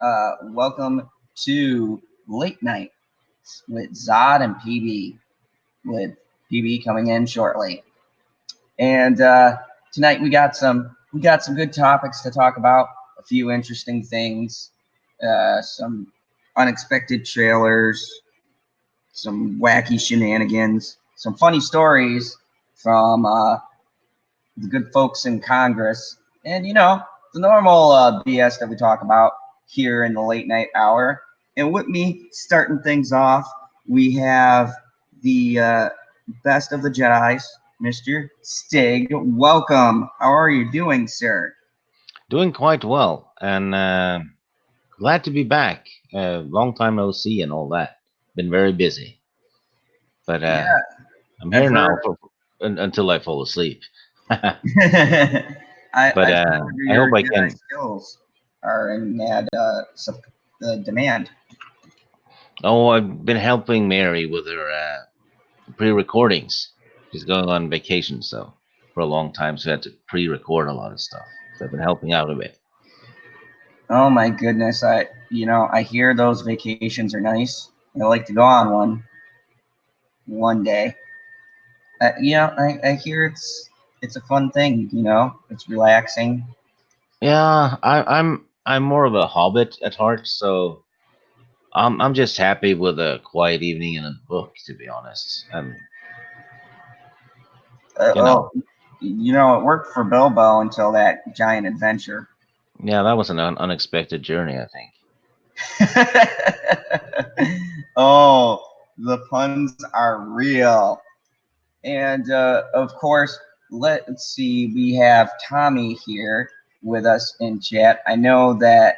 Welcome to Late Night with Zod and PB, with PB coming in shortly. And tonight we got some good topics to talk about. A few interesting things, some unexpected trailers, some wacky shenanigans, some funny stories from the good folks in Congress, and the normal BS that we talk about here in the late night hour. And with me starting things off, we have the best of the Jedi's, Mr. Stig. Welcome. How are you doing, sir? Doing quite well, and glad to be back. Long time no see and all that. Been very busy, but Yeah, I'm I've here heard. now until I fall asleep. but I've heard I your hope I Jedi can. skills are in mad demand. Oh, I've been helping Mary with her pre-recordings. She's going on vacation, so for a long time, so I had to pre-record a lot of stuff. So I've been helping out a bit. Oh my goodness, I hear those vacations are nice. I like to go on one day. I hear it's a fun thing. It's relaxing. Yeah, I'm more of a hobbit at heart, so I'm just happy with a quiet evening and a book, to be honest. You Oh, know, it worked for Bilbo until that giant adventure. yeah, that was an unexpected journey, I think. Oh, the puns are real. And of course, let's see, we have Tommy here with us in chat. I know that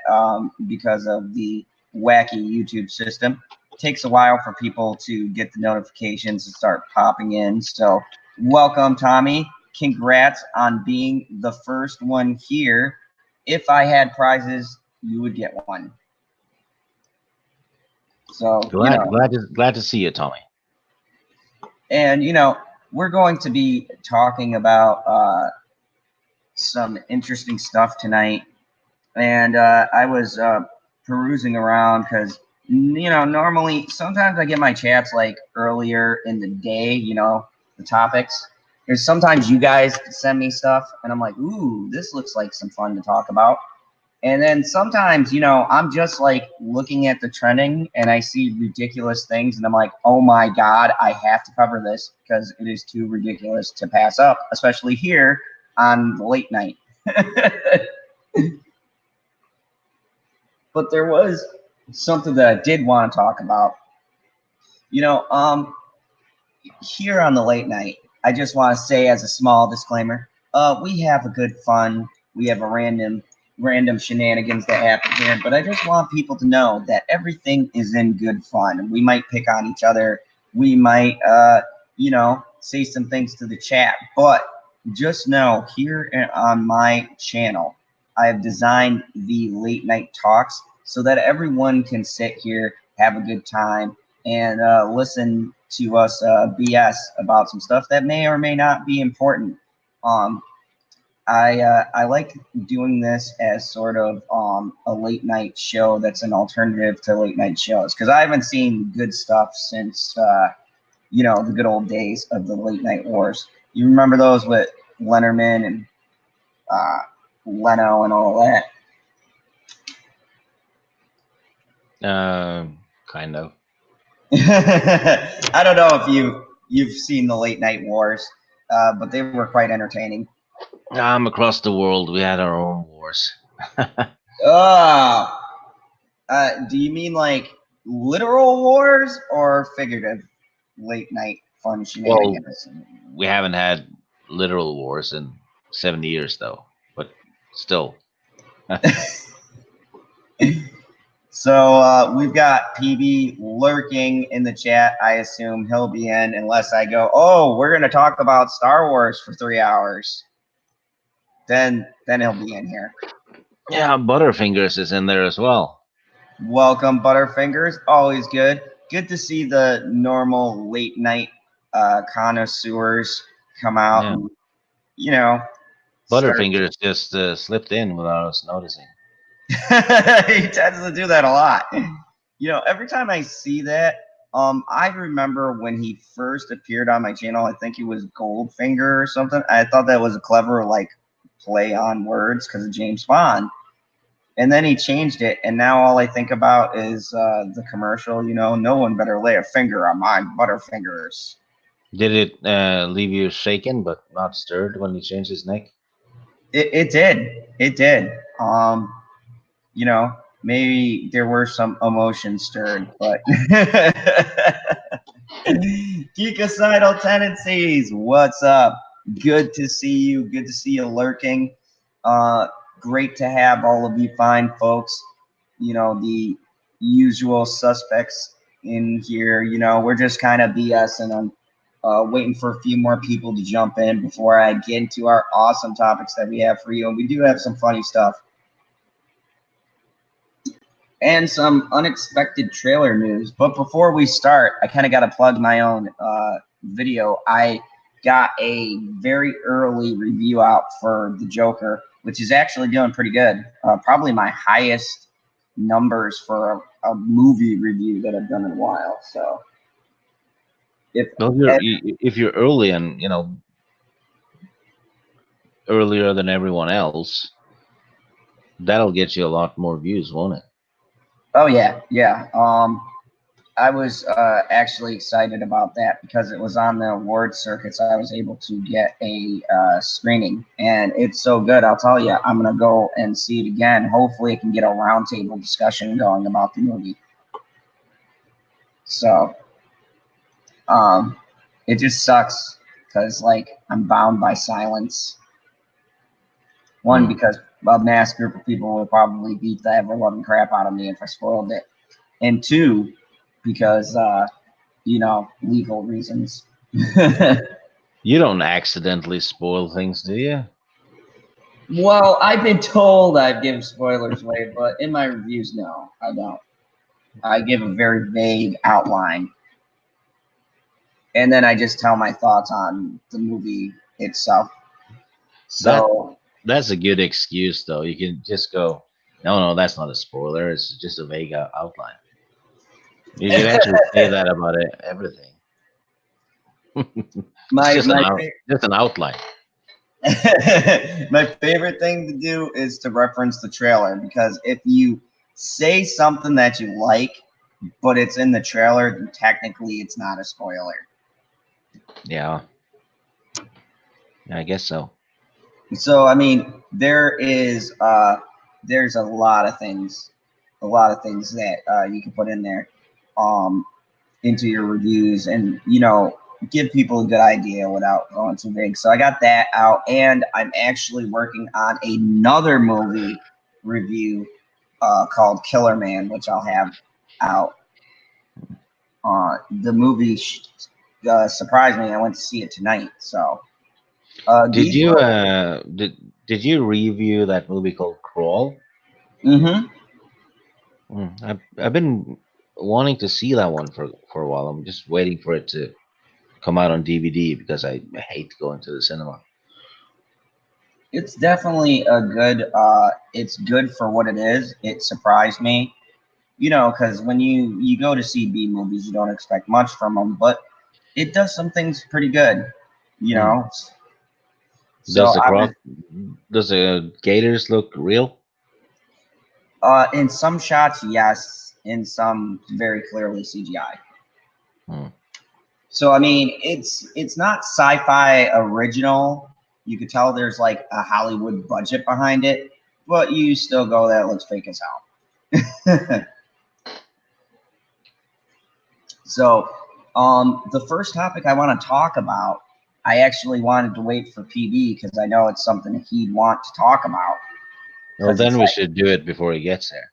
because of the wacky YouTube system, it takes a while for people to get the notifications and start popping in. So, welcome, Tommy. Congrats on being the first one here. If I had prizes, you would get one. So, Glad to see you, Tommy. and we're going to be talking about some interesting stuff tonight. And I was perusing around because normally sometimes I get my chats like earlier in the day. The topics. There's sometimes you guys send me stuff, and I'm like, ooh, this looks like some fun to talk about. And then sometimes, I'm just like looking at the trending and I see ridiculous things and I'm like, oh my God, I have to cover this because it is too ridiculous to pass up, especially here on late night. But there was something that I did want to talk about. You know, um, Here on the late night, I just want to say as a small disclaimer, we have a good fun. We have a random shenanigans that happen here, but I just want people to know that everything is in good fun. We might pick on each other. We might, say some things to the chat, but just know here on my channel, I have designed the late night talks so that everyone can sit here, have a good time, and listen to us BS about some stuff that may or may not be important. Um, I like doing this as sort of a late night show that's an alternative to late night shows because I haven't seen good stuff since the good old days of the late night wars. You remember those with Leonard and uh, Leno and all that. Kind of. I don't know if you've seen the late night wars, but they were quite entertaining. Across the world, we had our own wars. Oh, do you mean like literal wars or figurative late night fun Well, shenanigans? we haven't had literal wars in 70 years, though. But still, So we've got PB lurking in the chat. I assume he'll be in unless I go, oh, we're going to talk about Star Wars for 3 hours. Then he'll be in here. yeah, Butterfingers is in there as well. Welcome, Butterfingers. Always good. Good to see the normal late night connoisseurs come out Yeah, and, you know, start. Butterfingers just slipped in without us noticing. He tends to do that a lot. Every time I see that, I remember when he first appeared on my channel. I think he was Goldfinger or something. I thought that was a clever like play on words because of James Bond. And then he changed it, and now all I think about is the commercial. No one better lay a finger on my butterfingers. Did it leave you shaken but not stirred when he changed his neck? It did. It did. You know, Maybe there were some emotions stirred, but geekocidal tendencies. What's up? Good to see you. Good to see you lurking. Uh, Great to have all of you fine folks. The usual suspects in here. We're just kind of BSing. I'm waiting for a few more people to jump in before I get into our awesome topics that we have for you. And we do have some funny stuff and some unexpected trailer news. But before we start, I kind of got to plug my own video. I got a very early review out for The Joker, which is actually doing pretty good. Probably my highest numbers for a movie review that I've done in a while. So Well, if you're early and earlier than everyone else, that'll get you a lot more views, won't it? oh yeah. I was actually excited about that because it was on the award circuits. I was able to get a screening, and it's so good. I'll tell you, I'm gonna go and see it again. Hopefully, I can get a roundtable discussion going about the movie. So, it just sucks because I'm bound by silence. One, because a mass group of people will probably beat the ever loving crap out of me if I spoiled it, and two, because legal reasons. You don't accidentally spoil things, do you? Well, I've been told I've given spoilers away, but in my reviews, no, I don't. I give a very vague outline, and then I just tell my thoughts on the movie itself. So That's a good excuse, though. You can just go, no, that's not a spoiler. It's just a vague outline. You can actually say that about everything. my It's just an outline. my favorite thing to do is to reference the trailer, because if you say something that you like, but it's in the trailer, then technically it's not a spoiler. Yeah, I guess so. So I mean, there's a lot of things, that you can put in there, um, into your reviews, and give people a good idea without going too big. So I got that out, and I'm actually working on another movie review called Killer Man, which I'll have out. The movie surprised me. I went to see it tonight. So Did you did you review that movie called Crawl? Mm-hmm. I've been wanting to see that one for a while. I'm just waiting for it to come out on DVD because I hate going to the cinema. It's definitely a good. It's good for what it is. It surprised me, because when you go to see B movies, you don't expect much from them, but it does some things pretty good, you Hmm. know. So Does the croc does the gators look real? in some shots, yes, in some very clearly CGI. Hmm. So I mean, it's not sci-fi original. You could tell there's like a Hollywood budget behind it, but you still go, that looks fake as hell. So, the first topic I want to talk about, I actually wanted to wait for PD because I know it's something he'd want to talk about. Well, then we should do it before he gets there.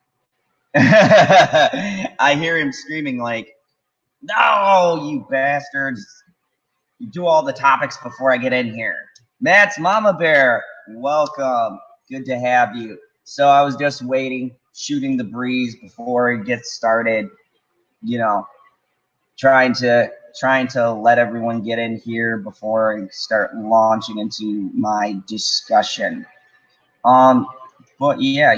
I hear him screaming like, "No, you bastards! You do all the topics before I get in here." Matt's Mama Bear, welcome. Good to have you. So I was just waiting, shooting the breeze before it gets started. You know, trying to let everyone get in here before I start launching into my discussion. But yeah,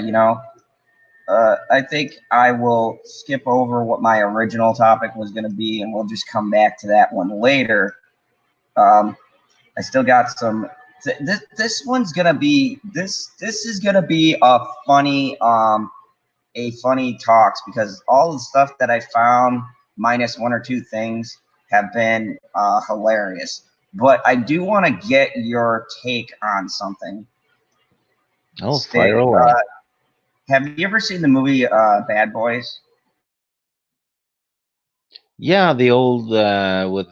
I think I will skip over what my original topic was going to be, and we'll just come back to that one later. Um, I still got some. This one's gonna be this is gonna be a funny talks because all the stuff that I found, minus one or two things, have been hilarious. But I do want to get your take on something. Oh, fire Stay. away. Have you ever seen the movie Bad Boys? Yeah, the old with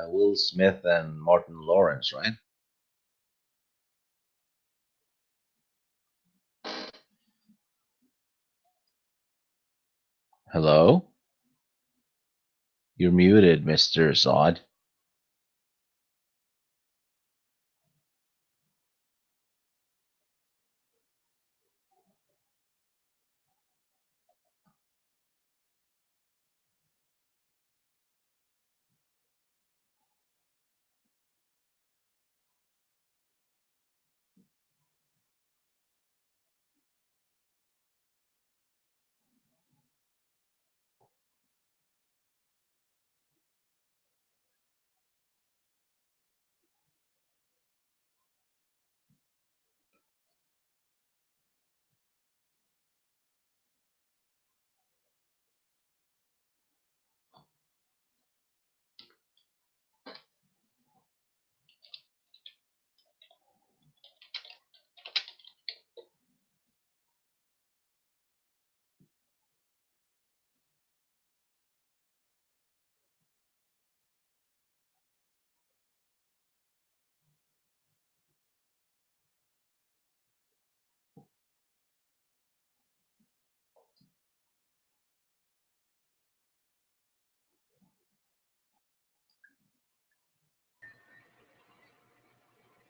Will Smith and Martin Lawrence, right? Hello? You're muted, Mr. Zod.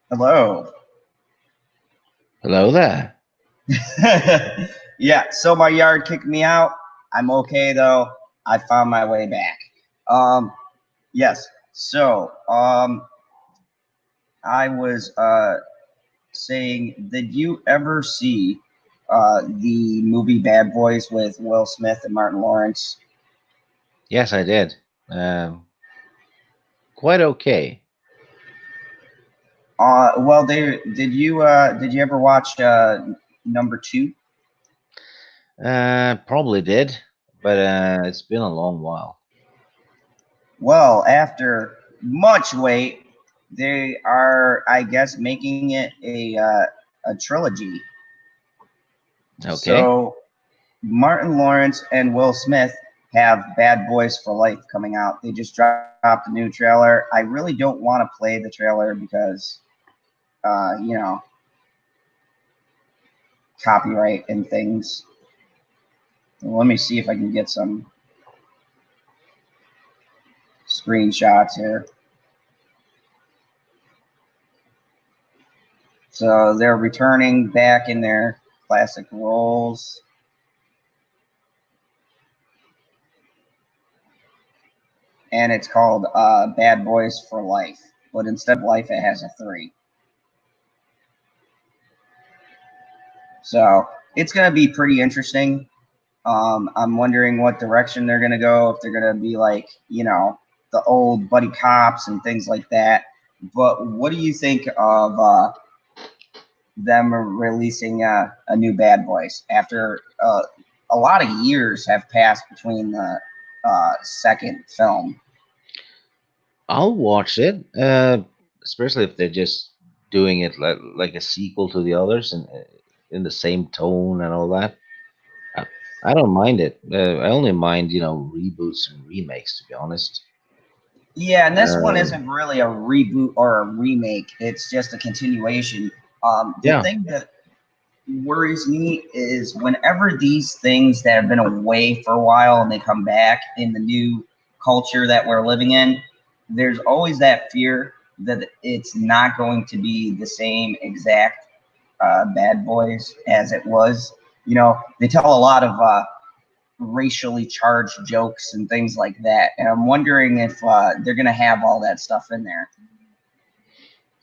Hello. Hello there. Yeah. So my yard kicked me out. I'm okay though. I found my way back. Um, yes. So I was saying, did you ever see the movie Bad Boys with Will Smith and Martin Lawrence? Yes, I did. Um, Quite okay. Well, they did you ever watch number two? Probably did, but it's been a long while. Well, after much wait, they are, I guess, making it a trilogy. Okay. So Martin Lawrence and Will Smith have Bad Boys for Life coming out. They just dropped a new trailer. I really don't want to play the trailer because, you know, copyright and things. Let me see if I can get some screenshots here. So they're returning back in their classic roles. And it's called Bad Boys for Life. But instead of life, it has a three. So it's going to be pretty interesting. I'm wondering what direction they're going to go. If they're going to be like, the old buddy cops and things like that. But what do you think of them releasing a new Bad Boys after a lot of years have passed between the second film? I'll watch it, especially if they're just doing it like a sequel to the others and in the same tone and all that. I, I don't mind it. I only mind, reboots and remakes, to be honest. Yeah, and this one Um, isn't really a reboot or a remake. It's just a continuation. The yeah. thing that worries me is whenever these things that have been away for a while and they come back in the new culture that we're living in, there's always that fear that it's not going to be the same exact Bad Boys as it was. They tell a lot of racially charged jokes and things like that, and I'm wondering if they're going to have all that stuff in there.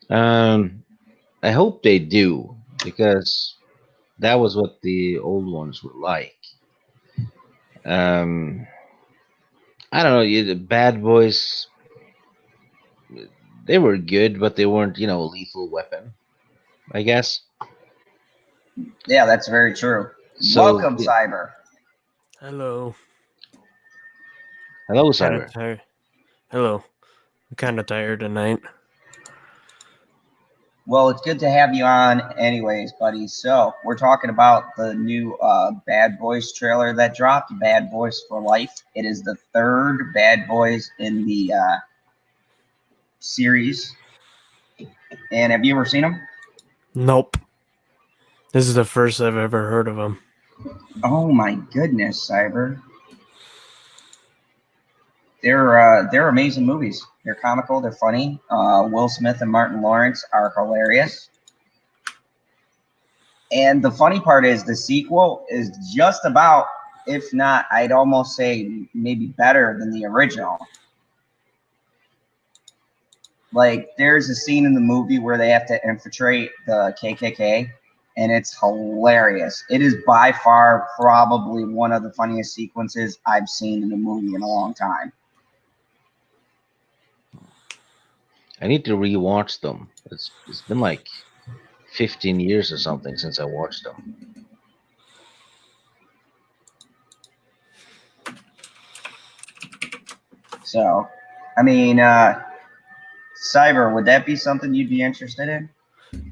Um, I hope they do because that was what the old ones were like. Um, I don't know. The Bad Boys, they were good, but they weren't, a lethal weapon, I guess. Yeah, that's very true. So, Welcome, Cyber. Hello. hello, Kind of Cyber. tired. Hello. I'm kind of tired tonight. Well, it's good to have you on, anyways, buddy. So we're talking about the new Bad Boys trailer that dropped, Bad Boys for Life. It is the third Bad Boys in the series. And have you ever seen them? Nope. This is the first I've ever heard of him. Oh my goodness, Cyber. They're amazing movies. They're comical. They're funny. Will Smith and Martin Lawrence are hilarious. And the funny part is the sequel is just about, if not, I'd almost say maybe better than the original. Like, there's a scene in the movie where they have to infiltrate the KKK, and it's hilarious. It is by far probably one of the funniest sequences I've seen in a movie in a long time. I need to rewatch them. It's been like 15 years or something since I watched them. So, I mean, Cyber, would that be something you'd be interested in?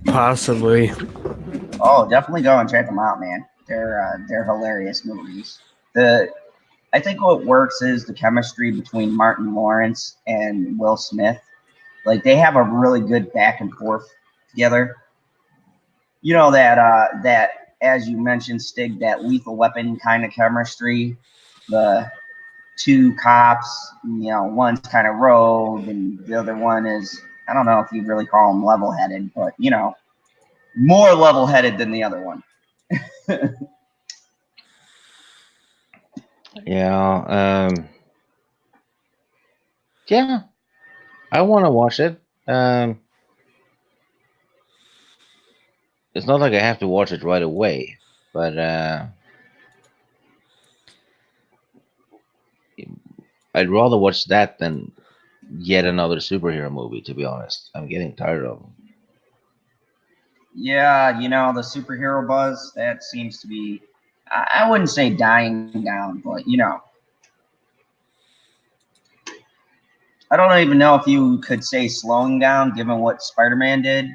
Possibly. Oh, definitely go and check them out, man. They're hilarious movies. I think what works is the chemistry between Martin Lawrence and Will Smith. Like, they have a really good back and forth together. You know that as you mentioned, Stig, that Lethal Weapon kind of chemistry. The two cops, one's kind of rogue, and the other one is, I don't know if you'd really call him level-headed, but more level-headed than the other one. Yeah. Yeah. I want to watch it. It's not like I have to watch it right away, but I'd rather watch that than yet another superhero movie. To be honest, I'm getting tired of them. Yeah, the superhero buzz, that seems to be, I wouldn't say dying down, but I don't even know if you could say slowing down given what Spider-Man did.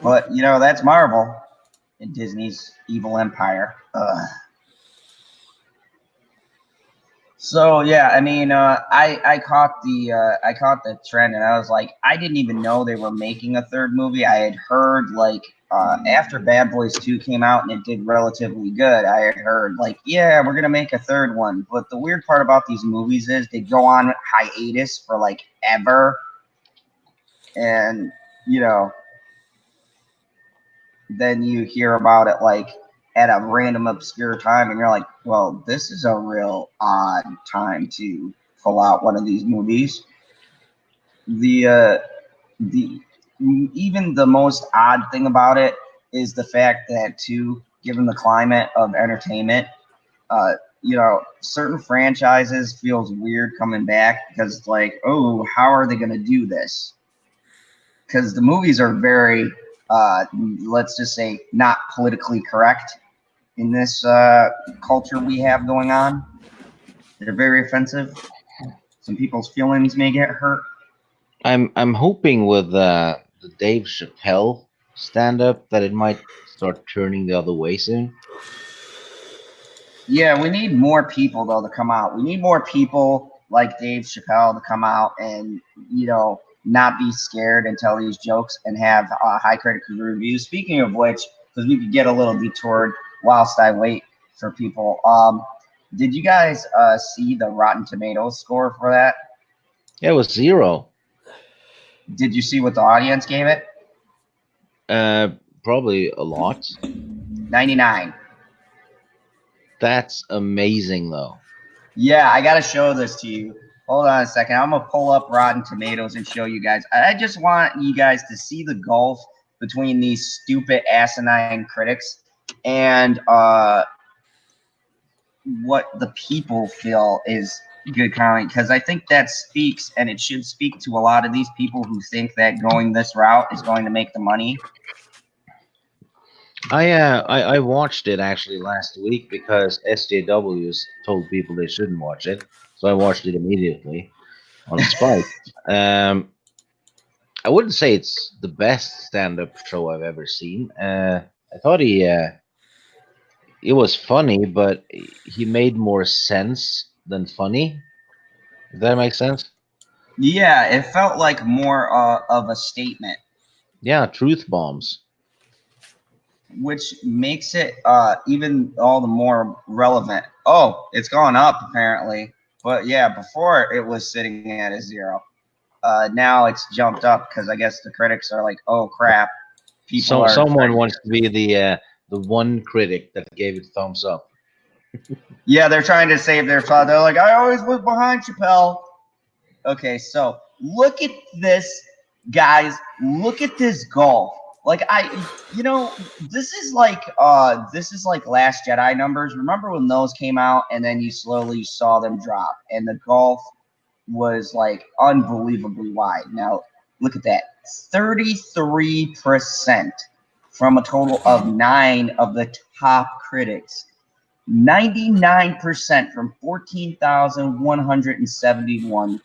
But, that's Marvel and Disney's evil empire. So yeah, I mean, I caught the trend, and I was like, I didn't even know they were making a third movie. I had heard like after Bad Boys 2 came out and it did relatively good, I had heard like, yeah, we're gonna make a third one. But the weird part about these movies is they go on hiatus for like ever, and then you hear about it like at a random obscure time, and you're like, well, this is a real odd time to pull out one of these movies. The even the most odd thing about it is the fact that, too, given the climate of entertainment, certain franchises feels weird coming back because it's like, oh, how are they going to do this? Because the movies are very, let's just say, not politically correct in this culture we have going on. They're very offensive. Some people's feelings may get hurt. I'm hoping with the Dave Chappelle stand up that it might start turning the other way soon. Yeah, we need more people though to come out. We need more people like Dave Chappelle to come out and not be scared and tell these jokes and have high critical reviews. Speaking of which, because we could get a little detoured whilst I wait for people. Did you guys see the Rotten Tomatoes score for that? Yeah, it was 0. Did you see what the audience gave it? Probably a lot. 99. That's amazing, though. Yeah, I gotta show this to you. Hold on a second. I'm gonna pull up Rotten Tomatoes and show you guys. I just want you guys to see the gulf between these stupid, asinine critics and what the people feel is good comedy. Because I think that speaks, and it should speak to a lot of these people who think that going this route is going to make the money. I watched it actually last week because SJWs told people they shouldn't watch it, so I watched it immediately on Spike. Um, I wouldn't say it's the best stand-up show I've ever seen. I thought it was funny, but he made more sense than funny. If that makes sense. Yeah, it felt like more of a statement, Yeah, truth bombs. which makes it even all the more relevant. Oh, it's gone up apparently, but yeah, before it was sitting at a 0. Now it's jumped up because I guess the critics are like, "Oh crap, people So are someone starting." wants to be the one critic that gave it thumbs up. Yeah, they're trying to save their thought. They're like, "I always was behind Chappelle." Okay, so look at this, guys. Look at this golf. Like this is like Last Jedi numbers. Remember when those came out and then you slowly saw them drop and the golf was like unbelievably wide. Now look at that. 33% from a total of 9 of the top critics. 99% from 14,171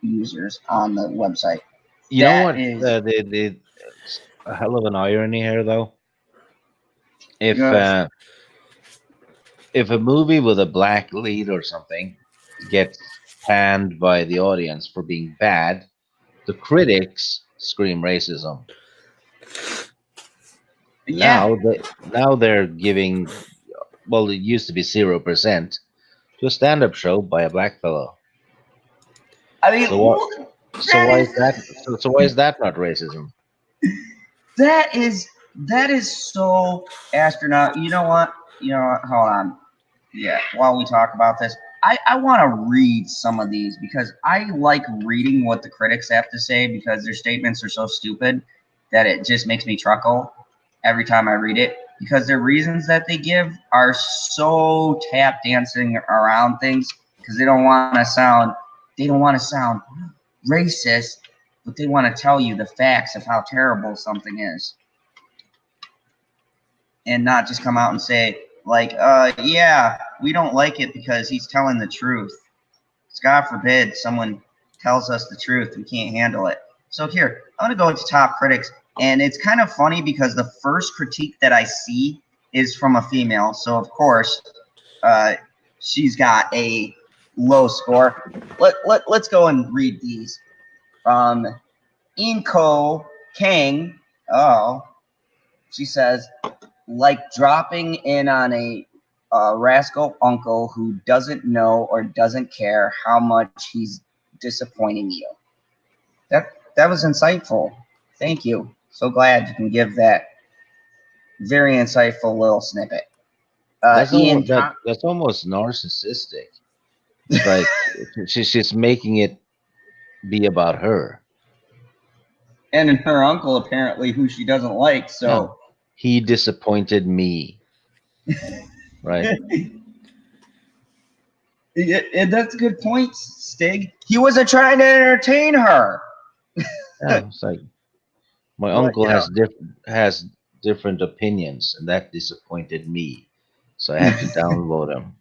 users on the website. You know That what? is It's a hell of an irony here, though. If good. uh, if a movie with a black lead or something gets panned by the audience for being bad, the critics scream racism. Yeah. Now they're giving, well, it used to be 0% to a stand-up show by a black fellow. I mean, So what? So that why is is that? So why is that not racism? that is that is so astronaut. You know what? Hold on. Yeah, while we talk about this, I want to read some of these because I like reading what the critics have to say because their statements are so stupid that it just makes me chuckle every time I read it because their reasons that they give are so tap dancing around things because they don't want to sound racist, but they want to tell you the facts of how terrible something is and not just come out and say like, yeah, we don't like it because he's telling the truth. God forbid someone tells us the truth. We can't handle it. So here, I'm going to go into top critics. And it's kind of funny because the first critique that I see is from a female. So, of course, she's got a low score. Let's go and read these. Inko Kang. Oh, she says, like dropping in on a rascal uncle who doesn't know or doesn't care how much he's disappointing you. That was insightful. Thank you. So glad you can give that very insightful little snippet. That's almost narcissistic. It's like she's making it be about her. And her uncle apparently who she doesn't like. So Yeah. He disappointed me. Right. That's a good point, Stig. He wasn't trying to entertain her. Yeah, it's like my But, uncle has different opinions, and that disappointed me. So I had to downvote him.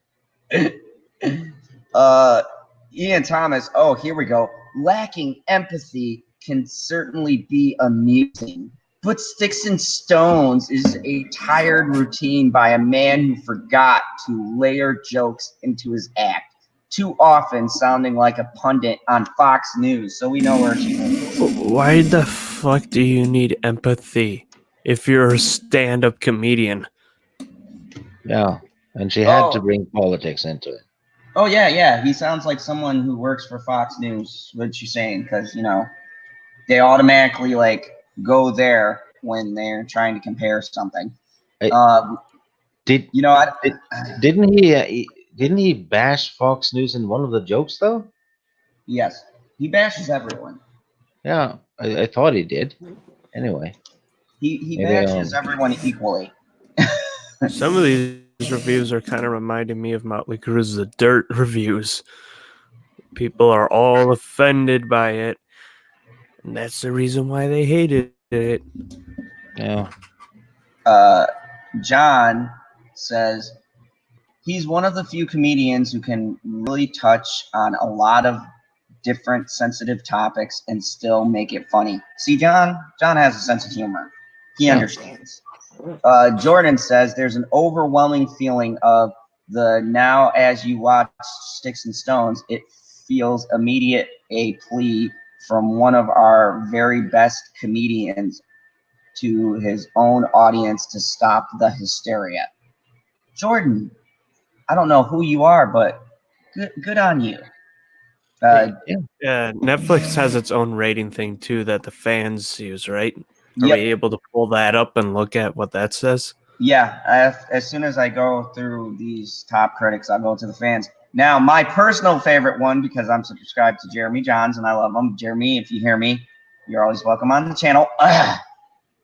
Ian Thomas. Oh, here we go. Lacking empathy can certainly be amusing, but Sticks and Stones is a tired routine by a man who forgot to layer jokes into his act, too often sounding like a pundit on Fox News. So we know where she is. Why the fuck do you need empathy if you're a stand-up comedian? Yeah, and she had to bring politics into it. Oh yeah. He sounds like someone who works for Fox News. What you saying? Because they automatically like go there when they're trying to compare something. Did you know? didn't he bash Fox News in one of the jokes though? Yes, he bashes everyone. Yeah, I thought he did. Anyway, He maybe bashes everyone equally. Some of these reviews are kind of reminding me of Motley Crue's The Dirt reviews. People are all offended by it, and that's the reason why they hated it. yeah. John says he's one of the few comedians who can really touch on a lot of different sensitive topics and still make it funny. See, John has a sense of humor. He Yeah. understands. Jordan says there's an overwhelming feeling of the now as you watch Sticks and Stones, it feels immediate a plea from one of our very best comedians to his own audience to stop the hysteria. Jordan, I don't know who you are, but good on you. Netflix has its own rating thing too that the fans use, right? Are Yep. we able to pull that up and look at what that says? Yeah, as soon as I go through these top critics, I'll go to the fans. Now, my personal favorite one, because I'm subscribed to Jeremy Johns and I love him. Jeremy, if you hear me, you're always welcome on the channel.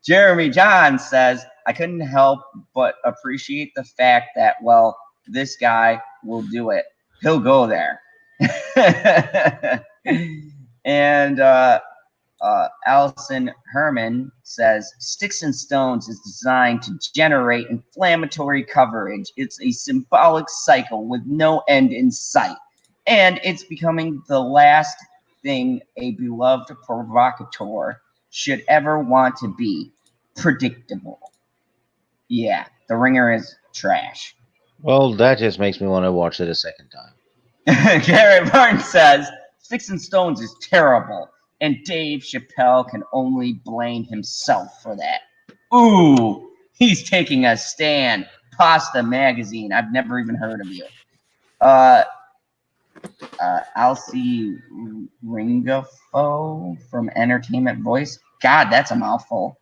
Jeremy Johns says, I couldn't help but appreciate the fact that, well, this guy will do it. He'll go there. And Allison Herman says, Sticks and Stones is designed to generate inflammatory coverage. It's a symbolic cycle with no end in sight. And it's becoming the last thing a beloved provocateur should ever want to be. Predictable. Yeah, The Ringer is trash. Well, that just makes me want to watch it a second time. Garrett Martin says, Sticks and Stones is terrible, and Dave Chappelle can only blame himself for that. Ooh, he's taking a stand. Pasta Magazine. I've never even heard of you. Alcy Ringafo from Entertainment Voice. God, that's a mouthful.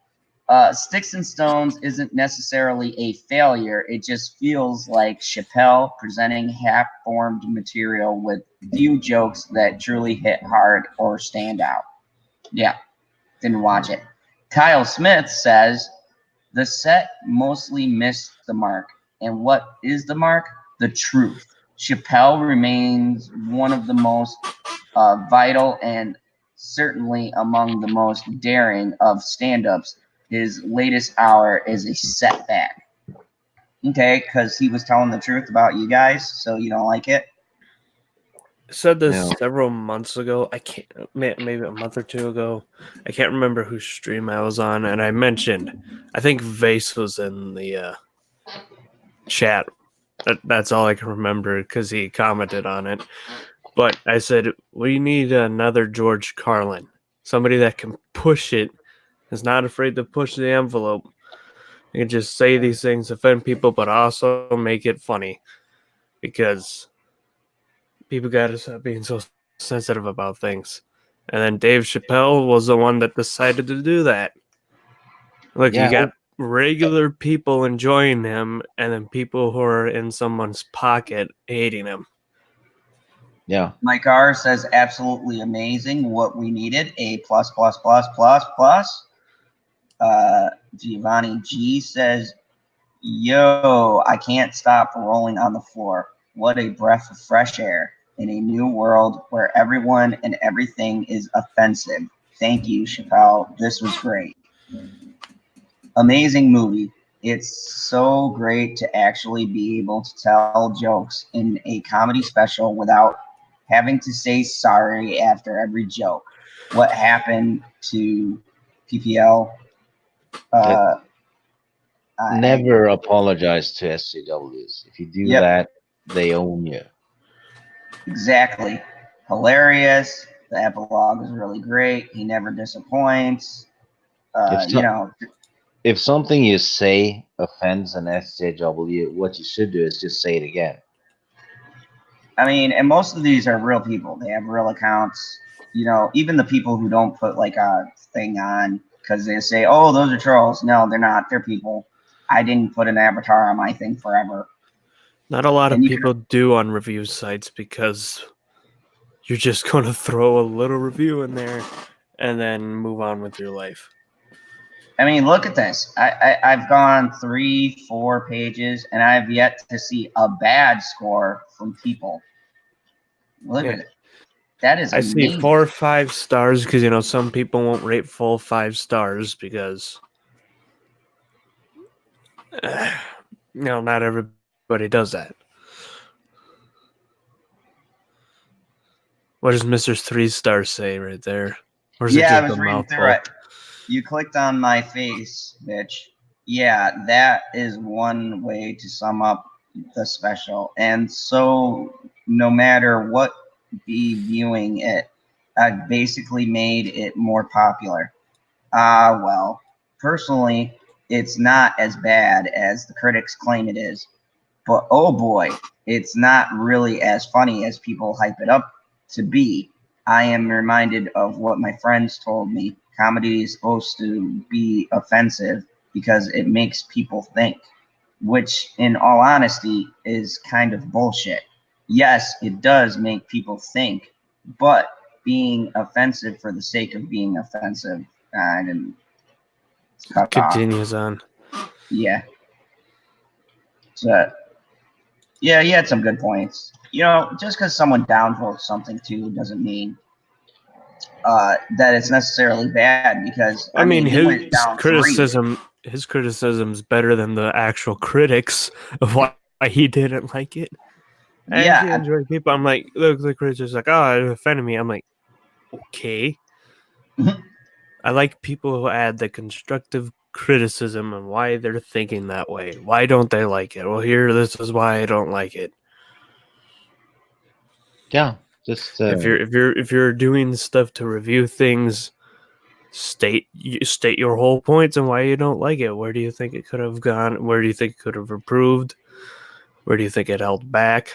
Sticks and Stones isn't necessarily a failure. It just feels like Chappelle presenting half-formed material with few jokes that truly hit hard or stand out. Yeah, didn't watch it. Kyle Smith says, the set mostly missed the mark. And what is the mark? The truth. Chappelle remains one of the most vital and certainly among the most daring of stand-ups. His latest hour is a setback. Okay, because he was telling the truth about you guys, so you don't like it? I said this No. several months ago. I can't, maybe a month or two ago. I can't remember whose stream I was on, and I mentioned, I think Vase was in the chat. That's all I can remember because he commented on it. But I said, we need another George Carlin. Somebody that can push it, is not afraid to push the envelope. You can just say these things, offend people, but also make it funny. Because people got to stop being so sensitive about things. And then Dave Chappelle was the one that decided to do that. Look, Yeah, you got regular people enjoying him, and then people who are in someone's pocket hating him. yeah. Mike R says absolutely amazing. What we needed. A plus plus plus plus plus. Giovanni G says, yo, I can't stop rolling on the floor. What a breath of fresh air in a new world where everyone and everything is offensive. Thank you, Chappelle. This was great. Amazing movie. It's so great to actually be able to tell jokes in a comedy special without having to say sorry after every joke. What happened to PPL? Never apologize to SJWs. If you do Yep. that, they own you. Exactly. Hilarious. The epilogue is really great. He never disappoints. If something you say offends an SJW, what you should do is just say it again. I mean, and most of these are real people. They have real accounts. Even the people who don't put like a thing on because they say, oh, those are trolls. No, they're not. They're people. I didn't put an avatar on my thing forever. Not a lot of people do on review sites because you're just going to throw a little review in there and then move on with your life. I mean, look at this. I've gone 3-4 pages, and I've yet to see a bad score from people. Look at it. That is I see amazing. 4 or 5 stars because some people won't rate full 5 stars because not everybody does that. What does Mr. 3 stars say right there? Or is it Yeah, I just was a reading through mouthful? it. You clicked on my face, bitch. Yeah, that is one way to sum up the special. And so, no matter what be viewing it, I basically made it more popular. Well, personally, it's not as bad as the critics claim it is. But oh boy, it's not really as funny as people hype it up to be. I am reminded of what my friends told me. Comedy is supposed to be offensive because it makes people think, which, in all honesty, is kind of bullshit. Yes, it does make people think, but being offensive for the sake of being offensive, I didn't cut off. Continues on. Yeah. So, yeah, he had some good points. Just because someone downvotes something too doesn't mean that it's necessarily bad. Because I mean, he went down 3. his criticism's better than the actual critics of why he didn't like it. I actually Yeah, enjoy people. I'm like, look, the critics are like, oh, it offended me. I'm like, okay. I like people who add the constructive criticism and why they're thinking that way. Why don't they like it? Well, this is why I don't like it. Yeah, just If you're doing stuff to review things, state your whole points and why you don't like it. Where do you think it could have gone? Where do you think it could have improved? Where do you think it held back?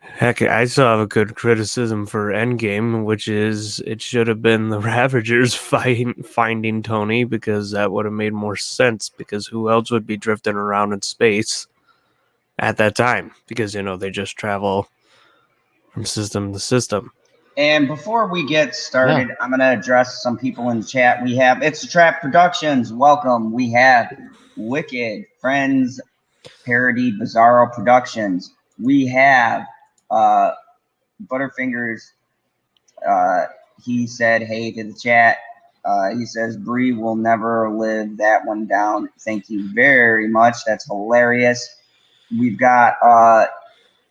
Heck, I still have a good criticism for Endgame, which is it should have been the Ravagers finding Tony because that would have made more sense. Because who else would be drifting around in space at that time? Because they just travel from system to system. and before we get started, I'm going to address some people in the chat. We have It's a Trap Productions. Welcome. We have Wicked Friends Parody Bizarro Productions. We have Butterfingers. He said, hey to the chat. He says, Bree will never live that one down. Thank you very much. That's hilarious. We've got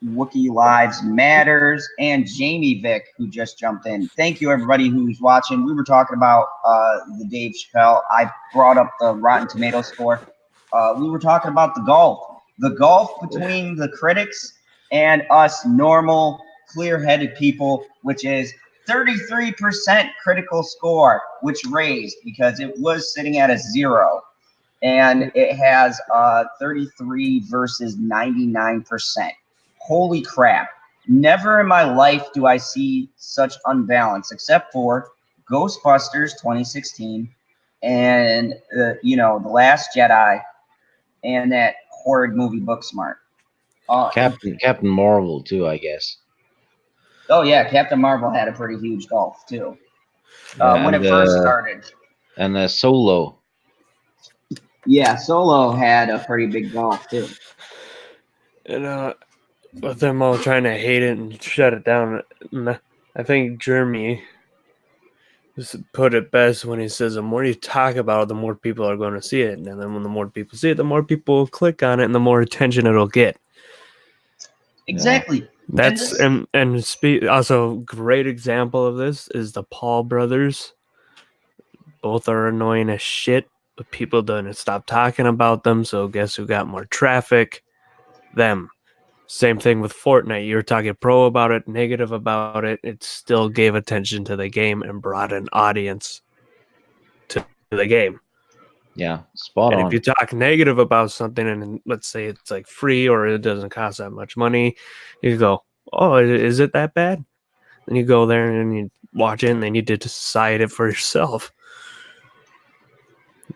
Wookiee Lives Matters and Jamie Vick, who just jumped in. Thank you, everybody who's watching. We were talking about the Dave Chappelle. I brought up the Rotten Tomato score. We were talking about the gulf between the critics and us normal, clear-headed people, which is 33% critical score, which raised because it was sitting at a 0. And it has 33 versus 99%. Holy crap. Never in my life do I see such unbalance, except for Ghostbusters 2016 and, The Last Jedi and that horrid movie Booksmart. Captain Marvel too, I guess. Oh, yeah, Captain Marvel had a pretty huge gulf, too. When it first started. And Solo. Yeah, Solo had a pretty big gulf, too. And with them all trying to hate it and shut it down, I think Jeremy put it best when he says the more you talk about it, the more people are going to see it. And then when the more people see it, the more people will click on it and the more attention it'll get. Exactly. That's also great example of this is the Paul brothers. Both are annoying as shit, but people don't stop talking about them. So guess who got more traffic? Them. Same thing with Fortnite. You were talking pro about it, negative about it. It still gave attention to the game and brought an audience to the game. Yeah, spot on. And if you talk negative about something and let's say it's like free or it doesn't cost that much money, you go, oh, is it that bad? And you go there and you watch it and then you decide it for yourself.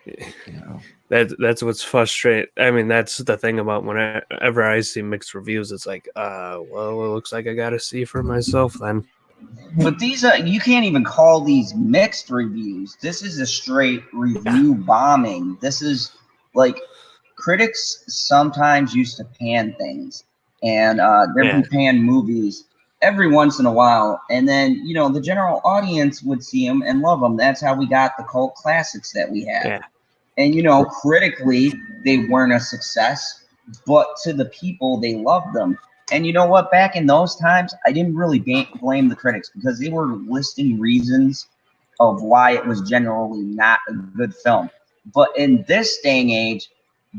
Yeah. That's what's frustrating. I mean, that's the thing about whenever I see mixed reviews, it's like, well, it looks like I got to see for myself then. But these are, you can't even call these mixed reviews. This is a straight review bombing. This is like critics sometimes used to pan things, and there'd be pan movies every once in a while, and then the general audience would see them and love them. That's how we got the cult classics that we have. Yeah. And critically, they weren't a success, but to the people, they loved them. And you know what? Back in those times, I didn't really blame the critics because they were listing reasons of why it was generally not a good film. But in this day and age,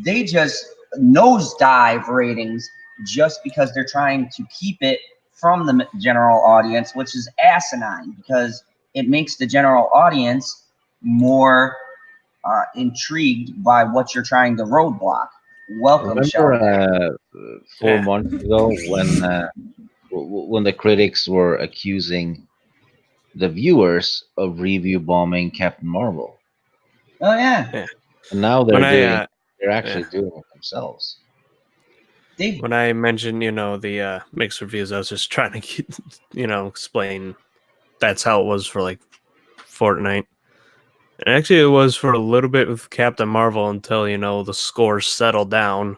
they just nosedive ratings just because they're trying to keep it from the general audience, which is asinine because it makes the general audience more intrigued by what you're trying to roadblock. Welcome, Remember Sheldon. 4 months ago when the critics were accusing the viewers of review bombing Captain Marvel, Oh yeah. and now When they're actually doing it themselves. They when I mentioned, the mixed reviews, I was just trying to, explain that's how it was for like Fortnite. And actually, it was for a little bit with Captain Marvel until the scores settled down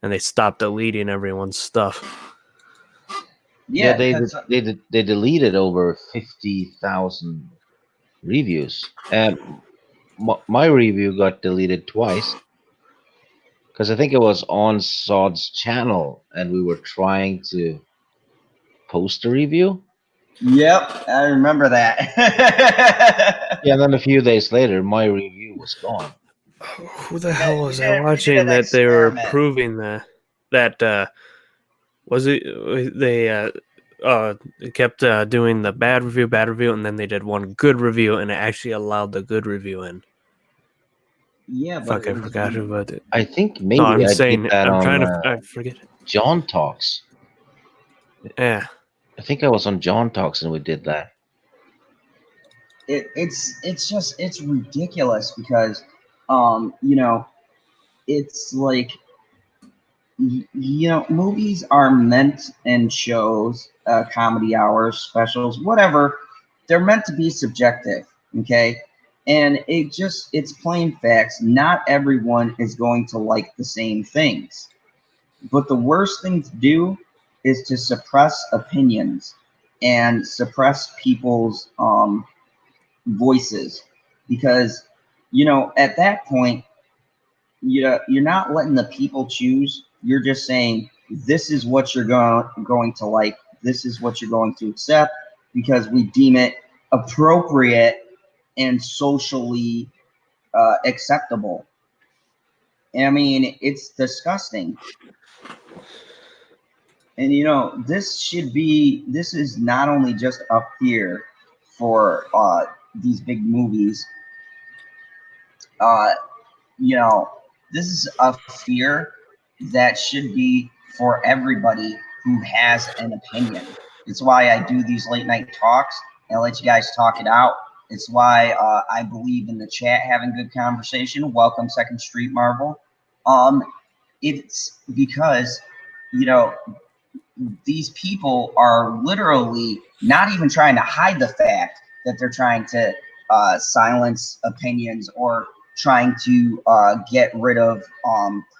and they stopped deleting everyone's stuff. Yeah, yeah, because they deleted over 50,000 reviews, and my review got deleted twice because I think it was on Sod's channel, and we were trying to post a review. yep, I remember that. Yeah, and then a few days later, my review was gone. Who the hell was I We did watching an that they were experiment. proving that was it they kept doing the bad review, and then they did one good review, and it actually allowed the good review in. Yeah, but Fuck, it I was forgot about it. I think No, maybe I'm I did saying that I'm on trying to. I forget. John Talks. Yeah, I think I was on John Talks and we did that. it's ridiculous because it's like movies are meant, and shows, comedy hours, specials, whatever, they're meant to be subjective, okay? And it's plain facts. Not everyone is going to like the same things, but the worst thing to do is to suppress opinions and suppress people's voices, because at that point, you're not letting the people choose. You're just saying this is what you're going to like. This is what you're going to accept because we deem it appropriate and socially acceptable. And I mean, it's disgusting. And this is not only just a fear for these big movies. Uh, you know, this is a fear that should be for everybody who has an opinion. It's why I do these late night talks and let you guys talk it out. It's why I believe in the chat having good conversation. Welcome, Second Street Marvel. It's because you know these people are literally not even trying to hide the fact that they're trying to silence opinions or trying to get rid of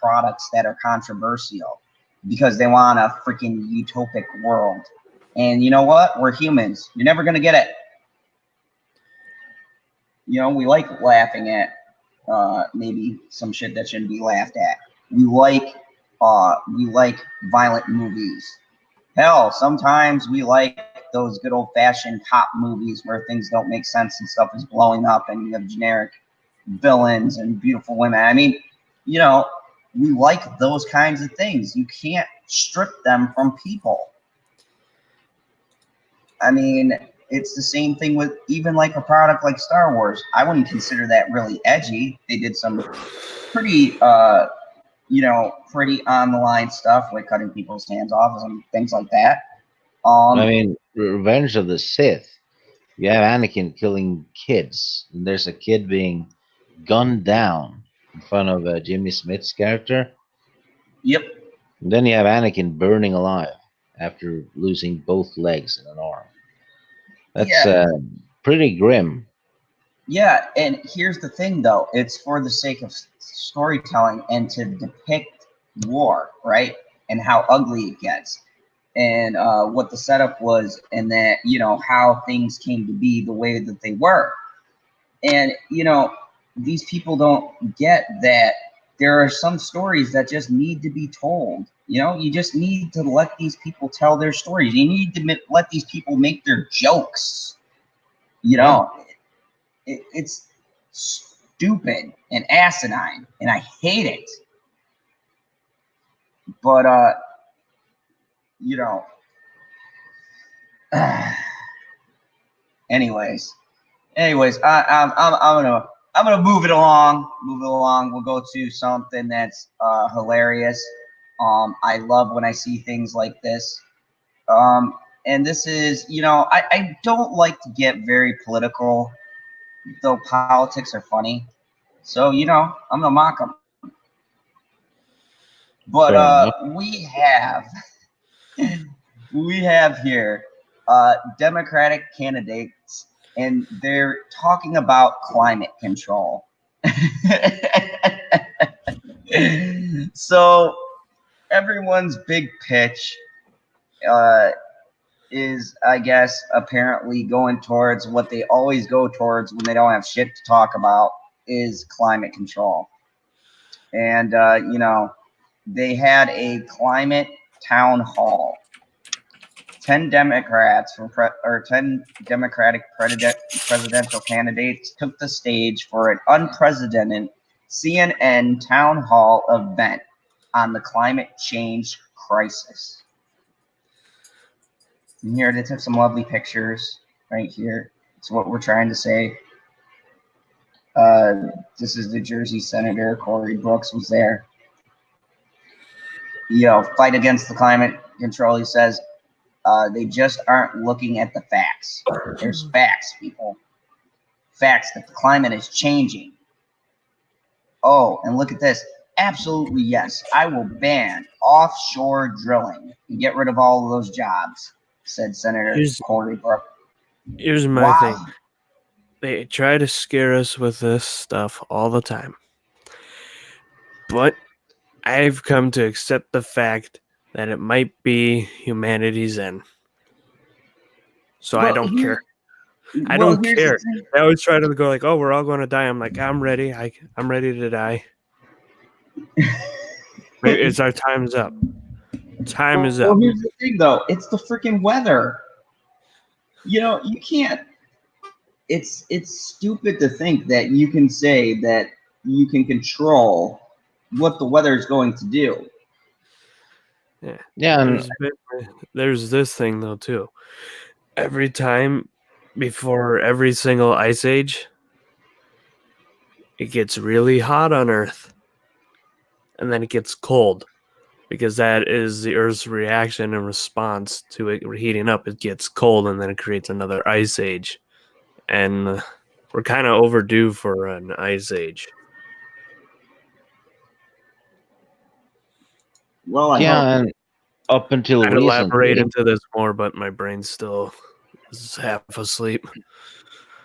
products that are controversial because they want a freaking utopic world. And you know what? We're humans. You're never going to get it. We like laughing at maybe some shit that shouldn't be laughed at. We like violent movies. Hell, sometimes we like those good old fashioned cop movies where things don't make sense and stuff is blowing up and you have generic villains and beautiful women. I mean, we like those kinds of things. You can't strip them from people. I mean, it's the same thing with even like a product like Star Wars. I wouldn't consider that really edgy. They did some pretty pretty on the line stuff like cutting people's hands off and things like that. I mean, Revenge of the Sith. You have Anakin killing kids, and there's a kid being gunned down in front of Jimmy Smith's character. Yep. And then you have Anakin burning alive after losing both legs and an arm. That's pretty grim. Yeah, and here's the thing, though. It's for the sake of storytelling and to depict war, right? And how ugly it gets, and what the setup was, and that, how things came to be the way that they were. And, these people don't get that there are some stories that just need to be told. You just need to let these people tell their stories. You need to let these people make their jokes. It's stupid and asinine, and I hate it. But you know, anyways, I'm gonna move it along. We'll go to something that's hilarious. I love when I see things like this. And this is, I don't like to get very political, though politics are funny. So, I'm gonna mock them. But Fair enough. we have here Democratic candidates, and they're talking about climate control. So everyone's big pitch is, I guess, apparently going towards what they always go towards when they don't have shit to talk about, is climate control. And they had a climate town hall. 10 Democrats 10 Democratic presidential candidates took the stage for an unprecedented CNN town hall event on the climate change crisis. And here they took some lovely pictures right here. It's what we're trying to say. This is the Jersey Senator Cory Brooks was there. Fight against the climate control, he says. They just aren't looking at the facts. There's facts, people. Facts that the climate is changing. Oh, and look at this. Absolutely, yes. I will ban offshore drilling and get rid of all of those jobs, said Senator Cory Brooks. Here's my thing. They try to scare us with this stuff all the time. But I've come to accept the fact that it might be humanity's end. So I don't care. I don't care. They always try to go like, "Oh, we're all going to die." I'm like, I'm ready. I'm ready to die. It's our time's up. Time is up. Well, here's the thing, though. It's the freaking weather. You can't. It's stupid to think that you can say that you can control what the weather is going to do. Yeah. And there's this thing though too. Every time before every single ice age, it gets really hot on Earth, and then it gets cold, because that is the Earth's reaction and response to it heating up. It gets cold, and then it creates another ice age, and we're kind of overdue for an ice age. Well, and up until I'd recently, elaborate into this more, but my brain still is half asleep.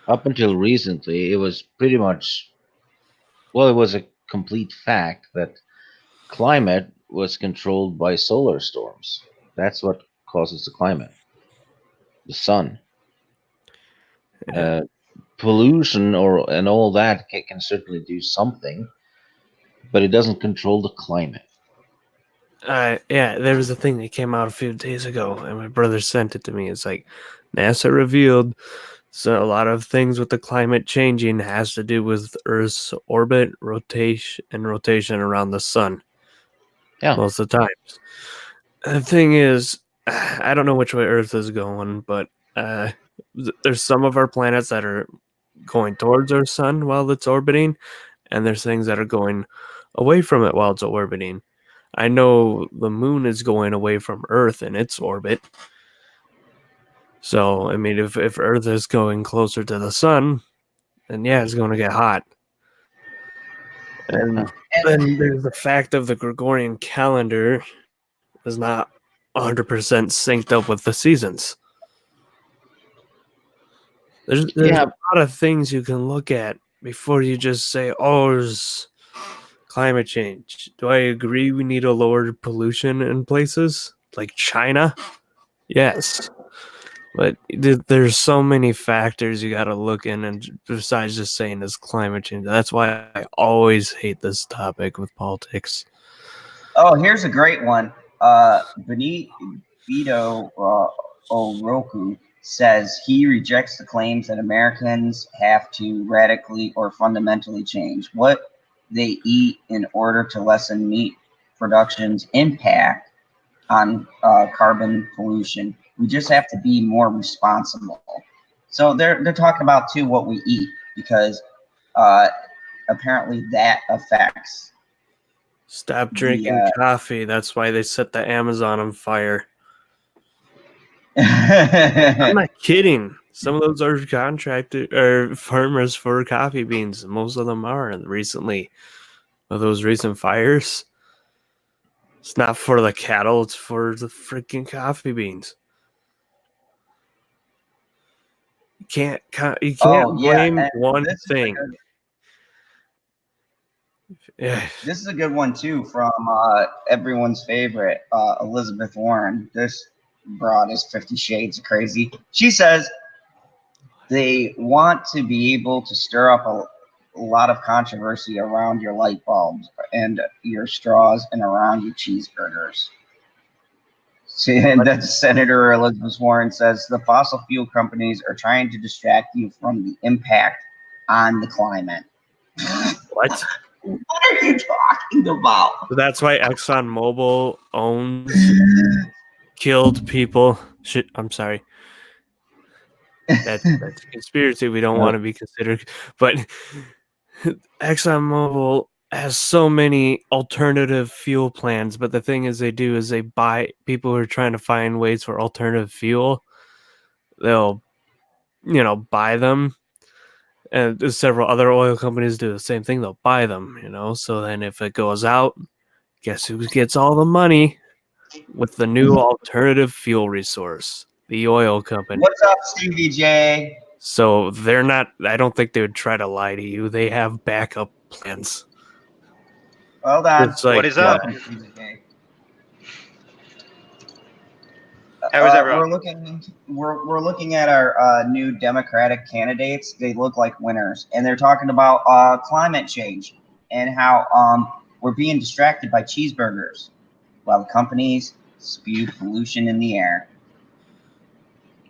Up until recently, it was pretty much, well, it was a complete fact that climate was controlled by solar storms. That's what causes the climate. The sun. Pollution and all that can certainly do something, but it doesn't control the climate. There was a thing that came out a few days ago, and my brother sent it to me. It's like NASA revealed so a lot of things with the climate changing has to do with Earth's orbit, rotation around the sun. Yeah. Most of the times. The thing is, I don't know which way Earth is going, but there's some of our planets that are going towards our sun while it's orbiting, and there's things that are going away from it while it's orbiting. I know the moon is going away from Earth in its orbit. So, I mean, if Earth is going closer to the sun, then yeah, it's going to get hot. And then there's the fact of the Gregorian calendar is not 100% synced up with the seasons. There's Yeah. a lot of things you can look at before you just say, "Oh, there's climate change." Do I agree we need to lower pollution in places like China? Yes. But there's so many factors you got to look in, and besides just saying it's climate change. That's why I always hate this topic with politics. Oh, here's a great one. Benito Oroku says he rejects the claims that Americans have to radically or fundamentally change what they eat in order to lessen meat production's impact on carbon pollution. We just have to be more responsible. So they're talking about too what we eat, because apparently that affects. Stop drinking coffee. That's why they set the Amazon on fire. I'm not kidding. Some of those are contracted or farmers for coffee beans. Most of them are recently. Of those recent fires, it's not for the cattle, it's for the freaking coffee beans. You can't blame one thing. This is a good one too, from everyone's favorite, Elizabeth Warren. This broad is 50 Shades of Crazy. She says they want to be able to stir up a lot of controversy around your light bulbs and your straws and around your cheeseburgers. And then Senator Elizabeth Warren says the fossil fuel companies are trying to distract you from the impact on the climate. What? What are you talking about? So that's why ExxonMobil owns killed people. I'm sorry. That's a conspiracy we don't want to be considered. But ExxonMobil has so many alternative fuel plans, but the thing is they buy people who are trying to find ways for alternative fuel. They'll, buy them. And there's several other oil companies do the same thing. They'll buy them, So then if it goes out, guess who gets all the money with the new alternative fuel resource? The oil company. What's up, Stevie J? So I don't think they would try to lie to you. They have backup plans. Hold on. What is up? How is everyone? We're looking at our new Democratic candidates. They look like winners, and they're talking about climate change and how we're being distracted by cheeseburgers while the companies spew pollution in the air.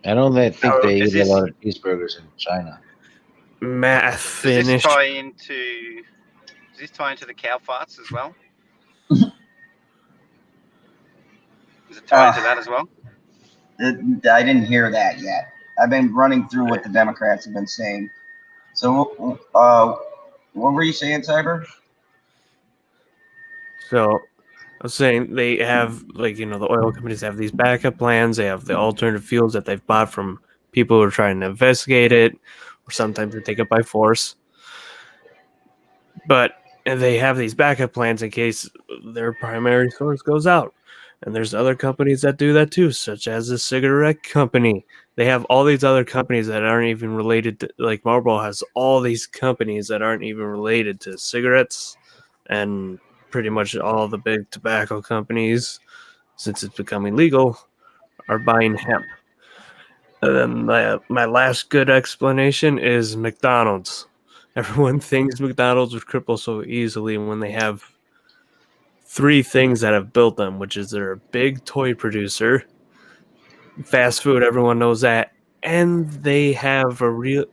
I don't think they eat a lot of cheeseburgers in China. Matt, finish. Does this tie into the cow farts as well? Does it tie into that as well? I didn't hear that yet. I've been running through what the Democrats have been saying. So, what were you saying, Cyber? So, I was saying they have, the oil companies have these backup plans. They have the alternative fuels that they've bought from people who are trying to investigate it, or sometimes they take it by force. But they have these backup plans in case their primary source goes out. And there's other companies that do that too, such as the cigarette company. They have all these other companies that aren't even related to, like Marlboro has all these companies that aren't even related to cigarettes, and pretty much all the big tobacco companies, since it's becoming legal, are buying hemp. And then my last good explanation is McDonald's. Everyone thinks McDonald's would cripple so easily when they have three things that have built them, which is they're a big toy producer, fast food, everyone knows that, and they have real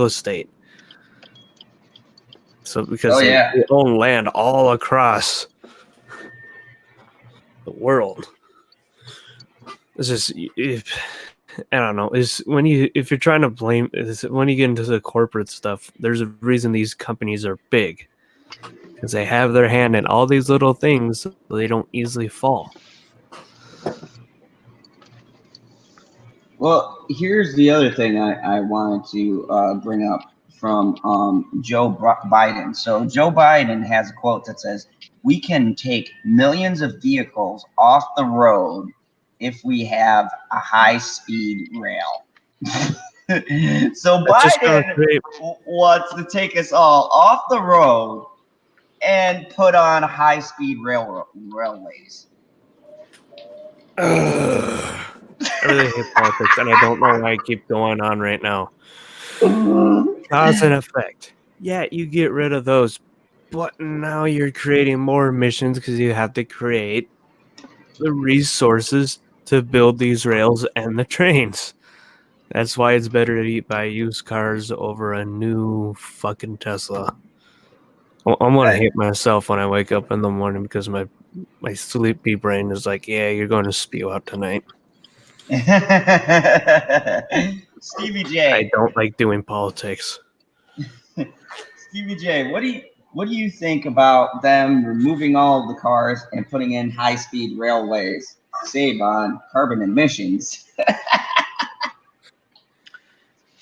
estate. So because they own land all across the world. It's just, I don't know. If you're trying to blame, when you get into the corporate stuff, there's a reason these companies are big. Because they have their hand in all these little things, so they don't easily fall. Well, here's the other thing I wanted to bring up from Joe Biden. So Joe Biden has a quote that says, "We can take millions of vehicles off the road if we have a high-speed rail." So That's just gonna Biden create. wants to take us all off the road and put on high-speed railways. I really hate politics, and I don't know why I keep going on right now. Cause and effect. Yeah, you get rid of those, but now you're creating more emissions because you have to create the resources to build these rails and the trains. That's why it's better to buy used cars over a new fucking Tesla. I'm gonna hate myself when I wake up in the morning because my sleepy brain is like, yeah, you're going to spew out tonight. Stevie I J, don't like doing politics. Stevie J, what do you think about them removing all of the cars and putting in high-speed railways to save on carbon emissions?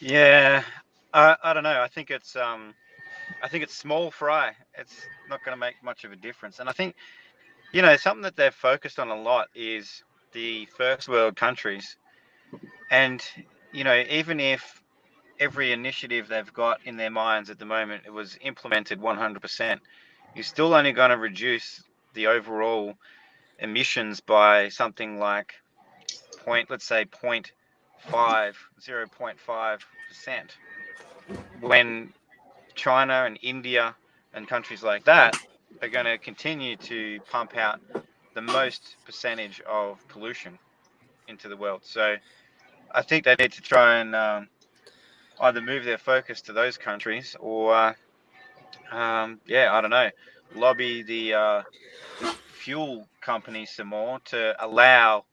Yeah, I don't know. I think it's small fry. It's not going to make much of a difference. And I think something that they've focused on a lot is the first world countries. And even if every initiative they've got in their minds at the moment it was implemented 100%, you're still only going to reduce the overall emissions by something like let's say 0.5%, when China and India and countries like that are going to continue to pump out the most percentage of pollution into the world. So I think they need to try and either move their focus to those countries or, I don't know, lobby the fuel companies some more to allow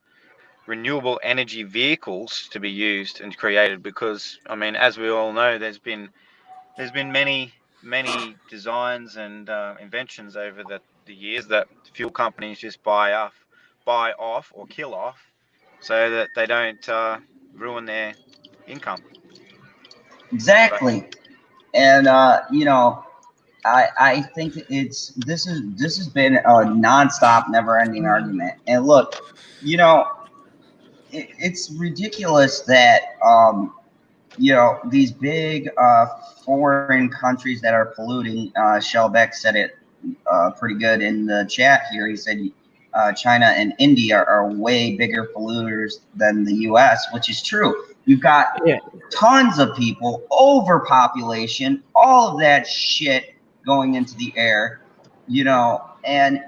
renewable energy vehicles to be used and created. Because I mean, as we all know, there's been many designs and inventions over the years that fuel companies just buy off or kill off, so that they don't ruin their income. Exactly. And I think this has been a nonstop, never-ending argument. And look, it's ridiculous that these big foreign countries that are polluting. Shellbeck said it pretty good in the chat here. He said China and India are way bigger polluters than the U.S., which is true. You've got tons of people, overpopulation, all of that shit going into the air, and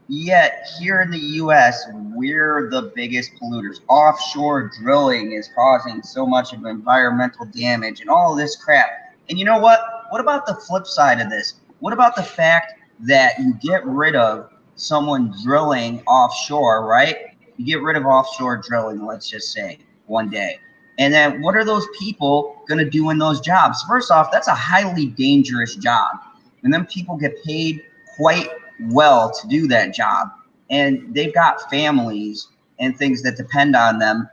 yet here in the U.S., we're the biggest polluters. Offshore drilling is causing so much of environmental damage and all of this crap. And you know what? What about the flip side of this? What about the fact that you get rid of someone drilling offshore, right? You get rid of offshore drilling, let's just say, one day. And then what are those people going to do in those jobs? First off, that's a highly dangerous job. And then people get paid quite well to do that job. And they've got families and things that depend on them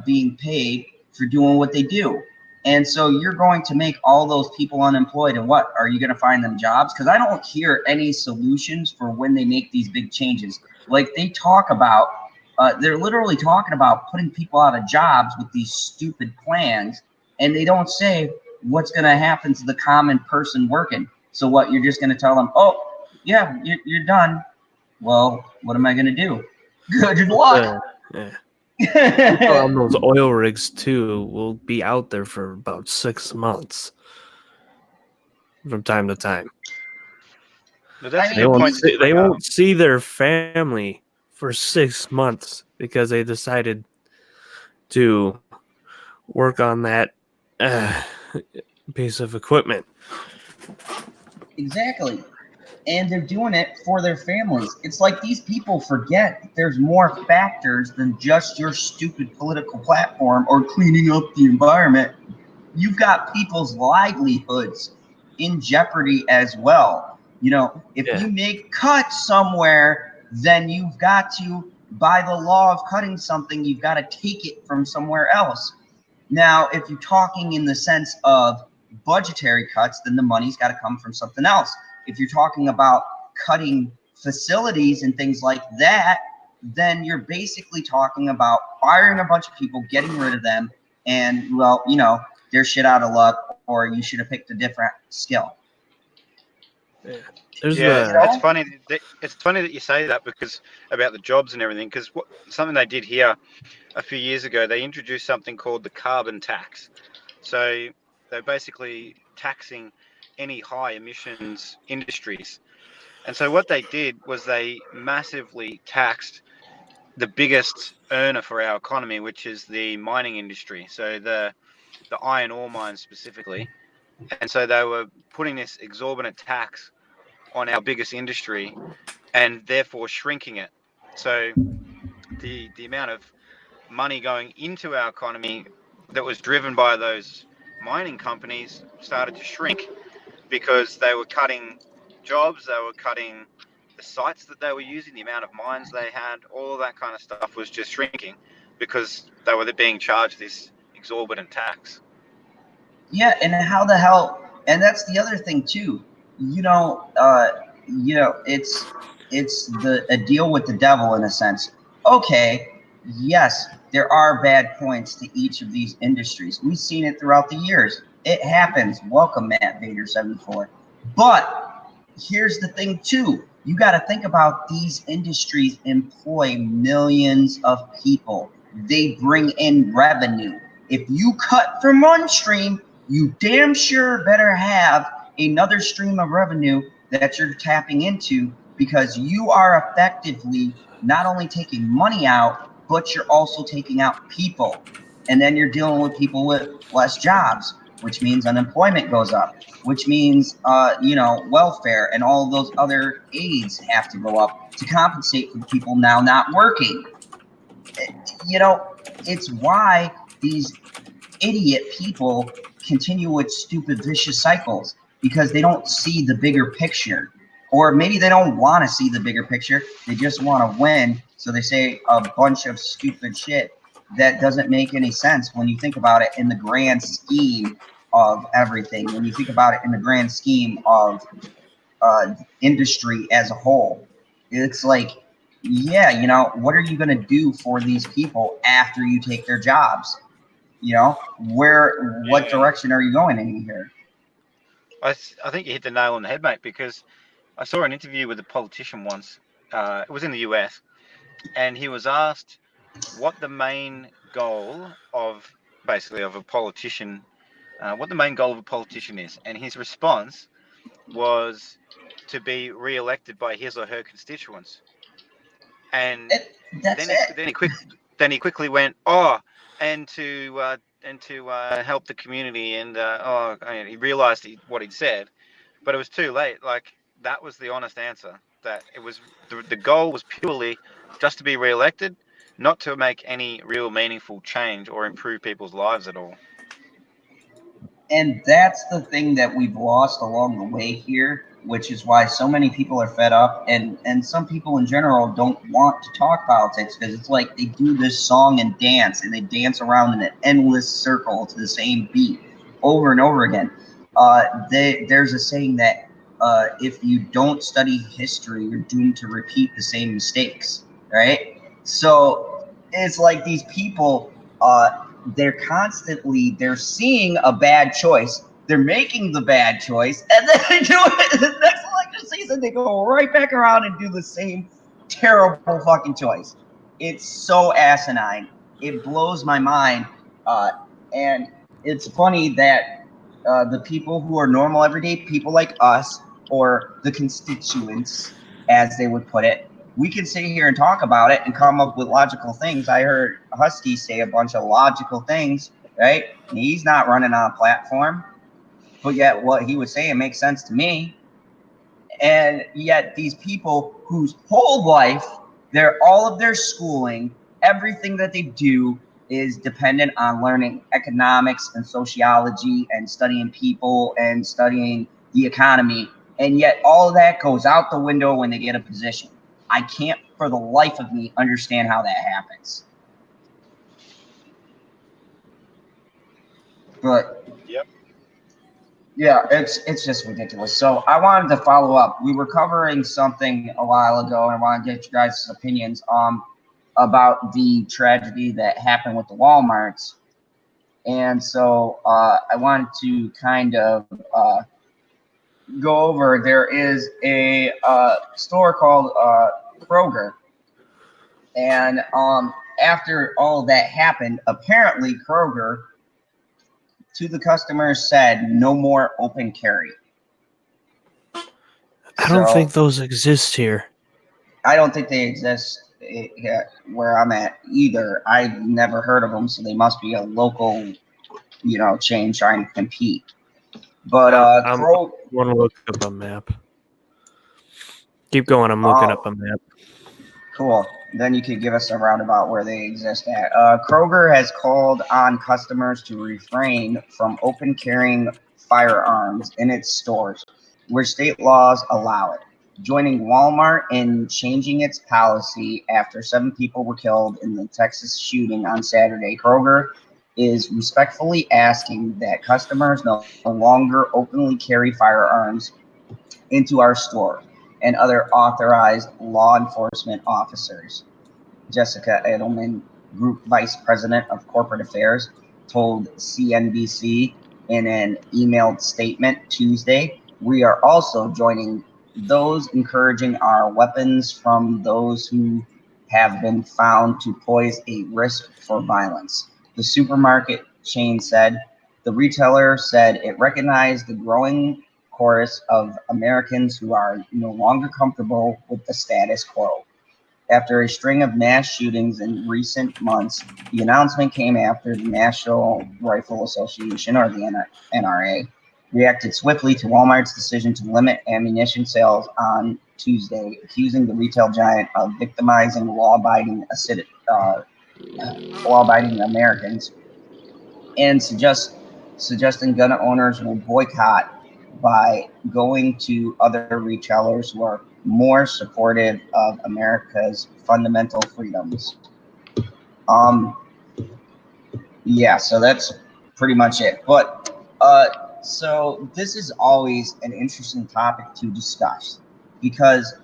being paid for doing what they do. And so you're going to make all those people unemployed. And what? Are you going to find them jobs? Because I don't hear any solutions for when they make these big changes. Like they talk about, they're literally talking about putting people out of jobs with these stupid plans. And they don't say what's going to happen to the common person working. So what? You're just going to tell them, oh, yeah, you're done. Well, what am I going to do? Good luck. People on those oil rigs too will be out there for about 6 months from time to time. But that's They won't see their family for 6 months because they decided to work on that piece of equipment. Exactly. And they're doing it for their families. It's like these people forget that there's more factors than just your stupid political platform or cleaning up the environment. You've got people's livelihoods in jeopardy as well. If you make cuts somewhere, then you've got to, by the law of cutting something, you've got to take it from somewhere else. Now, if you're talking in the sense of budgetary cuts, then the money's got to come from something else. If you're talking about cutting facilities and things like that, then you're basically talking about firing a bunch of people, getting rid of them, and well, they're shit out of luck, or you should have picked a different skill. Yeah. There's Yeah, the it's funny that you say that because about the jobs and everything. Because something they did here a few years ago, they introduced something called the carbon tax. So they're basically taxing any high emissions industries. And so what they did was they massively taxed the biggest earner for our economy, which is the mining industry. So the iron ore mines specifically. And so they were putting this exorbitant tax on our biggest industry and therefore shrinking it. So the amount of money going into our economy that was driven by those mining companies started to shrink because they were cutting jobs, they were cutting the sites that they were using, the amount of mines they had, all of that kind of stuff was just shrinking because they were being charged this exorbitant tax. Yeah, and how the hell? And that's the other thing too. It's a deal with the devil in a sense. Okay, yes, there are bad points to each of these industries. We've seen it throughout the years. It happens. Welcome, Matt Vader 74. But here's the thing too. You got to think about these industries employ millions of people. They bring in revenue. If you cut from one stream, you damn sure better have another stream of revenue that you're tapping into, because you are effectively not only taking money out, but you're also taking out people. And then you're dealing with people with less jobs, which means unemployment goes up, which means, welfare and all of those other aids have to go up to compensate for the people now not working. It's why these idiot people continue with stupid vicious cycles, because they don't see the bigger picture, or maybe they don't want to see the bigger picture. They just want to win, so they say a bunch of stupid shit that doesn't make any sense when you think about it in the grand scheme of everything, when you think about it in the grand scheme of industry as a whole. It's like, yeah, what are you going to do for these people after you take their jobs? What Yeah. direction are you going in here? I think you hit the nail on the head, mate, because I saw an interview with a politician once. It was in the US, and he was asked what the main goal of of a politician, what the main goal of a politician is, and his response was to be re-elected by his or her constituents. And That's it. then he quickly went, oh, and to help the community, and he realized what he'd said, but it was too late. Like, that was the honest answer. That it was the goal was purely just to be re-elected, not to make any real meaningful change or improve people's lives at all. And that's the thing that we've lost along the way here, which is why so many people are fed up, and some people in general don't want to talk politics, because it's like they do this song and dance, and they dance around in an endless circle to the same beat over and over again. There's a saying that if you don't study history, you're doomed to repeat the same mistakes, right? So it's like these people, they're seeing a bad choice, they're making the bad choice, and then they do it the next election season, they go right back around and do the same terrible fucking choice. It's so asinine. It blows my mind. And it's funny that the people who are normal everyday people like us, or the constituents as they would put it, we can sit here and talk about it and come up with logical things. I heard Husky say a bunch of logical things, right? And he's not running on a platform, but yet what he was saying makes sense to me. And yet these people whose whole life, all of their schooling, everything that they do is dependent on learning economics and sociology and studying people and studying the economy. And yet all of that goes out the window when they get a position. I can't for the life of me understand how that happens. But Yep. yeah, it's just ridiculous. So I wanted to follow up. We were covering something a while ago, and I want to get you guys' opinions about the tragedy that happened with the Walmarts. And so I wanted to kind of go over. There is a store called Kroger, and after all of that happened, apparently Kroger to the customers said no more open carry. I don't So, think those exist here. I don't think they exist where I'm at either. I've never heard of them, so they must be a local, chain trying to compete. But I want to look up a map. Keep going. I'm looking up a map. Cool. Then you could give us a roundabout where they exist at. Kroger has called on customers to refrain from open carrying firearms in its stores where state laws allow it, joining Walmart in changing its policy after 7 people were killed in the Texas shooting on Saturday. Kroger is respectfully asking that customers no longer openly carry firearms into our store and other authorized law enforcement officers. Jessica Edelman, Group Vice President of Corporate Affairs, told CNBC in an emailed statement Tuesday. We are also joining those encouraging our weapons from those who have been found to pose a risk for violence. The supermarket chain said. The retailer said it recognized the growing chorus of Americans who are no longer comfortable with the status quo. After a string of mass shootings in recent months, the announcement came after the National Rifle Association, or the NRA, reacted swiftly to Walmart's decision to limit ammunition sales on Tuesday, accusing the retail giant of victimizing law-abiding Americans and suggesting gun owners will boycott by going to other retailers who are more supportive of America's fundamental freedoms. Yeah, so that's pretty much it. But so this is always an interesting topic to discuss because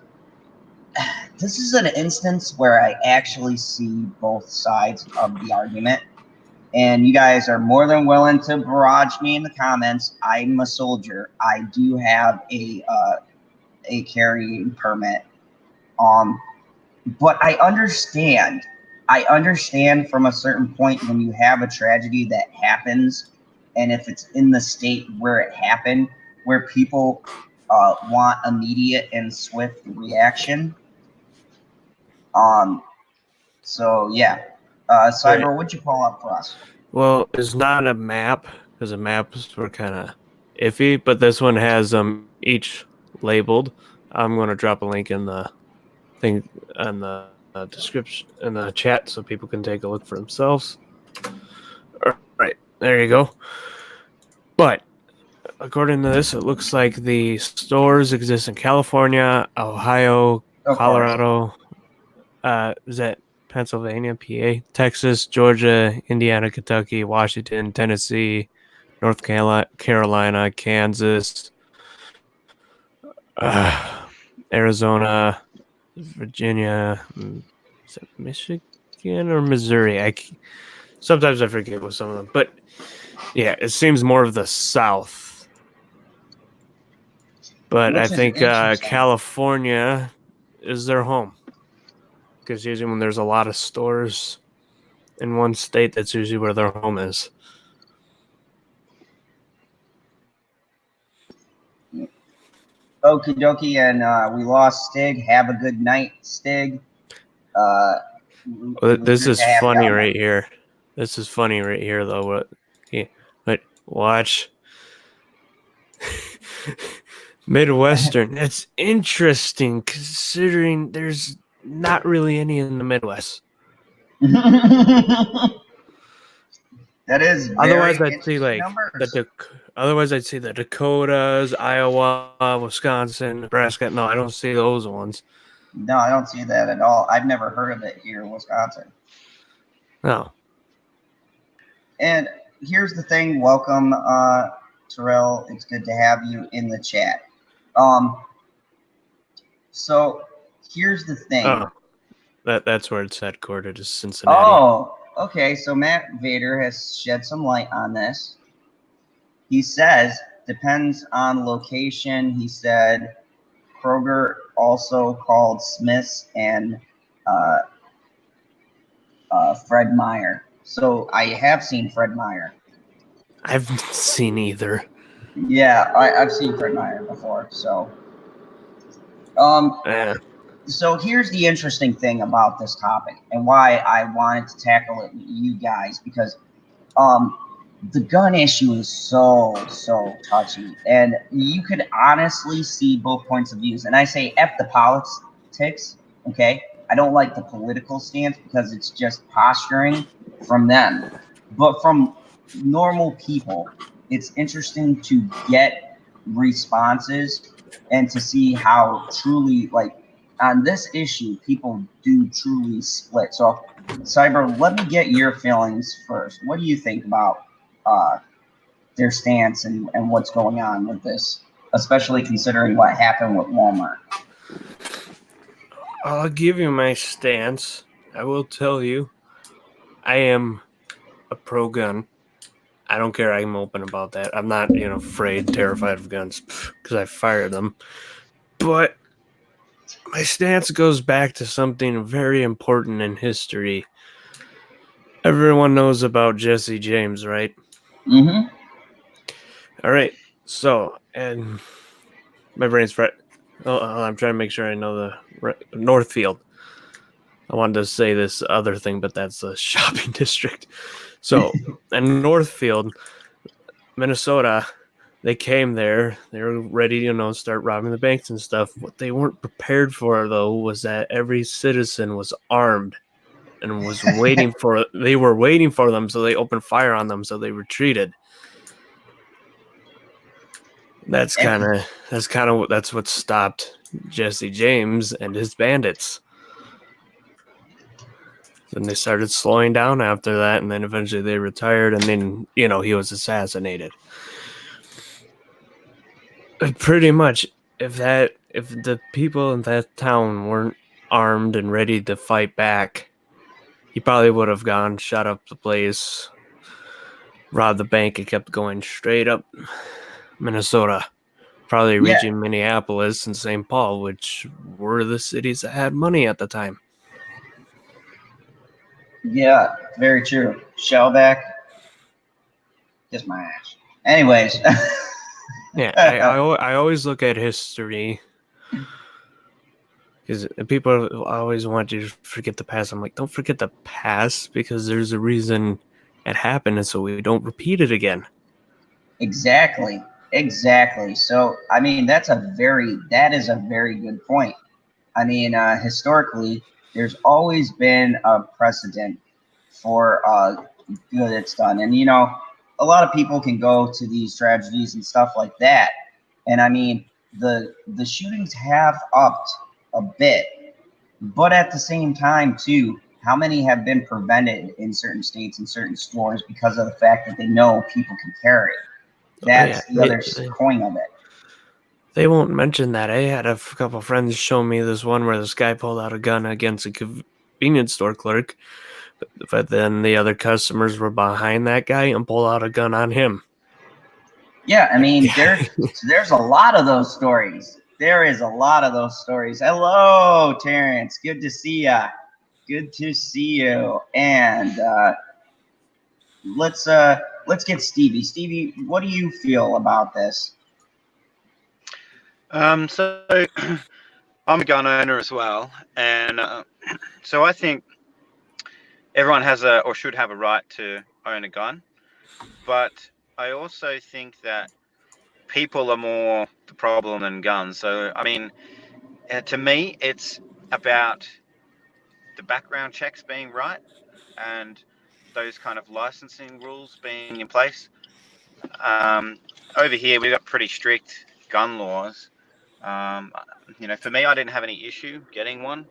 this is an instance where I actually see both sides of the argument. And you guys are more than willing to barrage me in the comments. I'm a soldier. I do have a carrying permit. But I understand. I understand from a certain point when you have a tragedy that happens, and if it's in the state where it happened, where people want immediate and swift reaction. So yeah. Cyber, what'd you pull up for us? Well, it's not a map because the maps were kind of iffy, but this one has them each labeled. I'm going to drop a link in the thing in the description in the chat so people can take a look for themselves. All right, there you go. But according to this, it looks like the stores exist in California, Ohio, Colorado. Is that Pennsylvania, PA, Texas, Georgia, Indiana, Kentucky, Washington, Tennessee, North Carolina, Kansas, Arizona, Virginia, is that Michigan or Missouri? Sometimes I forget with some of them, but yeah, it seems more of the South. But I think California is their home because usually when there's a lot of stores in one state, that's usually where their home is. Okie dokie, and we lost Stig. Have a good night, Stig. This is funny right here. This is funny right here, though. But watch. Midwestern. That's interesting considering there's not really any in the Midwest. That is otherwise I'd see like otherwise I'd see the Dakotas, Iowa, Wisconsin, Nebraska. No, I don't see those ones. No, I don't see that at all. I've never heard of it here in Wisconsin. No. And here's the thing. Welcome, Terrell. It's good to have you in the chat. So here's the thing. Oh, that's where it's headquartered, is Cincinnati. okay, so Matt Vader has shed some light on this. He says, depends on location. He said Kroger also called Smith's and uh, Fred Meyer. So I have seen Fred Meyer. I've seen either. Yeah, I've seen Fred Meyer before. Um, Yeah. so here's the interesting thing about this topic and why I wanted to tackle it with you guys, because the gun issue is so touchy, and you could honestly see both points of views. And I say F the politics, okay? I don't like the political stance because it's just posturing from them. But from normal people, it's interesting to get responses and to see how truly, like, on this issue, people do truly split. So, Cyber, let me get your feelings first. What do you think about uh, their stance and what's going on with this, especially considering what happened with Walmart? I'll give you my stance. I will tell you, I am a pro gun. I don't care. I'm open about that. I'm not, afraid, terrified of guns because I fired them. But my stance goes back to something very important in history. Everyone knows about Jesse James, right? Mm-hmm. All right. So, and my brain's fried. Oh, I'm trying to make sure I know the Northfield. I wanted to say this other thing, but that's a shopping district. So, in Northfield, Minnesota, they came there. They were ready to, start robbing the banks and stuff. What they weren't prepared for, though, was that every citizen was armed and was waiting for. They were waiting for them, so they opened fire on them. So they retreated. That's what stopped Jesse James and his bandits. Then they started slowing down after that, and then eventually they retired, and then he was assassinated. But pretty much, if the people in that town weren't armed and ready to fight back, he probably would have gone, shut up the place, robbed the bank, and kept going straight up Minnesota, probably Yeah, reaching Minneapolis and St. Paul, which were the cities that had money at the time. yeah, very true. Shellback, kiss my ass. Anyways, Yeah, I always look at history because people always want you to forget the past. I'm like, don't forget the past because there's a reason it happened, and so we don't repeat it again. exactly. So, I mean, that is a very good point. I mean, historically, there's always been a precedent for good it's done, and a lot of people can go to these tragedies and stuff like that, and I mean, the shootings have upped a bit, but at the same time, too, how many have been prevented in certain states and certain stores because of the fact that they know people can carry? That's the other coin of it. They won't mention that. I had a couple friends show me this one where this guy pulled out a gun against a convenience store clerk, but then the other customers were behind that guy and pulled out a gun on him. Yeah, I mean, there's a lot of those stories. There is a lot of those stories. Hello, Terrence. Good to see ya. Good to see you. And let's get Stevie. Stevie, what do you feel about this? So I'm a gun owner as well, and so I think everyone has or should have a right to own a gun. But I also think that people are more the problem than guns. So I mean, to me, it's about the background checks being right and those kind of licensing rules being in place. Over here, we've got pretty strict gun laws. For me, I didn't have any issue getting one,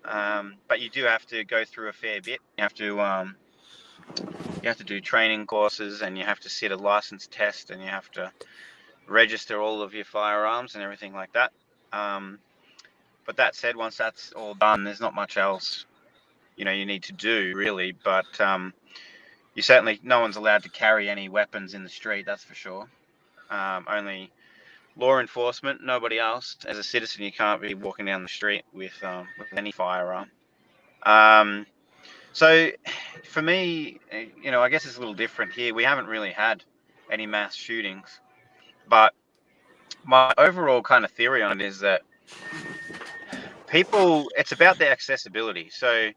but you do have to go through a fair bit. You have to do training courses, and you have to sit a license test, and you have to register all of your firearms and everything like that. But that said, once that's all done, there's not much else you need to do really. But you certainly, no one's allowed to carry any weapons in the street. That's for sure. Only law enforcement, nobody else. As a citizen, you can't be walking down the street with any firearm. So for me, I guess it's a little different here. We haven't really had any mass shootings, but my overall kind of theory on it is that it's about their accessibility. So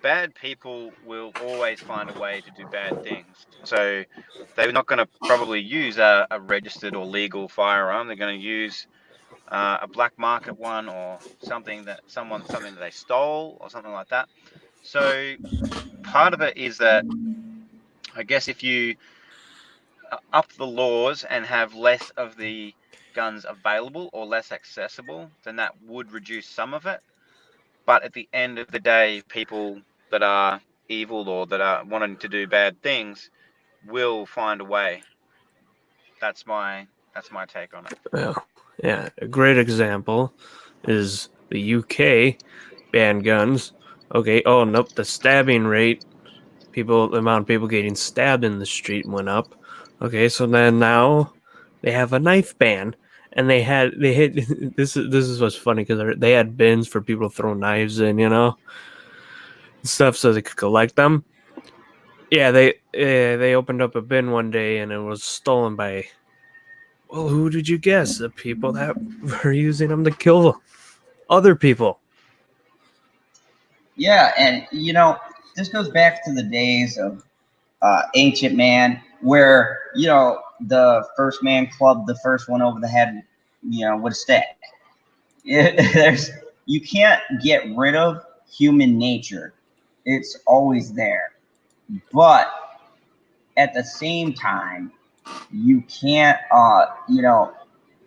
bad people will always find a way to do bad things. So they're not going to probably use a registered or legal firearm. They're going to use a black market one, or something that they stole, or something like that. So part of it is that, I guess, if you up the laws and have less of the guns available or less accessible, then that would reduce some of it. But at the end of the day, people that are evil or that are wanting to do bad things will find a way. That's my take on it. Well, yeah, a great example is the UK banned guns. Okay, oh nope, the stabbing rate, the amount of people getting stabbed in the street went up. Okay, so then now they have a knife ban, and they had this is what's funny, because they had bins for people to throw knives in, stuff, so they could collect them. Yeah, they opened up a bin one day and it was stolen by, well, who did you guess? The people that were using them to kill other people. Yeah, and this goes back to the days of ancient man, where the first man clubbed the first one over the head, with a stick. You can't get rid of human nature; it's always there. But at the same time, you can't,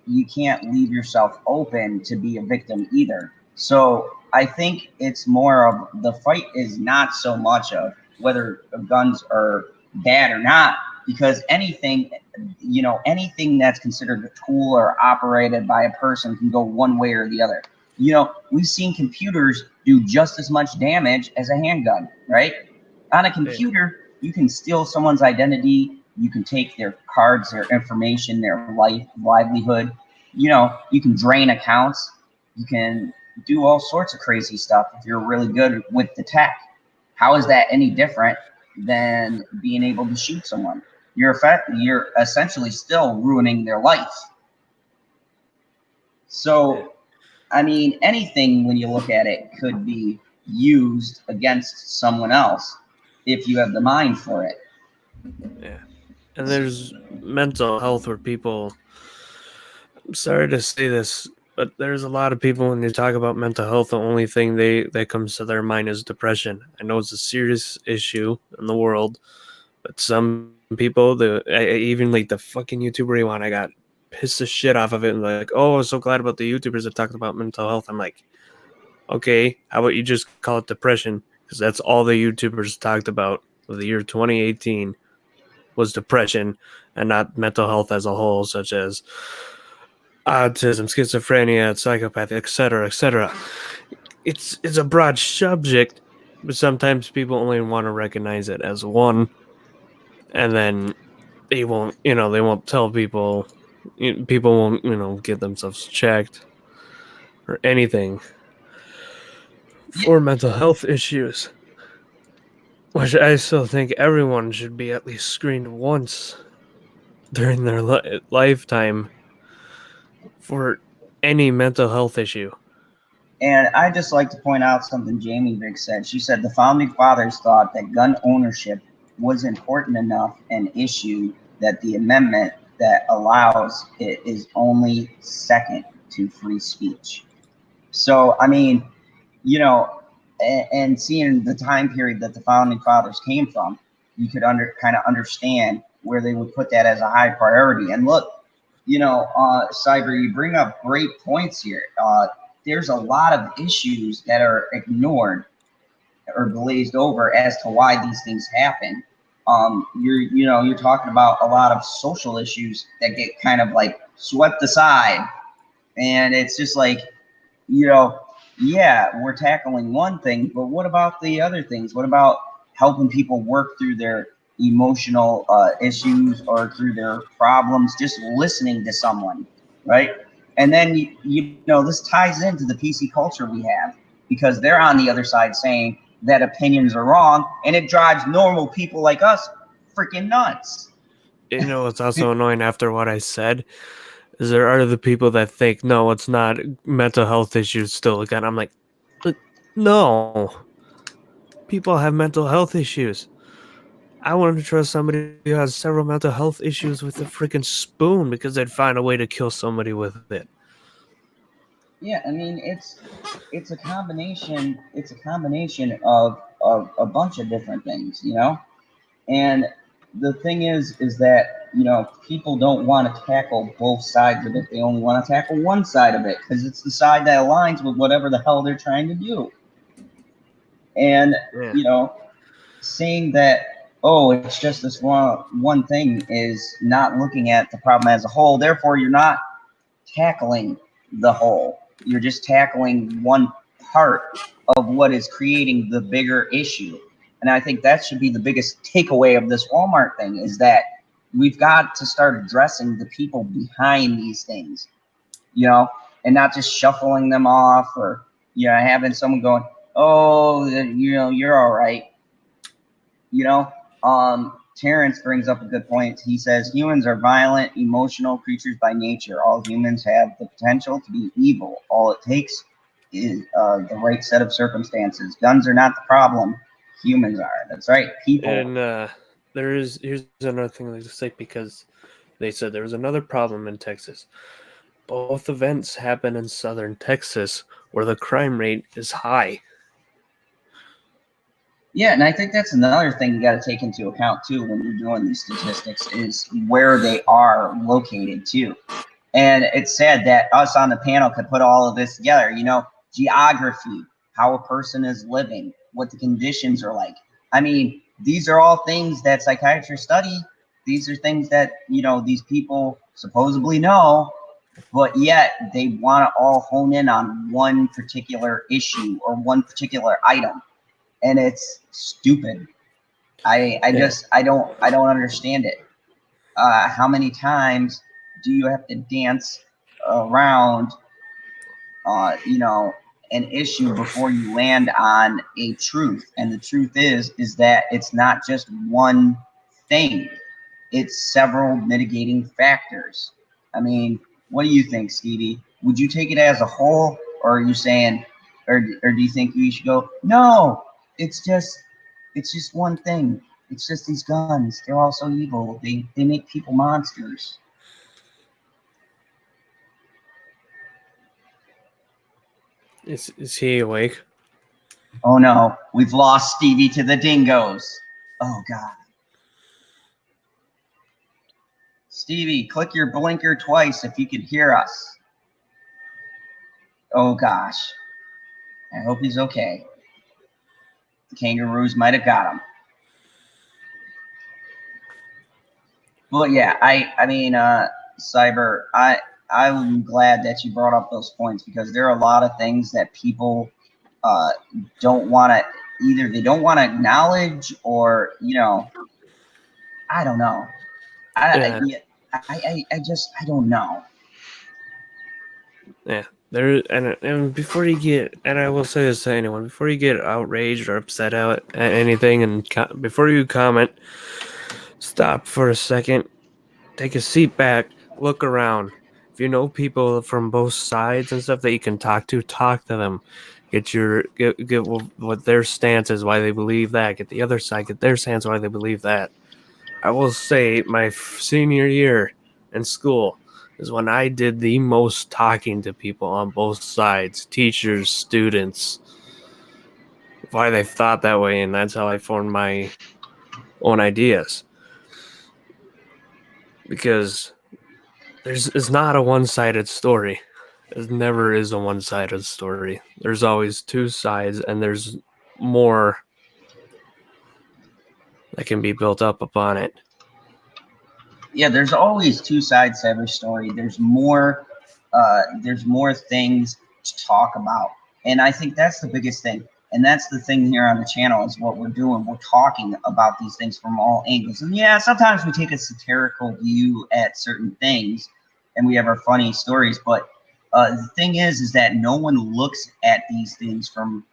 you can't leave yourself open to be a victim either. So I think it's more of, the fight is not so much of whether guns are bad or not, because anything that's considered a tool or operated by a person can go one way or the other. We've seen computers do just as much damage as a handgun, right? On a computer, you can steal someone's identity. You can take their cards, their information, their livelihood. You can drain accounts. You can do all sorts of crazy stuff if you're really good with the tech. How is that any different than being able to shoot someone? You're essentially still ruining their life. So, I mean, anything, when you look at it, could be used against someone else if you have the mind for it. Yeah. And there's mental health where people, I'm sorry to say this, but there's a lot of people, when they talk about mental health, the only thing that comes to their mind is depression. I know it's a serious issue in the world, but some people, even like the fucking YouTuber one, I got pissed the shit off of it, and like, oh, I was so glad about the YouTubers that talked about mental health. I'm like, okay, how about you just call it depression? Because that's all the YouTubers talked about of the year 2018 was depression, and not mental health as a whole, such as autism, schizophrenia, psychopathy, etc., etc. It's a broad subject, but sometimes people only want to recognize it as one, and then they won't tell people. People won't get themselves checked or anything for mental health issues, which I still think everyone should be at least screened once during their lifetime for any mental health issue. And I just like to point out something Jamie Vick said. She said the founding fathers thought that gun ownership was important enough an issue that the amendment that allows it is only second to free speech. So, I mean, and seeing the time period that the founding fathers came from, you could kind of understand where they would put that as a high priority. And look, Cyber, you bring up great points here. There's a lot of issues that are ignored or glazed over as to why these things happen. You're talking about a lot of social issues that get kind of like swept aside, and it's just like, yeah, we're tackling one thing, but what about the other things? What about helping people work through their emotional issues or through their problems, just listening to someone, right? And then, you know, this ties into the PC culture we have because they're on the other side saying that opinions are wrong, and it drives normal people like us freaking nuts. You know what's also annoying after what I said is there are the people that think, no, it's not mental health issues still again. I'm like, but no, people have mental health issues. I want to trust somebody who has several mental health issues with a freaking spoon because they'd find a way to kill somebody with it. Yeah, I mean it's a combination. It's a combination of a bunch of different things, you know. And the thing is that you know people don't want to tackle both sides of it. They only want to tackle one side of it because it's the side that aligns with whatever the hell they're trying to do. And Yeah. you know, saying that oh it's just this one thing is not looking at the problem as a whole. Therefore, you're not tackling the whole. You're just tackling one part of what is creating the bigger issue. And I think that should be the biggest takeaway of this Walmart thing is that we've got to start addressing the people behind these things, you know, and not just shuffling them off or, you know, having someone going, oh, you know, you're all right. You know, Terrence brings up a good point. He says humans are violent, emotional creatures by nature. All humans have the potential to be evil. All it takes is the right set of circumstances. Guns are not the problem. Humans are. That's right. People. And here's another thing I'd like to say because they said there was another problem in Texas. Both events happen in southern Texas where the crime rate is high. Yeah, and I think that's another thing you got to take into account too when you're doing these statistics is where they are located too. And it's sad that us on the panel could put all of this together, you know, geography, how a person is living, what the conditions are like. I mean, these are all things that psychiatrists study. These are things that, you know, these people supposedly know, but yet they want to all hone in on one particular issue or one particular item. And it's stupid. I don't understand it. How many times do you have to dance around you know an issue before you land on a truth? And the truth is that it's not just one thing, it's several mitigating factors. I mean, what do you think, Stevie? Would you take it as a whole, or are you saying, or do you think we should go no, it's just one thing, it's just these guns, they're all so evil, they make people monsters? Is he awake? Oh no, we've lost Stevie to the dingoes. Oh god. Stevie, click your blinker twice if you could hear us. Oh gosh. I hope he's okay. The kangaroos might have got him. But yeah, I mean, Cyber, I'm glad that you brought up those points because there are a lot of things that people don't want to either they don't want to acknowledge or you know I don't know. Yeah. I don't know. Yeah, there and before you get, and I will say this to anyone, before you get outraged or upset out at anything, and before you comment, stop for a second, take a seat back, look around. If you know people from both sides and stuff that you can talk to them. Get what their stance is, why they believe that. Get the other side, get their stance, why they believe that. I will say my senior year in school is when I did the most talking to people on both sides, teachers, students, why they thought that way, and that's how I formed my own ideas. Because it's not a one-sided story. It never is a one-sided story. There's always two sides, and there's more that can be built up upon it. Yeah, there's always two sides to every story. There's more things to talk about. And I think that's the biggest thing. And that's the thing here on the channel is what we're doing. We're talking about these things from all angles. And yeah, sometimes we take a satirical view at certain things and we have our funny stories. But the thing is that no one looks at these things from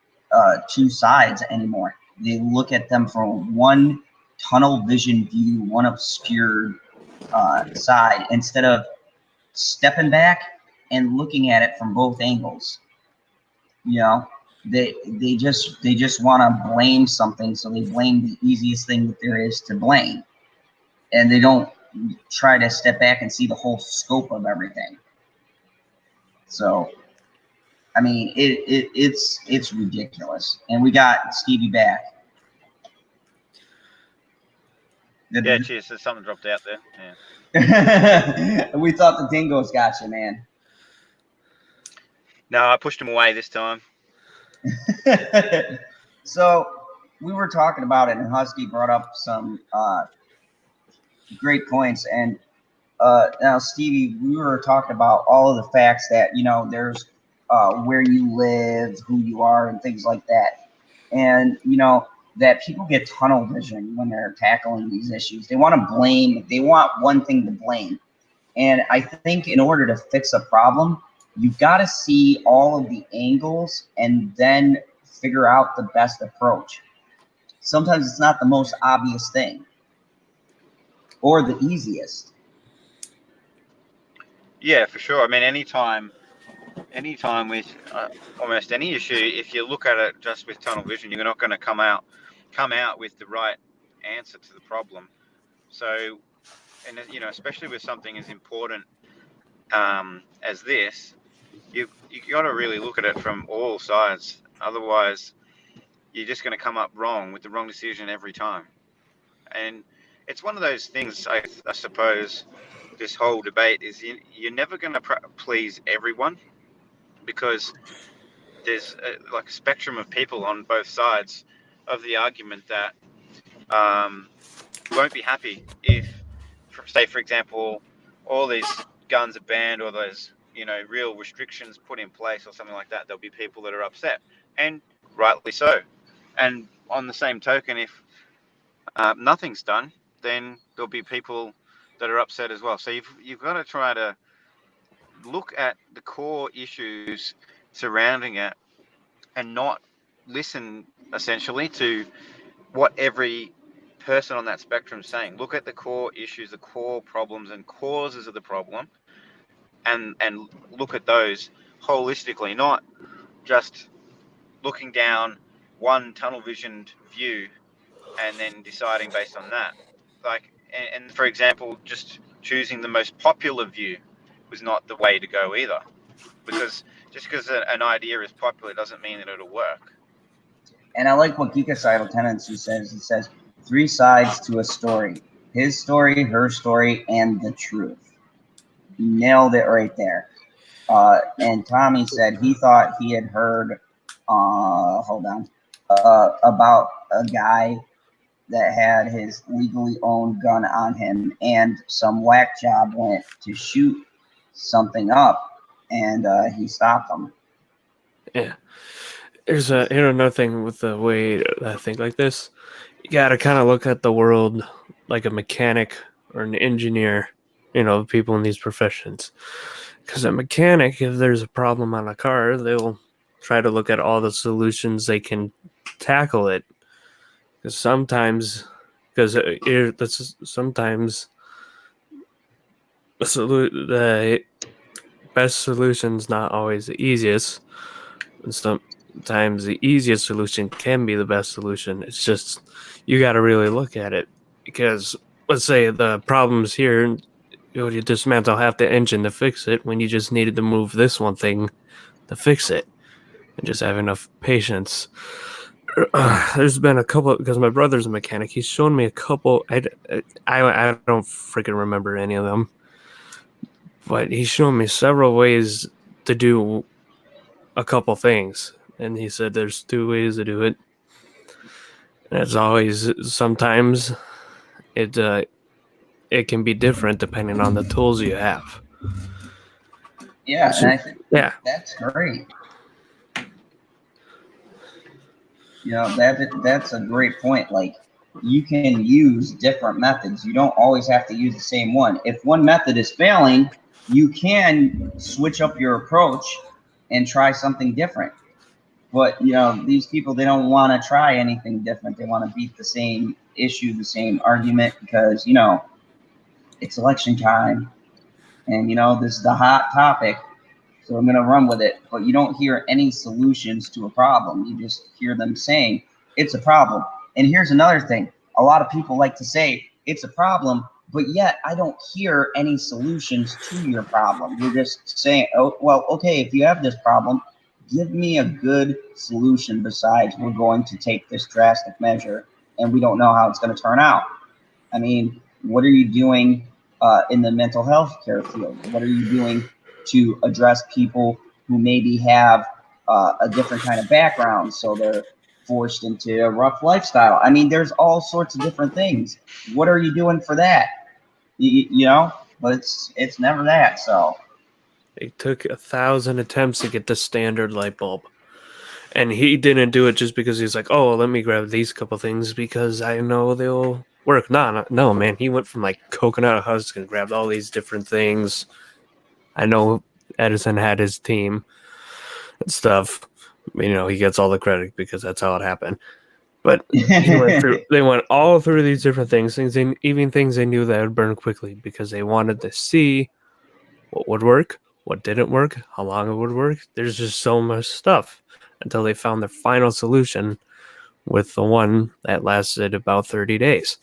two sides anymore. They look at them from one tunnel vision view, one obscured side, instead of stepping back and looking at it from both angles. You know, they just want to blame something, so they blame the easiest thing that there is to blame, and they don't try to step back and see the whole scope of everything. So, I mean, it's ridiculous. And we got Stevie back. Yeah, cheers. There's something dropped out there. Yeah. We thought the dingoes got you, man. No, I pushed him away this time. So we were talking about it, and Husky brought up some great points. And now, Stevie, we were talking about all of the facts that, you know, there's where you live, who you are, and things like that. And, you know, that people get tunnel vision when they're tackling these issues. They want to blame, they want one thing to blame. And I think in order to fix a problem, you've got to see all of the angles and then figure out the best approach. Sometimes it's not the most obvious thing or the easiest. Yeah, for sure. I mean, anytime with almost any issue, if you look at it just with tunnel vision, you're not going to come out with the right answer to the problem. So, and you know, especially with something as important as this, you got to really look at it from all sides. Otherwise, you're just going to come up wrong with the wrong decision every time. And it's one of those things, I suppose, this whole debate is you're never going to please everyone, because there's like a spectrum of people on both sides of the argument that won't be happy if, say, for example, all these guns are banned or there's, you know, real restrictions put in place or something like that. There'll be people that are upset, and rightly so. And on the same token, if nothing's done, then there'll be people that are upset as well. So you've got to try to look at the core issues surrounding it and not listen essentially to what every person on that spectrum is saying. Look at the core issues, the core problems and causes of the problem, and look at those holistically, not just looking down one tunnel visioned view and then deciding based on that. Like, and for example, just choosing the most popular view was not the way to go either, because just because an idea is popular doesn't mean that it'll work. And I like what Geekicidal Tendency says. He says 3 sides to a story: his story, her story, and the truth. He nailed it right there. And Tommy said he thought he had heard, about a guy that had his legally owned gun on him, and some whack job went to shoot something up, and he stopped him. Yeah. Here's another thing with the way I think like this. You got to kind of look at the world like a mechanic or an engineer, you know, people in these professions. Because a mechanic, if there's a problem on a car, they'll try to look at all the solutions they can tackle it. Because sometimes the best solution's not always the easiest. And sometimes the easiest solution can be the best solution. It's just you got to really look at it, because let's say the problem's here, you dismantle half the engine to fix it when you just needed to move this one thing to fix it, and just have enough patience. There's been a couple, because my brother's a mechanic. He's shown me a couple. I don't freaking remember any of them, but he's shown me several ways to do a couple things, and he said there's 2 ways to do it. And as always, sometimes it can be different depending on the tools you have. Yeah, and I think Yeah, that's great. That's a great point. Like, you can use different methods. You don't always have to use the same one. If one method is failing, you can switch up your approach and try something different. But these people, they don't want to try anything different. They want to beat the same issue, the same argument, because it's election time, and this is the hot topic. So I'm going to run with it. But you don't hear any solutions to a problem. You just hear them saying it's a problem. And here's another thing. A lot of people like to say it's a problem, but yet I don't hear any solutions to your problem. You're just saying, oh, well, okay, if you have this problem, give me a good solution besides we're going to take this drastic measure and we don't know how it's going to turn out. I mean, what are you doing in the mental health care field? What are you doing to address people who maybe have a different kind of background, so they're forced into a rough lifestyle? I mean, there's all sorts of different things. What are you doing for that? But it's never that. So It took 1,000 attempts to get the standard light bulb. And he didn't do it just because he's like, oh, let me grab these couple things because I know they'll work. No, man. He went from like coconut husk and grabbed all these different things. I know Edison had his team and stuff. He gets all the credit because that's how it happened. But they went all through these different things, even things they knew that would burn quickly because they wanted to see what would work, what didn't work, how long it would work. There's just so much stuff until they found their final solution with the one that lasted about 30 days.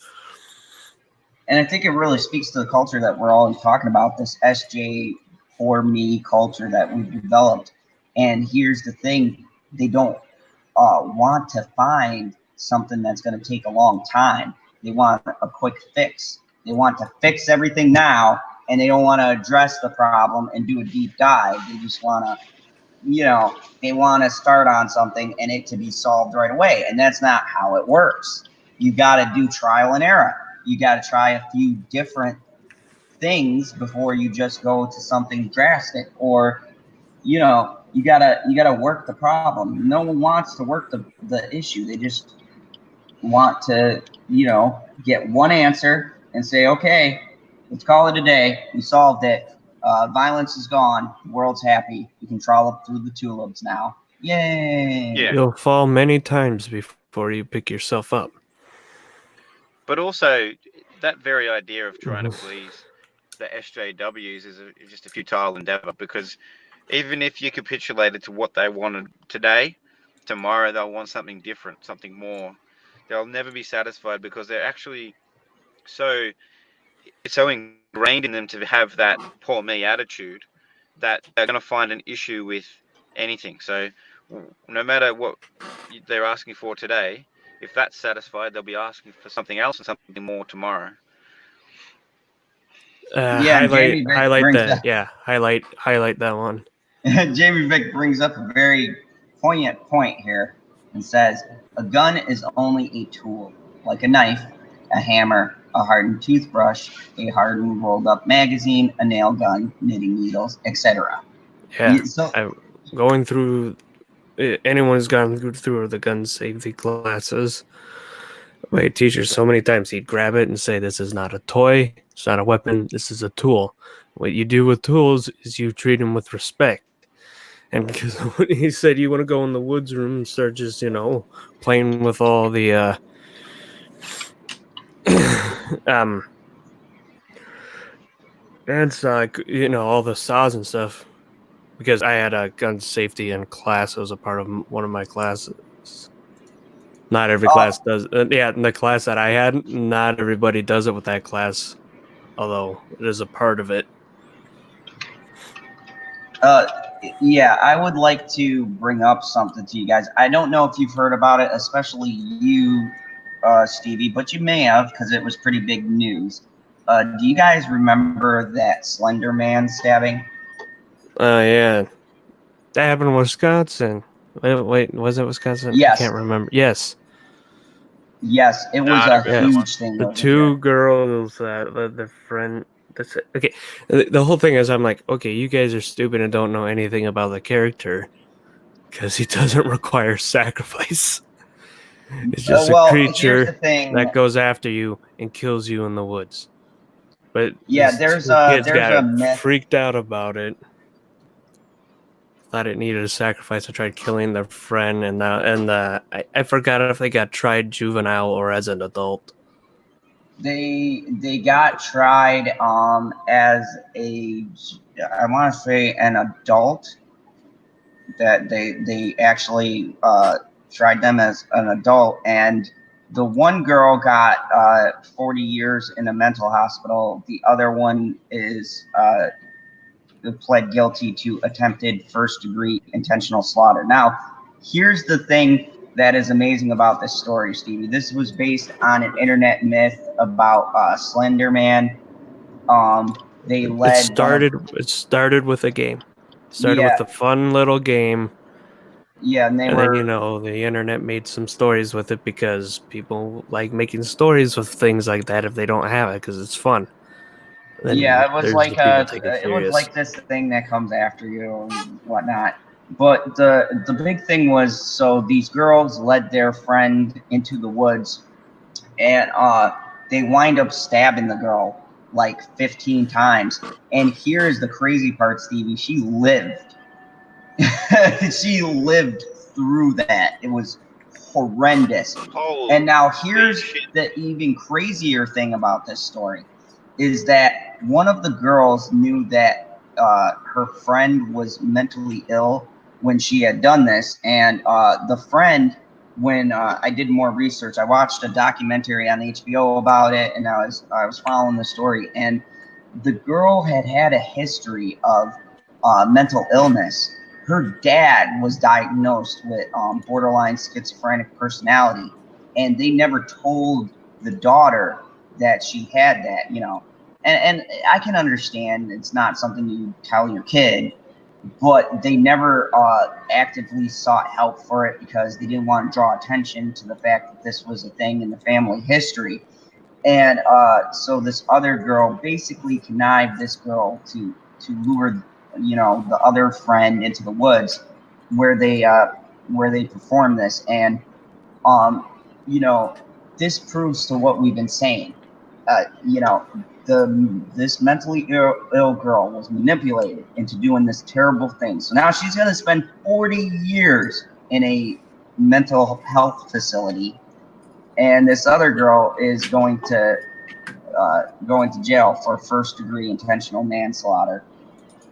And I think it really speaks to the culture that we're always talking about, this SJ for me culture that we've developed. And here's the thing, they don't want to find something that's going to take a long time. They want a quick fix. They want to fix everything now, and they don't want to address the problem and do a deep dive. They just want to, they want to start on something and it to be solved right away. And that's not how it works. You got to do trial and error. You got to try a few different things before you just go to something drastic, or you gotta work the problem. No one wants to work the issue. They just want to get one answer and say, okay, let's call it a day. We solved it. Violence is gone. The world's happy. You can trollop through the tulips now. Yay! Yeah. You'll fall many times before you pick yourself up. But also, that very idea of trying to please the SJWs is just a futile endeavor, because even if you capitulated to what they wanted today, tomorrow they'll want something different, something more. They'll never be satisfied because they're actually it's so ingrained in them to have that poor me attitude that they're going to find an issue with anything. So no matter what they're asking for today, if that's satisfied, they'll be asking for something else and something more tomorrow. Highlight that. Yeah, highlight that one. Jamie Vick brings up a very poignant point here and says, a gun is only a tool, like a knife, a hammer, a hardened toothbrush, a hardened rolled up magazine, a nail gun, knitting needles, etc. Yeah, going through, anyone who's gone through the gun safety classes, my teacher so many times, he'd grab it and say, this is not a toy, it's not a weapon, this is a tool. What you do with tools is you treat them with respect. And because he said you want to go in the woods room and start just, playing with all the it's like, all the saws and stuff. Because I had a gun safety in class. It was a part of one of my classes. Not every class does. In the class that I had, not everybody does it with that class. Although it is a part of it. Yeah, I would like to bring up something to you guys. I don't know if you've heard about it, especially you, Stevie, but you may have, because it was pretty big news. Do you guys remember that Slender Man stabbing? Yeah. That happened in Wisconsin. Wait, was it Wisconsin? Yes. I can't remember. Yes, it was a huge thing. The two girls, the friend. That's it. Okay. The whole thing is, I'm like, okay, you guys are stupid and don't know anything about the character because he doesn't require sacrifice. It's just a Well, here's creature the thing. that goes after you and kills you in the woods. But Yeah, these there's two kids a got myth. freaked out about it. Thought it needed a sacrifice. I tried killing their friend, and I forgot if they got tried juvenile or as an adult. They got tried as a, I want to say an adult, that they actually tried them as an adult, and the one girl got 40 years in a mental hospital. The other one is pled guilty to attempted first-degree intentional slaughter. Now, here's the thing that is amazing about this story, Stevie. This was based on an internet myth about Slender Man. They led It started with a game. Started yeah, with a fun little game. yeah, and they And were then, the internet made some stories with it because people like making stories with things like that if they don't have it because it's fun. Then yeah, there's the people take it it was serious. like this thing that comes after you and whatnot. But the big thing was, so these girls led their friend into the woods, and they wind up stabbing the girl like 15 times. And here's the crazy part, Stevie. She lived. She lived through that. It was horrendous. Holy And now here's shit. the even crazier thing about this story is that one of the girls knew that her friend was mentally ill when she had done this, and the friend, when I did more research, I watched a documentary on HBO about it, and I was following the story, and the girl had a history of mental illness. Her dad was diagnosed with borderline schizophrenic personality, and they never told the daughter that she had that, and I can understand it's not something you tell your kid, but they never actively sought help for it because they didn't want to draw attention to the fact that this was a thing in the family history. And so this other girl basically connived this girl to lure, the other friend into the woods where they performed this. And um, this proves to what we've been saying. This mentally ill girl was manipulated into doing this terrible thing. So now she's going to spend 40 years in a mental health facility, and this other girl is going to jail for first-degree intentional manslaughter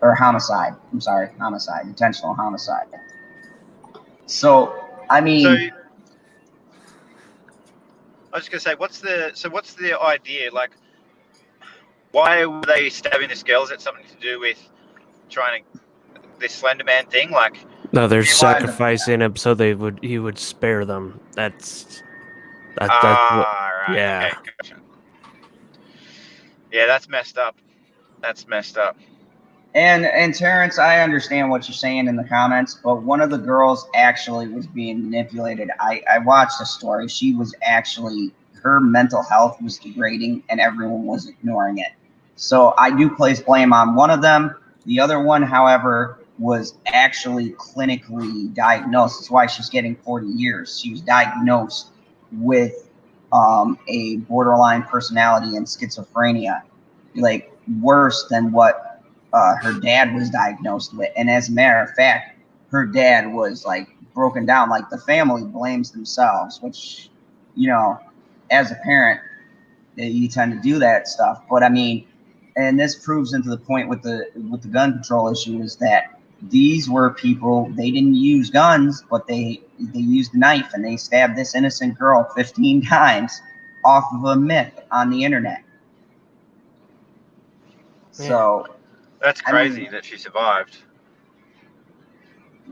or homicide. I'm sorry, homicide, intentional homicide. So I So mean, I was just gonna say, what's the idea? Like, why were they stabbing this girl? Is it something to do with trying to this Slender Man thing? Like, No, they're They wanted to- sacrificing him so he would spare them. That's what, right, yeah. okay, gotcha. Yeah, that's messed up. That's messed up. and Terrence, I understand what you're saying in the comments, but one of the girls actually was being manipulated. I watched the story. She was actually, her mental health was degrading, and everyone was ignoring it. So I do place blame on one of them. The other one, however, was actually clinically diagnosed. That's why she's getting 40 years. She was diagnosed with a borderline personality and schizophrenia, like worse than what her dad was diagnosed with. And as a matter of fact, her dad was like broken down. Like the family blames themselves, which, as a parent, you tend to do that stuff. But I mean, and this proves into the point with the gun control issue is that these were people, they didn't use guns, but they used a knife, and they stabbed this innocent girl 15 times off of a myth on the internet. So That's I crazy mean, that she survived.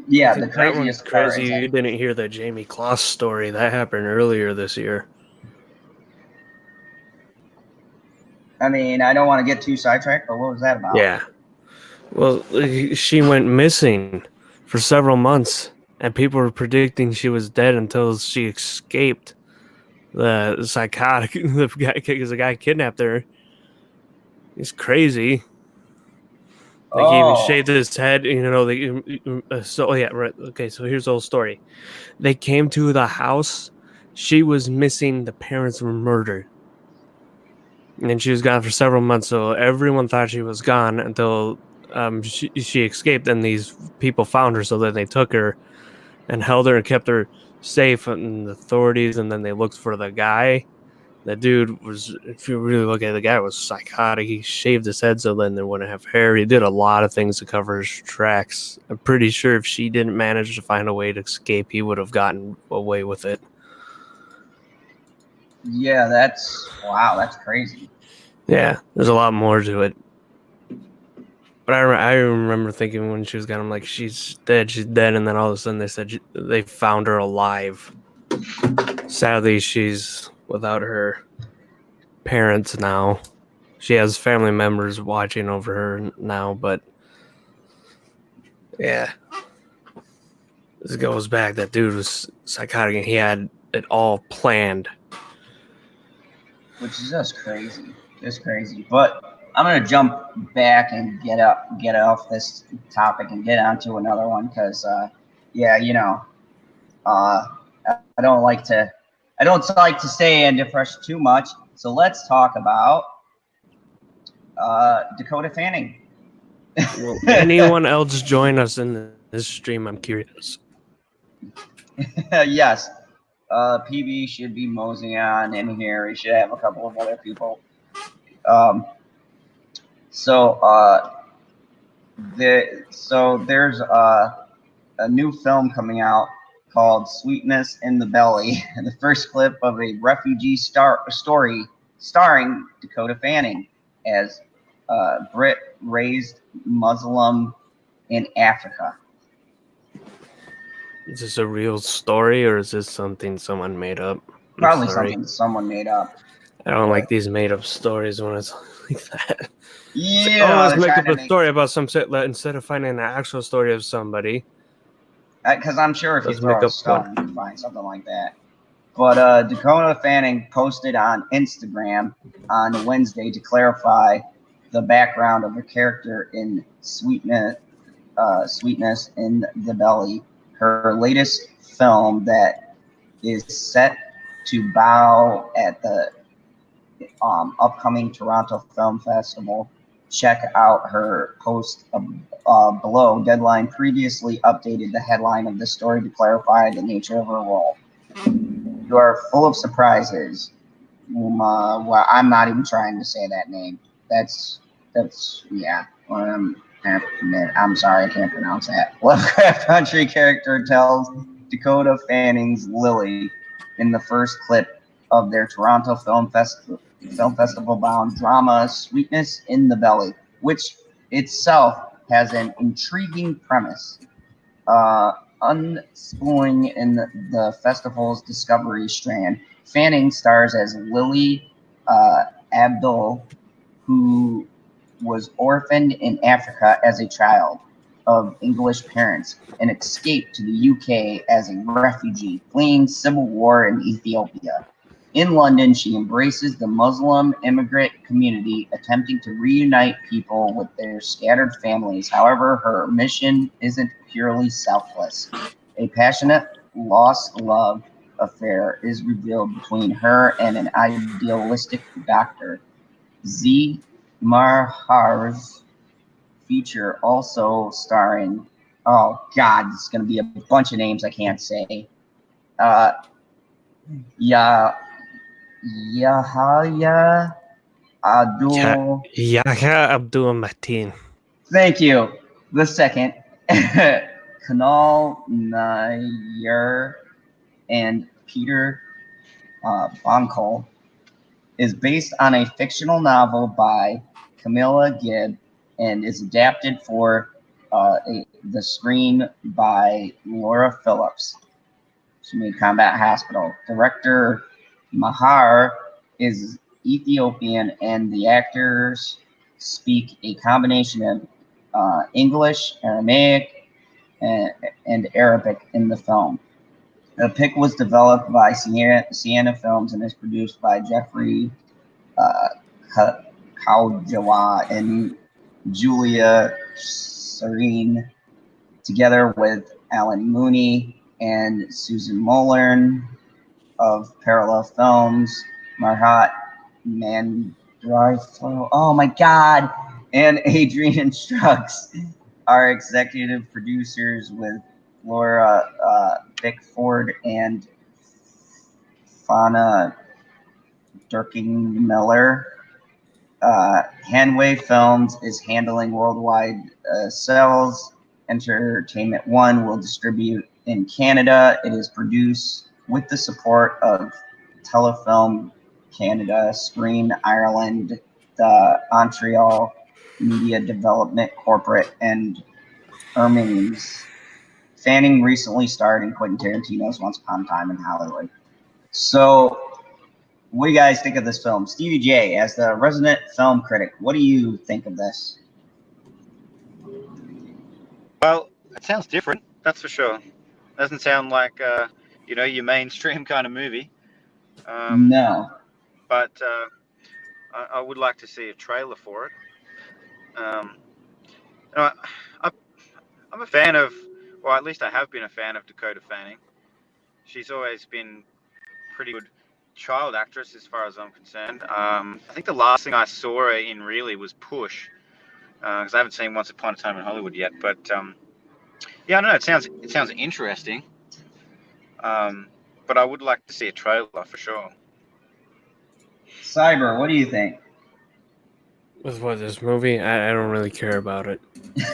yeah, I the think that one's craziest part crazy. is that, You didn't hear the Jamie Kloss story that happened earlier this year. I mean, I don't want to get too sidetracked, but what was that about? Yeah. Well, she went missing for several months, and people were predicting she was dead until she escaped the psychotic. Because the guy kidnapped her. He's crazy. Like he even Oh, shaved his head. So yeah, right. Okay, so here's the whole story. They came to the house she was missing. The parents were murdered. And she was gone for several months, so everyone thought she was gone until she escaped, and these people found her, so then they took her and held her and kept her safe from the authorities, and then they looked for the guy. The dude was, if you really look at it, the guy was psychotic. He shaved his head so then they wouldn't have hair. He did a lot of things to cover his tracks. I'm pretty sure if she didn't manage to find a way to escape, he would have gotten away with it. Yeah, that's crazy. Yeah, there's a lot more to it. But I remember thinking when she was gone, I'm like, she's dead, and then all of a sudden they said they found her alive. Sadly, she's without her parents now. She has family members watching over her now, but yeah. This goes back, that dude was psychotic and he had it all planned. Which is just crazy. Just crazy. But I'm gonna jump back and get off this topic and get onto another one because yeah, I don't like to stay in depression too much. So let's talk about Dakota Fanning. Will anyone else join us in this stream? I'm curious. Yes. PB should be moseying on in here. We should have a couple of other people. There's a new film coming out called Sweetness in the Belly, the first clip of a refugee story starring Dakota Fanning as Brit raised Muslim in Africa. Is this a real story or is this something someone made up? Probably something someone made up. I don't like these made up stories when it's like that. Yeah, let's make up a story about some shit instead of finding an actual story of somebody. Because I'm sure if you Let's throw make a up stone, one. you can find something like that. But Dakota Fanning posted on Instagram on Wednesday to clarify the background of her character in Sweetness in the Belly, her latest film that is set to bow at the upcoming Toronto Film Festival. Check out her post below. Deadline previously updated the headline of the story to clarify the nature of her role. You are full of surprises. Well, I'm not even trying to say that name. That's yeah. I'm sorry, I can't pronounce that. Lovecraft Country character tells Dakota Fanning's Lily in the first clip of their Toronto Film Festival bound drama Sweetness in the Belly, which itself has an intriguing premise. Unspooling in the festival's discovery strand, Fanning stars as Lily Abdul, who was orphaned in Africa as a child of English parents and escaped to the UK as a refugee fleeing civil war in Ethiopia. In London, she embraces the Muslim immigrant community, attempting to reunite people with their scattered families. However, her mission isn't purely selfless. A passionate, lost love affair is revealed between her and an idealistic doctor. Z. Marhar's feature also starring, oh God, it's going to be a bunch of names I can't say. Yahya Abdul. Yahya Abdul Mateen. Thank you. The second, Kunal Nair and Peter Bonkol, is based on a fictional novel by Camilla Gibb and is adapted for the screen by Laura Phillips. She made Combat Hospital. Director Mahar is Ethiopian, and the actors speak a combination of English, Aramaic, and Arabic in the film. The pick was developed by Sienna Films and is produced by Jeffrey Kaujawa and Julia Serene, together with Alan Mooney and Susan Mollern. of parallel films, Marhat Mandraflo, oh my god, and Adrian Strux are executive producers with Laura Bickford and Fauna Durking Miller. Hanway Films is handling worldwide sales. Entertainment One will distribute in Canada. It is produced with the support of Telefilm Canada, Screen Ireland, the Montreal Media Development Corporate, and Ermings. Fanning recently starred in Quentin Tarantino's Once Upon a Time in Hollywood. So, what do you guys think of this film? Stevie J, as the resident film critic, what do you think of this? Well, it sounds different, that's for sure. Doesn't sound like your mainstream kind of movie. No. But I would like to see a trailer for it. Um, I, I'm a fan of, or at least I have been a fan of Dakota Fanning. She's always been pretty good child actress as far as I'm concerned. I think the last thing I saw her in really was Push, because I haven't seen Once Upon a Time in Hollywood yet. But yeah, I don't know. It sounds interesting. But I would like to see a trailer for sure. Cyber, what do you think? With what, this movie? I don't really care about it.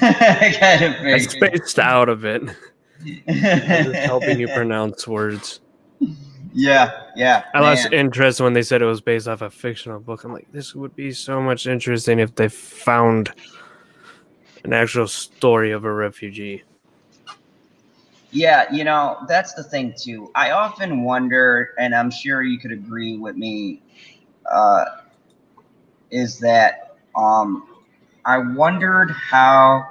I kind of I figured. spaced out of it. I'm just helping you pronounce words. Yeah. I lost man. interest when they said it was based off a fictional book. I'm like, this would be so much interesting if they found an actual story of a refugee. Yeah, that's the thing too. I often wonder, and I'm sure you could agree with me, is that I wondered how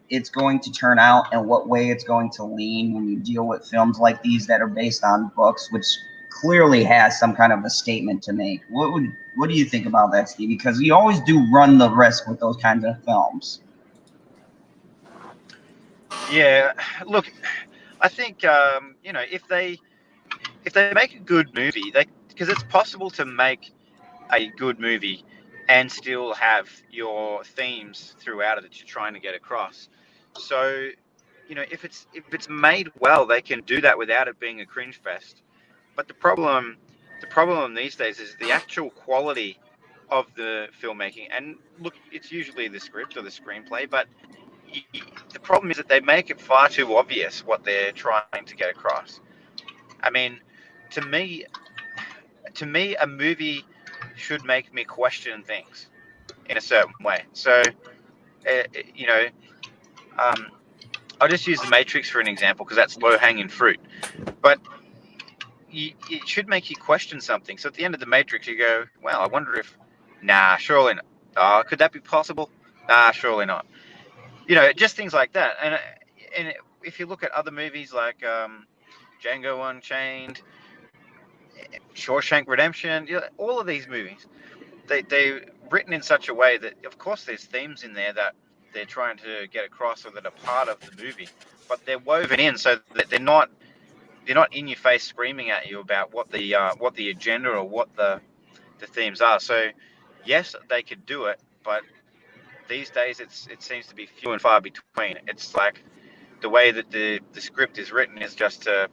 it's going to turn out and what way it's going to lean when you deal with films like these that are based on books, which clearly has some kind of a statement to make. What do you think about that, Steve? Because you always do run the risk with those kinds of films. Yeah, look, I think if they make a good movie, because it's possible to make a good movie and still have your themes throughout it that you're trying to get across. So, if it's made well, they can do that without it being a cringe fest. But the problem these days is the actual quality of the filmmaking. And look, it's usually the script or the screenplay, but the problem is that they make it far too obvious what they're trying to get across. I mean, to me, a movie should make me question things in a certain way. So, uh, you know, um, I'll just use The Matrix for an example because that's low-hanging fruit. But it should make you question something. So at the end of The Matrix, you go, well, I wonder if, nah, surely not. Could that be possible? Nah, surely not. Just things like that. And if you look at other movies like Django Unchained, Shawshank Redemption, all of these movies, they're written in such a way that, of course, there's themes in there that they're trying to get across or that are part of the movie, but they're woven in so that they're not in your face screaming at you about what the agenda or what the themes are. So yes, they could do it, but these days it seems to be few and far between. It's like the way that the script is written is just to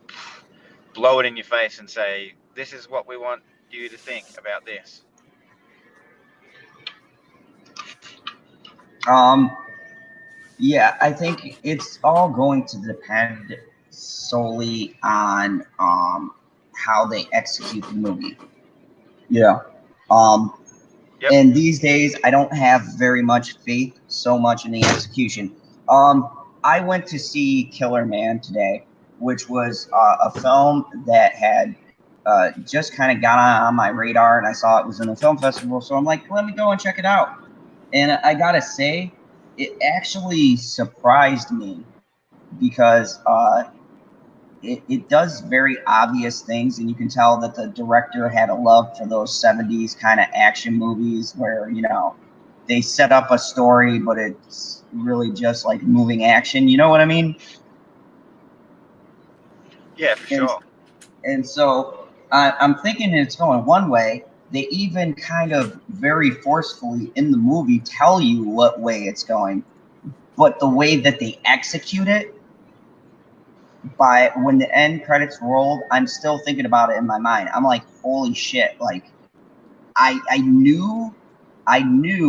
blow it in your face and say, this is what we want you to think about this. Yeah, I think it's all going to depend solely on how they execute the movie. Yeah. Yep. And these days, I don't have very much faith so much in the execution. I went to see Killer Man today, which was a film that had just kind of got on my radar, and I saw it was in a film festival, so I'm like, let me go and check it out. And I gotta say, it actually surprised me because it does very obvious things, and you can tell that the director had a love for those 70s kind of action movies where, they set up a story, but it's really just like moving action. You know what I mean? Yeah, for And sure. And so I'm thinking it's going one way. They even kind of very forcefully in the movie tell you what way it's going, but the way that they execute it, by when the end credits rolled, I'm still thinking about it in my mind. I'm like, holy shit! Like, I knew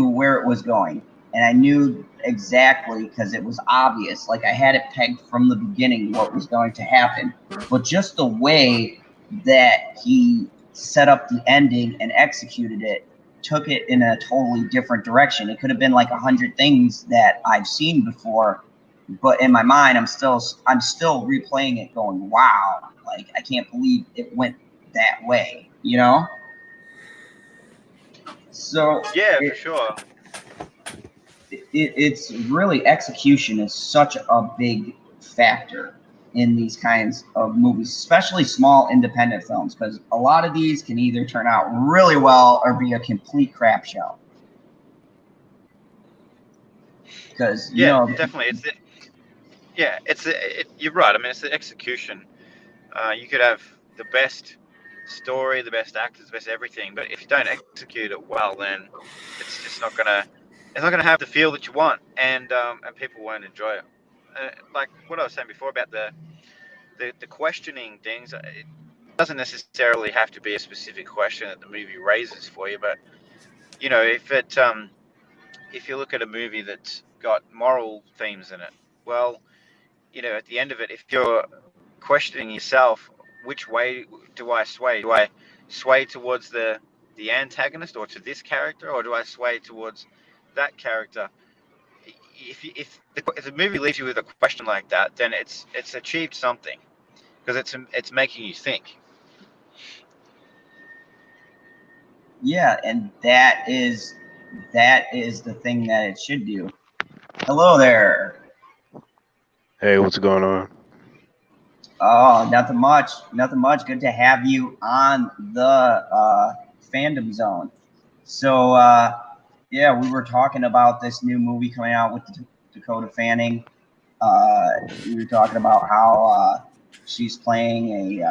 where it was going, and I knew exactly because it was obvious. Like I had it pegged from the beginning what was going to happen, but just the way that he set up the ending and executed it took it in a totally different direction. It could have been like 100 things that I've seen before, but in my mind, I'm still replaying it, going, "Wow! Like I can't believe it went that way," you know? So Yeah, for sure. it's really, execution is such a big factor in these kinds of movies, especially small independent films, because a lot of these can either turn out really well or be a complete crap show. Because Yeah, definitely. You're right. I mean, it's the execution. You could have the best story, the best actors, the best everything, but if you don't execute it well, then it's just not gonna have the feel that you want, and people won't enjoy it. Like what I was saying before about the questioning things. It doesn't necessarily have to be a specific question that the movie raises for you, but if you look at a movie that's got moral themes in it, well, at the end of it, if you're questioning yourself, which way do I sway? Do I sway towards the antagonist or to this character, or do I sway towards that character? If the movie leaves you with a question like that, then it's achieved something because it's making you think. yeah, and that is the thing that it should do. Hello there. Hey, what's going on? Oh, nothing much. Nothing much. Good to have you on the fandom zone. So, yeah, we were talking about this new movie coming out with Dakota Fanning. We were talking about how she's playing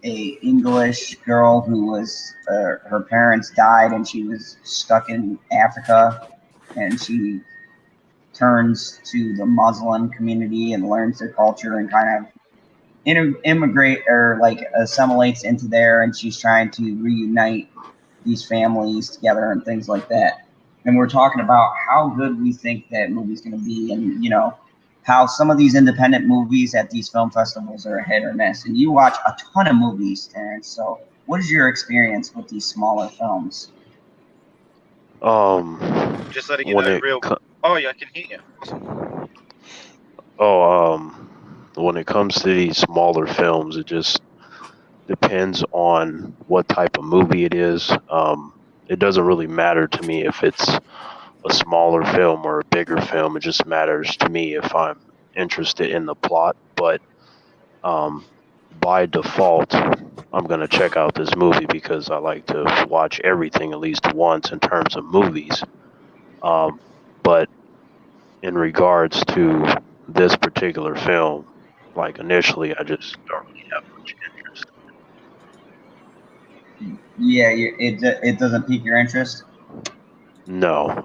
a English girl who was her parents died and she was stuck in Africa, and she turns to the Muslim community and learns their culture and kind of immigrate or like assimilates into there, and she's trying to reunite these families together and things like that. And we're talking about how good we think that movie's going to be, and how some of these independent movies at these film festivals are a hit or miss. And you watch a ton of movies, Terrence. So what is your experience with these smaller films? Just letting you When know, it real. co- Oh yeah, I can hear you. Awesome. when it comes to these smaller films, it just depends on what type of movie it is. It doesn't really matter to me if it's a smaller film or a bigger film. It just matters to me if I'm interested in the plot. But um, by default, I'm gonna check out this movie because I like to watch everything at least once in terms of movies. Um, but in regards to this particular film, like initially, I just don't really have much interest. Yeah, it doesn't pique your interest. No,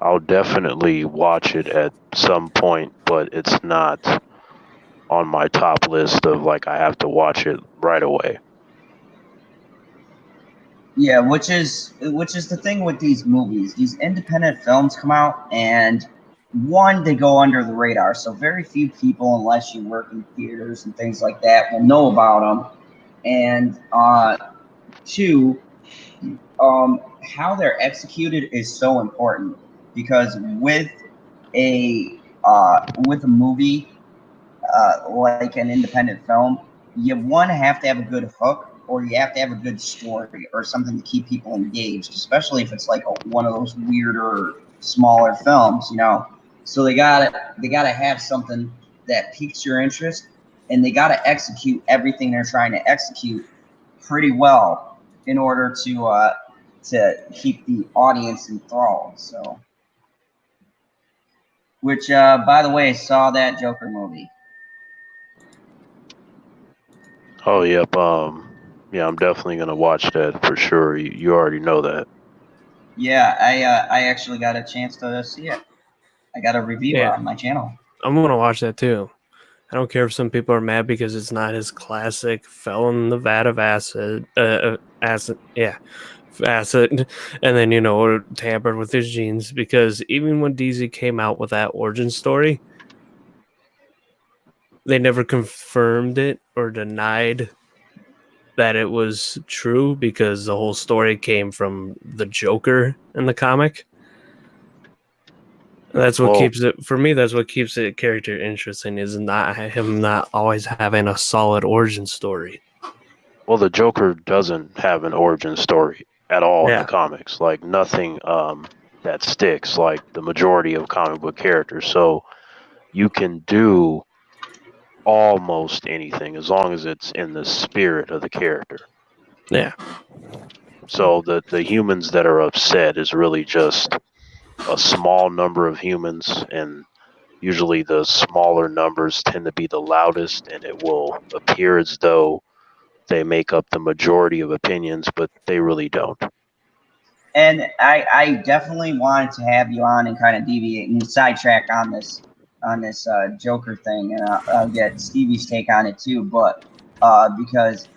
I'll definitely watch it at some point, but it's not on my top list of like I have to watch it right away. Yeah, which is the thing with these movies. These independent films come out, and one, they go under the radar, so very few people, unless you work in theaters and things like that, will know about them. And two, how they're executed is so important, because with a movie, like an independent film, you one have to have a good hook, or you have to have a good story or something to keep people engaged, especially if it's like one of those weirder, smaller films. So they gotta have something that piques your interest, and they gotta execute everything they're trying to execute pretty well in order to keep the audience enthralled. So, which, by the way, saw that Joker movie. Oh, yep. Yeah, I'm definitely gonna watch that for sure. You already know that. Yeah, I actually got a chance to see it. I got a review Yeah. on my channel. I'm gonna watch that too. I don't care if some people are mad because it's not his classic fell in the vat of acid, acid, and then tampered with his genes. Because even when DZ came out with that origin story, they never confirmed it or denied that it was true because the whole story came from the Joker in the comic. That's what Well, keeps it for me. That's what keeps it character interesting is not him not always having a solid origin story. well, the Joker doesn't have an origin story at all in the Yeah, comics. Like nothing that sticks like the majority of comic book characters. So you can do almost anything as long as it's in the spirit of the character. yeah, So the humans that are upset is really just a small number of humans, and usually the smaller numbers tend to be the loudest, and it will appear as though they make up the majority of opinions, but they really don't. And I definitely wanted to have you on and kind of deviate and sidetrack on this Joker thing, and I'll get Stevie's take on it too. But because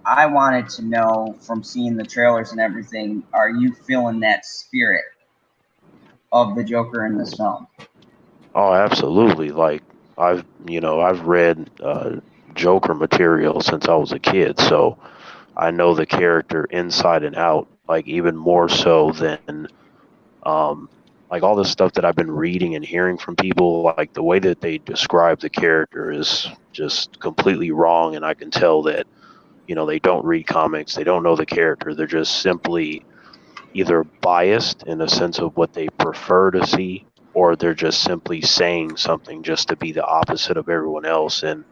I wanted to know from seeing the trailers and everything, are you feeling that spirit of the Joker in this film? Oh, absolutely. Like I've read Joker material since I was a kid, so I know the character inside and out, like even more so than um, like all the stuff that I've been reading and hearing from people. Like the way that they describe the character is just completely wrong, and I can tell that they don't read comics, they don't know the character, they're just simply either biased in a sense of what they prefer to see, or they're just simply saying something just to be the opposite of everyone else, and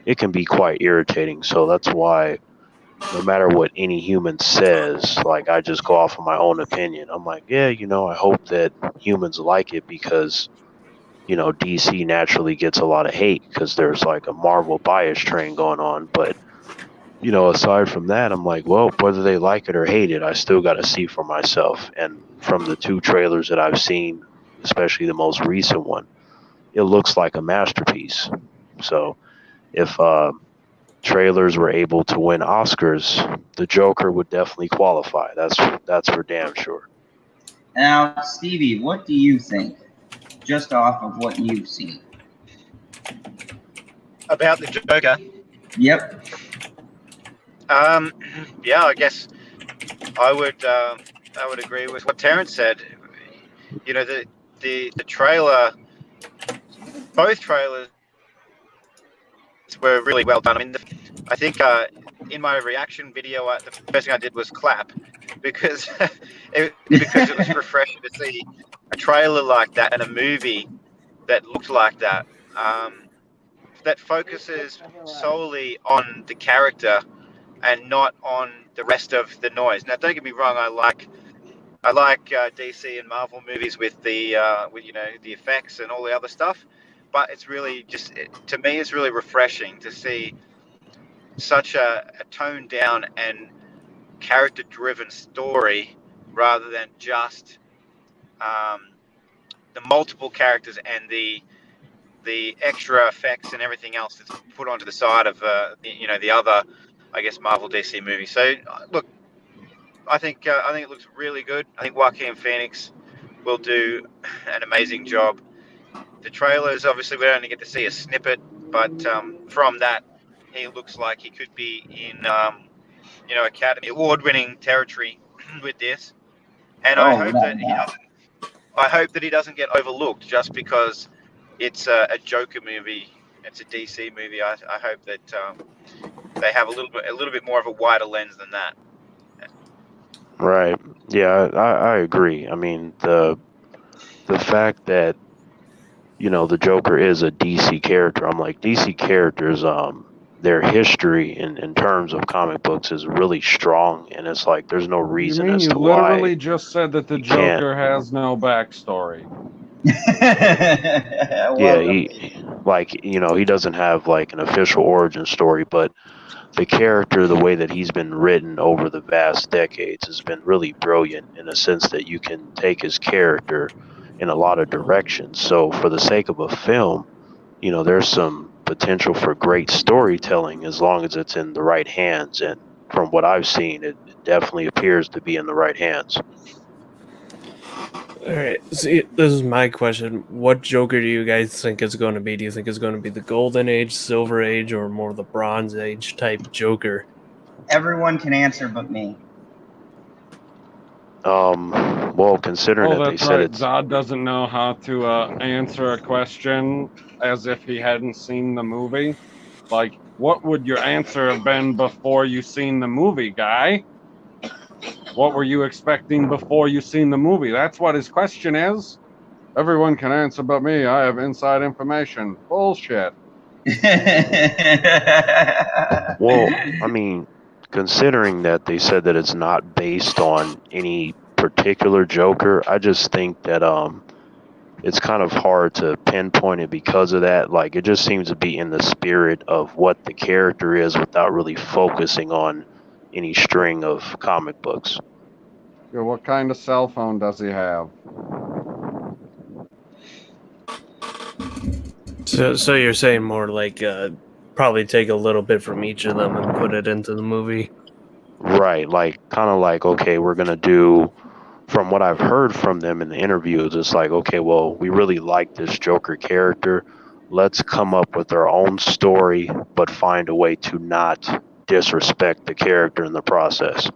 it can be quite irritating. So that's why no matter what any human says, like I just go off of my own opinion. I'm like, yeah, I hope that humans like it because, DC naturally gets a lot of hate because there's like a Marvel bias train going on. But, aside from that, I'm like, well, whether they like it or hate it, I still got to see for myself. And from the two trailers that I've seen, especially the most recent one, it looks like a masterpiece. So if, trailers were able to win Oscars, the Joker would definitely qualify. That's for damn sure. Now, Stevie, what do you think, just off of what you've seen? About the Joker, Yep. yeah, I guess I would agree with what Terrence said. The trailer, both trailers were really well done. I mean, I think in my reaction video, the first thing I did was clap because because it was refreshing to see a trailer like that and a movie that looked like that, that focuses solely on the character and not on the rest of the noise. Now, don't get me wrong, I like DC and Marvel movies with the the effects and all the other stuff, but it's really to me it's really refreshing to see such a toned down and character driven story rather than just the multiple characters and the extra effects and everything else that's put onto the side of the other, I guess, Marvel DC movies. So look, I think it looks really good. I think Joaquin Phoenix will do an amazing job. The trailers, obviously, we only get to see a snippet, but from that, he looks like he could be in Academy Award-winning territory with this. And I hope without that a he doubt. doesn't. I hope that he doesn't get overlooked just because it's a Joker movie. It's a DC movie. I hope that they have a little bit more of a wider lens than that. Right. Yeah, I agree. I mean, the fact that the Joker is a DC character, I'm like DC characters, their history in terms of comic books is really strong, and it's like there's no You reason mean as you to literally why just said that the you can't. Joker has no backstory? Yeah, Well, Like, he doesn't have like an official origin story, but the character, the way that he's been written over the vast decades, has been really brilliant in a sense that you can take his character in a lot of directions. So, for the sake of a film, there's some potential for great storytelling as long as it's in the right hands. And from what I've seen, it definitely appears to be in the right hands. All right. See, this is my question. What Joker do you guys think is going to be? Do you think it's going to be the Golden Age, Silver Age, or more the Bronze Age type Joker? Everyone can answer but me. Well, considering Oh, that they that's said right. it's Zod doesn't know how to answer a question as if he hadn't seen the movie. Like, what would your answer have been before you seen the movie, guy? What were you expecting before you seen the movie? That's what his question is. Everyone can answer but me. I have inside information. Bullshit. well, I mean, considering that they said that it's not based on any particular Joker, I just think that it's kind of hard to pinpoint it because of that. Like, it just seems to be in the spirit of what the character is without really focusing on any string of comic books. Yeah, what kind of cell phone does he have? So you're saying more like probably take a little bit from each of them and put it into the movie? Right, like kind of like, okay, we're gonna do, from what I've heard from them in the interviews, it's like, okay, well, we really like this Joker character. Let's come up with our own story, but find a way to not disrespect the character in the process.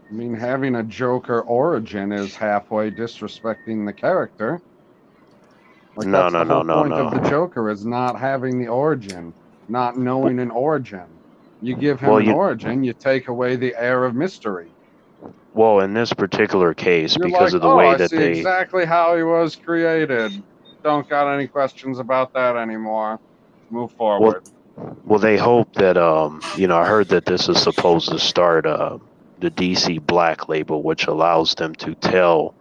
I mean, having a Joker origin is halfway disrespecting the character. Like, No, that's no, the no, whole no, point of the no. Joker, is not having the origin, not knowing an origin. You give him Well, an origin, you take away the air of mystery. well, in this particular case, You're because like, of the oh, way I that see exactly how he was created. Don't got any questions about that anymore. Move well, forward. well, they hope that, I heard that this is supposed to start the DC Black label, which allows them to tell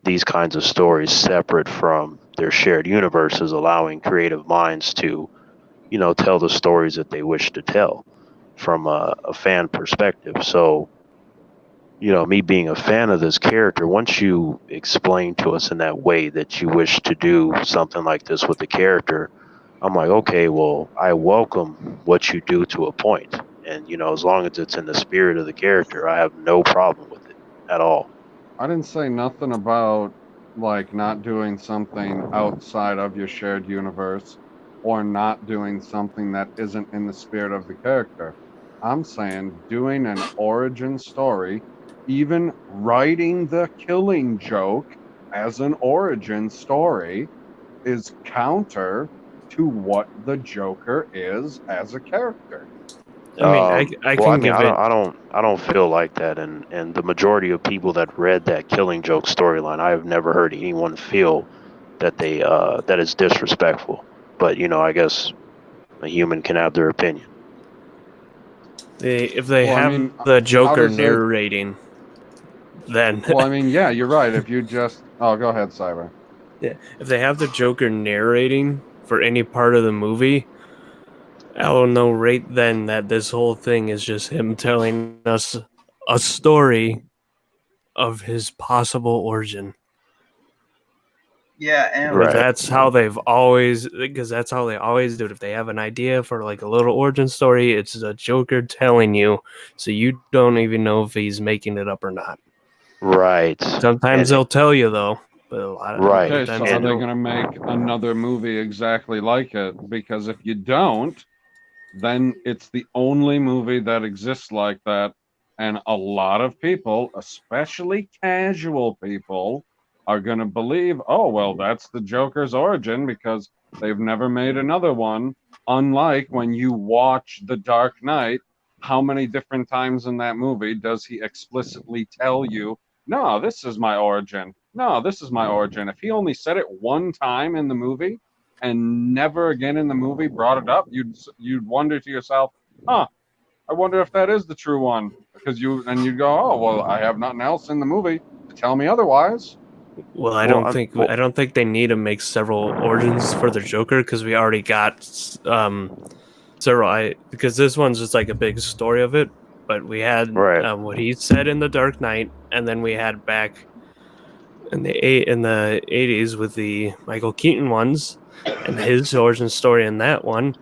these kinds of stories separate from their shared universes, allowing creative minds to, tell the stories that they wish to tell from a fan perspective. So, me being a fan of this character, once you explain to us in that way that you wish to do something like this with the character, I'm like, okay, well, I welcome what you do to a point. And, as long as it's in the spirit of the character, I have no problem with it at all. I didn't say nothing about, like, not doing something outside of your shared universe or not doing something that isn't in the spirit of the character. I'm saying doing an origin story, even writing the Killing Joke as an origin story, is counter to what the Joker is as a character. I mean, I Well, I can mean, give it. I don't feel like that, and the majority of people that read that Killing Joke storyline, I have never heard anyone feel that that is disrespectful. But I guess a human can have their opinion. If they Well, I have mean, the how Joker does it? narrating, then Well, I mean, yeah, you're right. If you just, oh, go ahead, Cyber. yeah, if they have the Joker narrating for any part of the movie, I'll know right then that this whole thing is just him telling us a story of his possible origin. Yeah, and Because Right. that's how they've always, because that's how they always do it. If they have an idea for like a little origin story, it's a Joker telling you, so you don't even know if he's making it up or not. Right. Sometimes And they'll tell you though, but a lot of right. Okay, so times are they they don't. going to make another movie exactly like it? Because if you don't, then it's the only movie that exists like that. And a lot of people, especially casual people, are going to believe, oh, well, that's the Joker's origin because they've never made another one. Unlike when you watch The Dark Knight, how many different times in that movie does he explicitly tell you, no, this is my origin? No, this is my origin. If he only said it one time in the movie, and never again in the movie brought it up, you'd wonder to yourself, huh, I wonder if that is the true one. Because you'd go, oh, well, I have nothing else in the movie to tell me otherwise. Well, I Well, don't I'm, think well, I don't think they need to make several origins for the Joker because we already got several. Because this one's just like a big story of it, but we had right. what he said in the Dark Knight, and then we had back in the 80s with the Michael Keaton ones and his origin story in that one.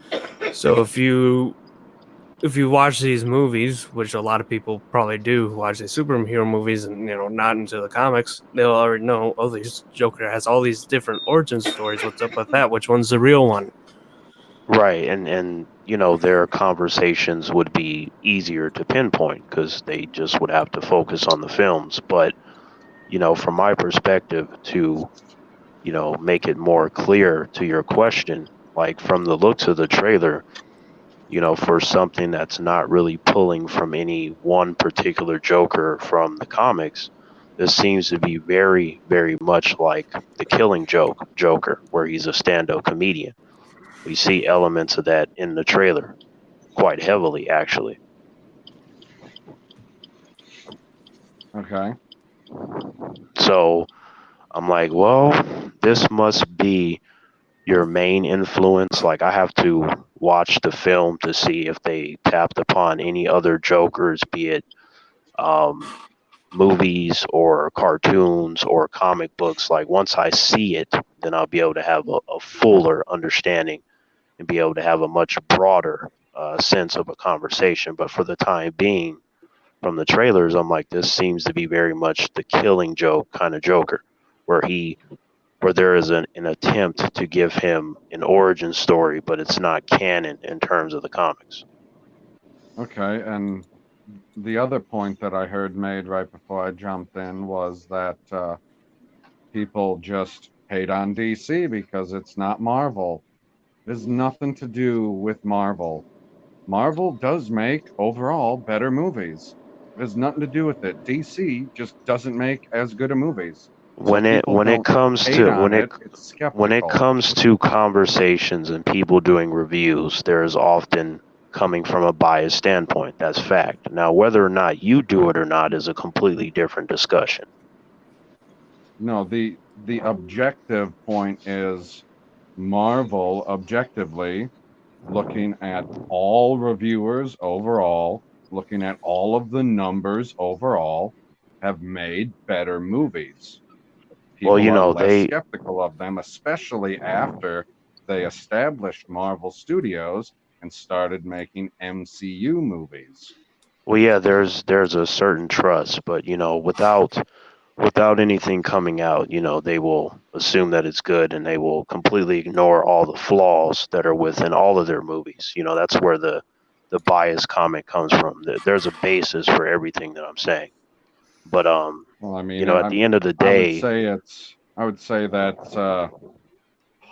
So if you watch these movies, which a lot of people probably do watch these superhero movies and not into the comics, they'll already know, oh, this Joker has all these different origin stories. What's up with that? Which one's the real one? Right, and their conversations would be easier to pinpoint because they just would have to focus on the films. But from my perspective, to make it more clear to your question, like from the looks of the trailer, for something that's not really pulling from any one particular Joker from the comics, this seems to be very, very much like the Killing Joker, where he's a stand-up comedian. We see elements of that in the trailer quite heavily, actually. Okay. So I'm like, well, this must be your main influence. Like, I have to watch the film to see if they tapped upon any other Jokers, be it um, movies or cartoons or comic books. Like, once I see it, then I'll be able to have a fuller understanding and be able to have a much broader sense of a conversation. But for the time being, from the trailers, I'm like, this seems to be very much the Killing Joke kind of Joker, where there is an attempt to give him an origin story, but it's not canon in terms of the comics. Okay. And the other point that I heard made right before I jumped in was that people just hate on DC because it's not Marvel. It has nothing to do with Marvel. Marvel does make overall better movies. It has nothing to do with it. DC just doesn't make as good of movies. So When it people when it don't comes hate to on it. It's when it skeptical. comes to conversations and people doing reviews, there is often coming from a biased standpoint. That's fact. Now, whether or not you do it or not is a completely different discussion. No, the objective point is Marvel objectively looking at all reviewers overall, looking at all of the numbers overall, have made better movies. Well, People are less they skeptical of them, especially after they established Marvel Studios and started making MCU movies. well, yeah, there's a certain trust, but without anything coming out, they will assume that it's good and they will completely ignore all the flaws that are within all of their movies. That's where the bias comment comes from. There's a basis for everything that I'm saying. But Well, I mean, at the end of the day, I would say that's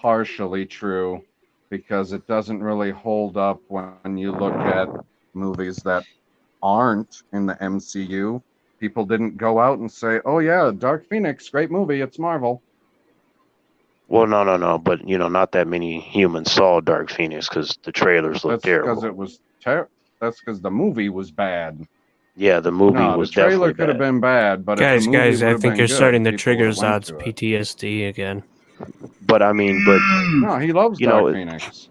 partially true because it doesn't really hold up when you look at movies that aren't in the MCU. People didn't go out and say, "Oh yeah, Dark Phoenix, great movie, it's Marvel." well, no, but not that many humans saw Dark Phoenix because the trailers look That's because terrible. that's because the movie was bad. Yeah, the movie No, the was trailer definitely could have bad. been bad, but if the movie Guys, would I have think been you're starting good, to people would trigger have went Zod's to it. PTSD again. But I mean, but No, he loves you know, Dark it- Phoenix.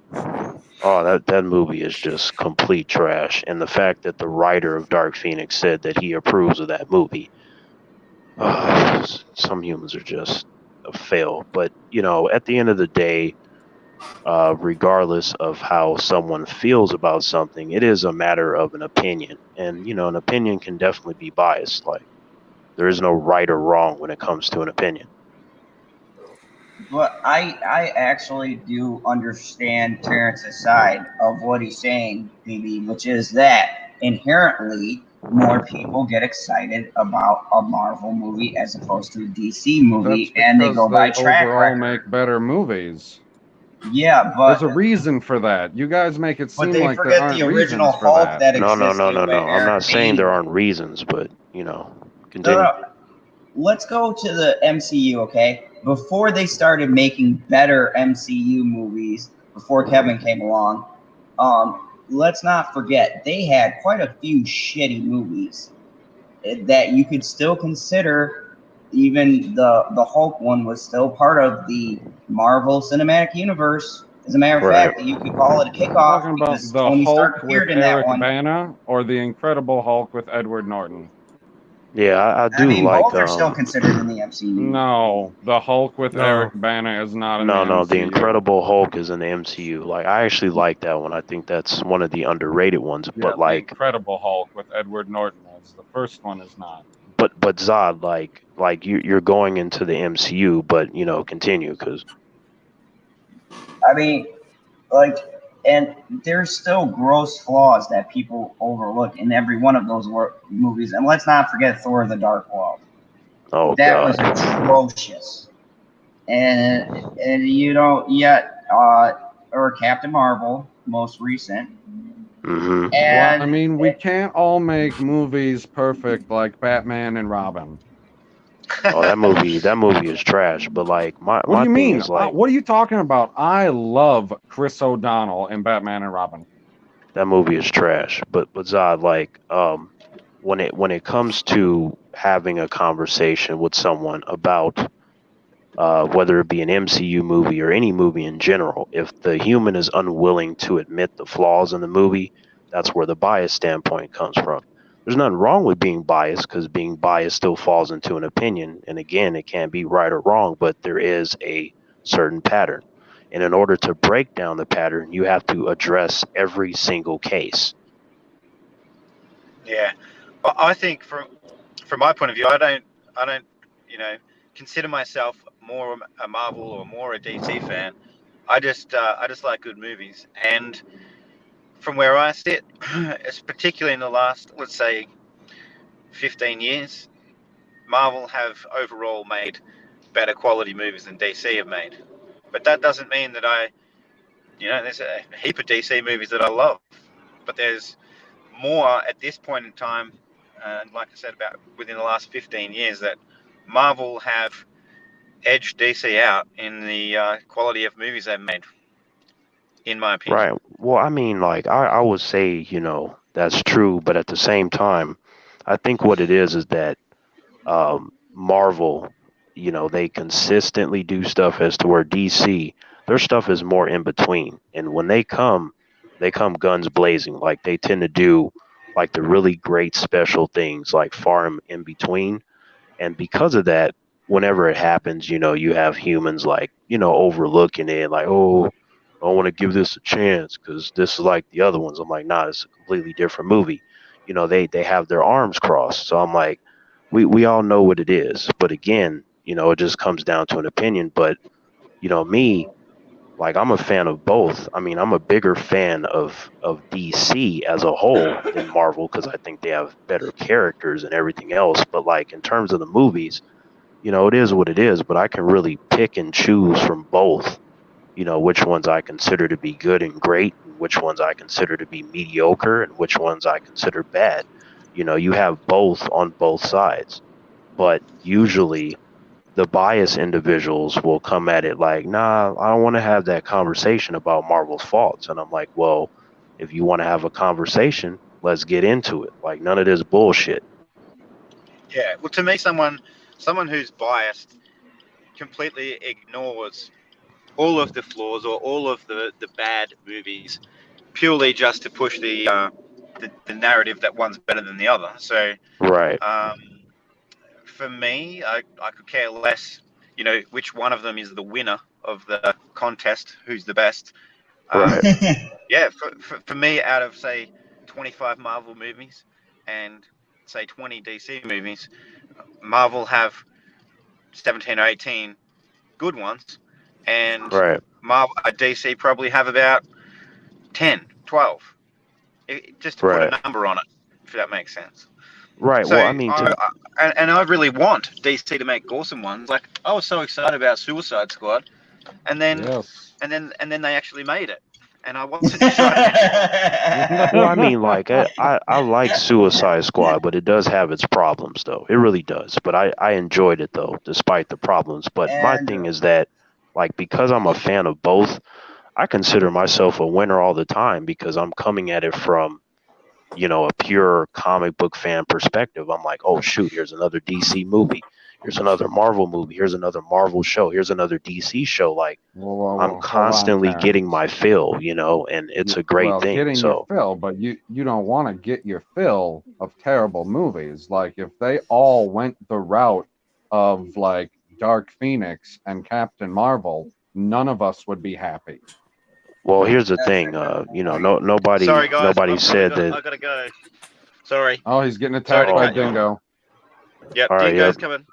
oh, that movie is just complete trash. And the fact that the writer of Dark Phoenix said that he approves of that movie, some humans are just a fail. But at the end of the day, regardless of how someone feels about something, it is a matter of an opinion, and an opinion can definitely be biased. Like, there is no right or wrong when it comes to an opinion. But I actually do understand Terrence's side of what he's saying, BB, which is that inherently more people get excited about a Marvel movie as opposed to a DC That's movie, and they because go by they track overall record. make better movies. Yeah, There's a reason for that. You guys make it but seem they like there forget the aren't original reasons for Hulk that. that No, existed when I'm Eric not saying there Bane. aren't reasons, but No, continue. no, let's go to the MCU, okay? Before they started making better MCU movies, before Kevin came along, let's not forget they had quite a few shitty movies that you could still consider even the Hulk one was still part of the Marvel Cinematic Universe. As a matter of Right. fact, you could call it a You're kickoff talking about because the Tony Stark Hulk with appeared in that Eric one. Bana or the Incredible Hulk with Edward Norton? Yeah, I I do mean, like both are still considered in the MCU. No, the Hulk with No. Eric Bana is not in the no, the MCU. Incredible Hulk is in the MCU. Like I actually like that one. I think that's one of the underrated ones. Yeah, But the like, Incredible Hulk with Edward Norton is. The first one is not. but Zod, like you're going into the MCU, but continue because I mean, like, and there's still gross flaws that people overlook in every one of those movies. And let's not forget Thor: The Dark World. oh That was god, atrocious. And you don't yet, or Captain Marvel, most recent. hmm Well, I And mean, we can't all make movies perfect like Batman and Robin. oh that movie is trash. But like my What do my you thing mean? is like What are you talking about? I love Chris O'Donnell in Batman and Robin. that movie is trash. But Zod, like when it comes to having a conversation with someone about whether it be an MCU movie or any movie in general, if the human is unwilling to admit the flaws in the movie, that's where the bias standpoint comes from. There's nothing wrong with being biased because being biased still falls into an opinion. And again, it can't be right or wrong, but there is a certain pattern. And in order to break down the pattern, you have to address every single case. Yeah, I think from my point of view, I don't consider myself more a Marvel or more a DC fan. I just like good movies, and from where I sit, it's particularly in the last, let's say, 15 years, Marvel have overall made better quality movies than DC have made. But that doesn't mean that there's a heap of DC movies that I love, but there's more at this point in time, like I said, about within the last 15 years, that Marvel have edged DC out in the quality of movies they've made, in my opinion. Right. Well, I mean, like, I would say, that's true, but at the same time, I think what it is that Marvel, they consistently do stuff as to where DC, their stuff is more in between. And when they come guns blazing. Like they tend to do like the really great special things, like far in between. And because of that, whenever it happens, you have humans like, overlooking it, like, oh, I don't want to give this a chance because this is like the other ones. I'm like, nah, it's a completely different movie. They have their arms crossed. So I'm like, we all know what it is. But again, it just comes down to an opinion. But, me, like I'm a fan of both. I mean, I'm a bigger fan of DC as a whole than Marvel because I think they have better characters and everything else. But like in terms of the movies, it is what it is, but I can really pick and choose from both, which ones I consider to be good and great, and which ones I consider to be mediocre, and which ones I consider bad. You have both on both sides, but usually the biased individuals will come at it like, nah, I don't want to have that conversation about Marvel's faults. And I'm like, well, if you want to have a conversation, let's get into it. Like, none of this bullshit. Yeah, well, to me, someone who's biased completely ignores all of the flaws or all of the bad movies purely just to push the narrative that one's better than the other. So Right, um, for me, I could care less, which one of them is the winner of the contest, who's the best. right, Um, yeah, for me, out of say 25 Marvel movies and say 20 DC movies, Marvel have 17 or 18 good ones, and right, DC probably have about 10, 12, just to put right, a number on it, if that makes sense. right. So Well, I mean, I really want DC to make awesome ones. Like I was so excited about Suicide Squad, and then Yes. and then they actually made it, and I wasn't excited anymore. well, I mean, like, I like Suicide Squad, but it does have its problems, though. It really does. But I enjoyed it, though, despite the problems. But my and thing is that, like, because I'm a fan of both, I consider myself a winner all the time because I'm coming at it from, a pure comic book fan perspective. I'm like, oh shoot, here's another DC movie. here's another Marvel movie, here's another Marvel show, here's another DC show. Like I'm Hold on, constantly getting Terrence. my fill, and it's a great Well, thing. getting your So fill, but you don't want to get your fill of terrible movies. Like if they all went the route of like Dark Phoenix and Captain Marvel, none of us would be happy. well, here's the That's thing, a good point. nobody Sorry, guys. said that. I gotta go. Sorry. Oh, he's getting Sorry attacked to by cut you off. Dingo. Yep, All right, Dingo's yeah. coming.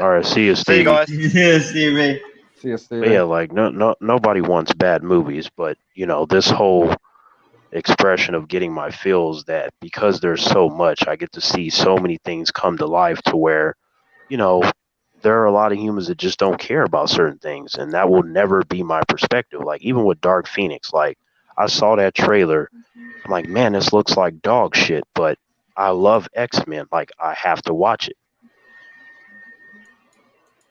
All right, see you, See you Stevie. guys. Yeah, Stevie. See you, But Stevie. yeah, like nobody wants bad movies, but this whole expression of getting my feels, that because there's so much, I get to see so many things come to life to where, you know, there are a lot of humans that just don't care about certain things, and that will never be my perspective. Like even with Dark Phoenix, like I saw that trailer, I'm like, man, this looks like dog shit, but I love X-Men, like I have to watch it.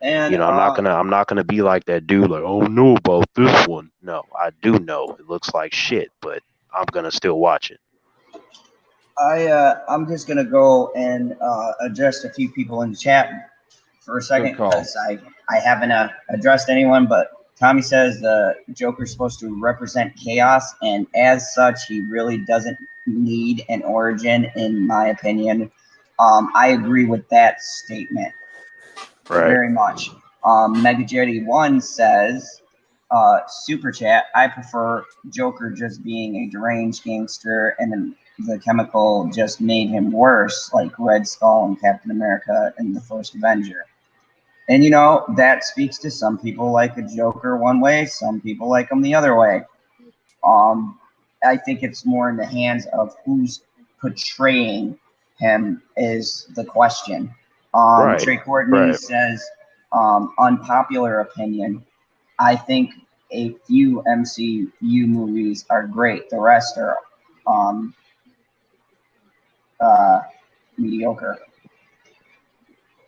And I'm not gonna be like that dude, like, oh, know about this one. No, I do know it looks like shit, but I'm gonna still watch it. I'm just gonna go and address a few people in the chat for a second Good call. because I haven't addressed anyone, but Tommy says the Joker's supposed to represent chaos, and as such, he really doesn't need an origin, in my opinion. I agree with that statement Right. very much. MegaJetty1 says, super chat, I prefer Joker just being a deranged gangster and then the chemical just made him worse, like Red Skull and Captain America and the first Avenger. And that speaks to some people like a Joker one way, some people like him the other way. I think it's more in the hands of who's portraying him is the question. Right, Trey Courtney right. says, unpopular opinion. I think a few MCU movies are great. The rest are mediocre.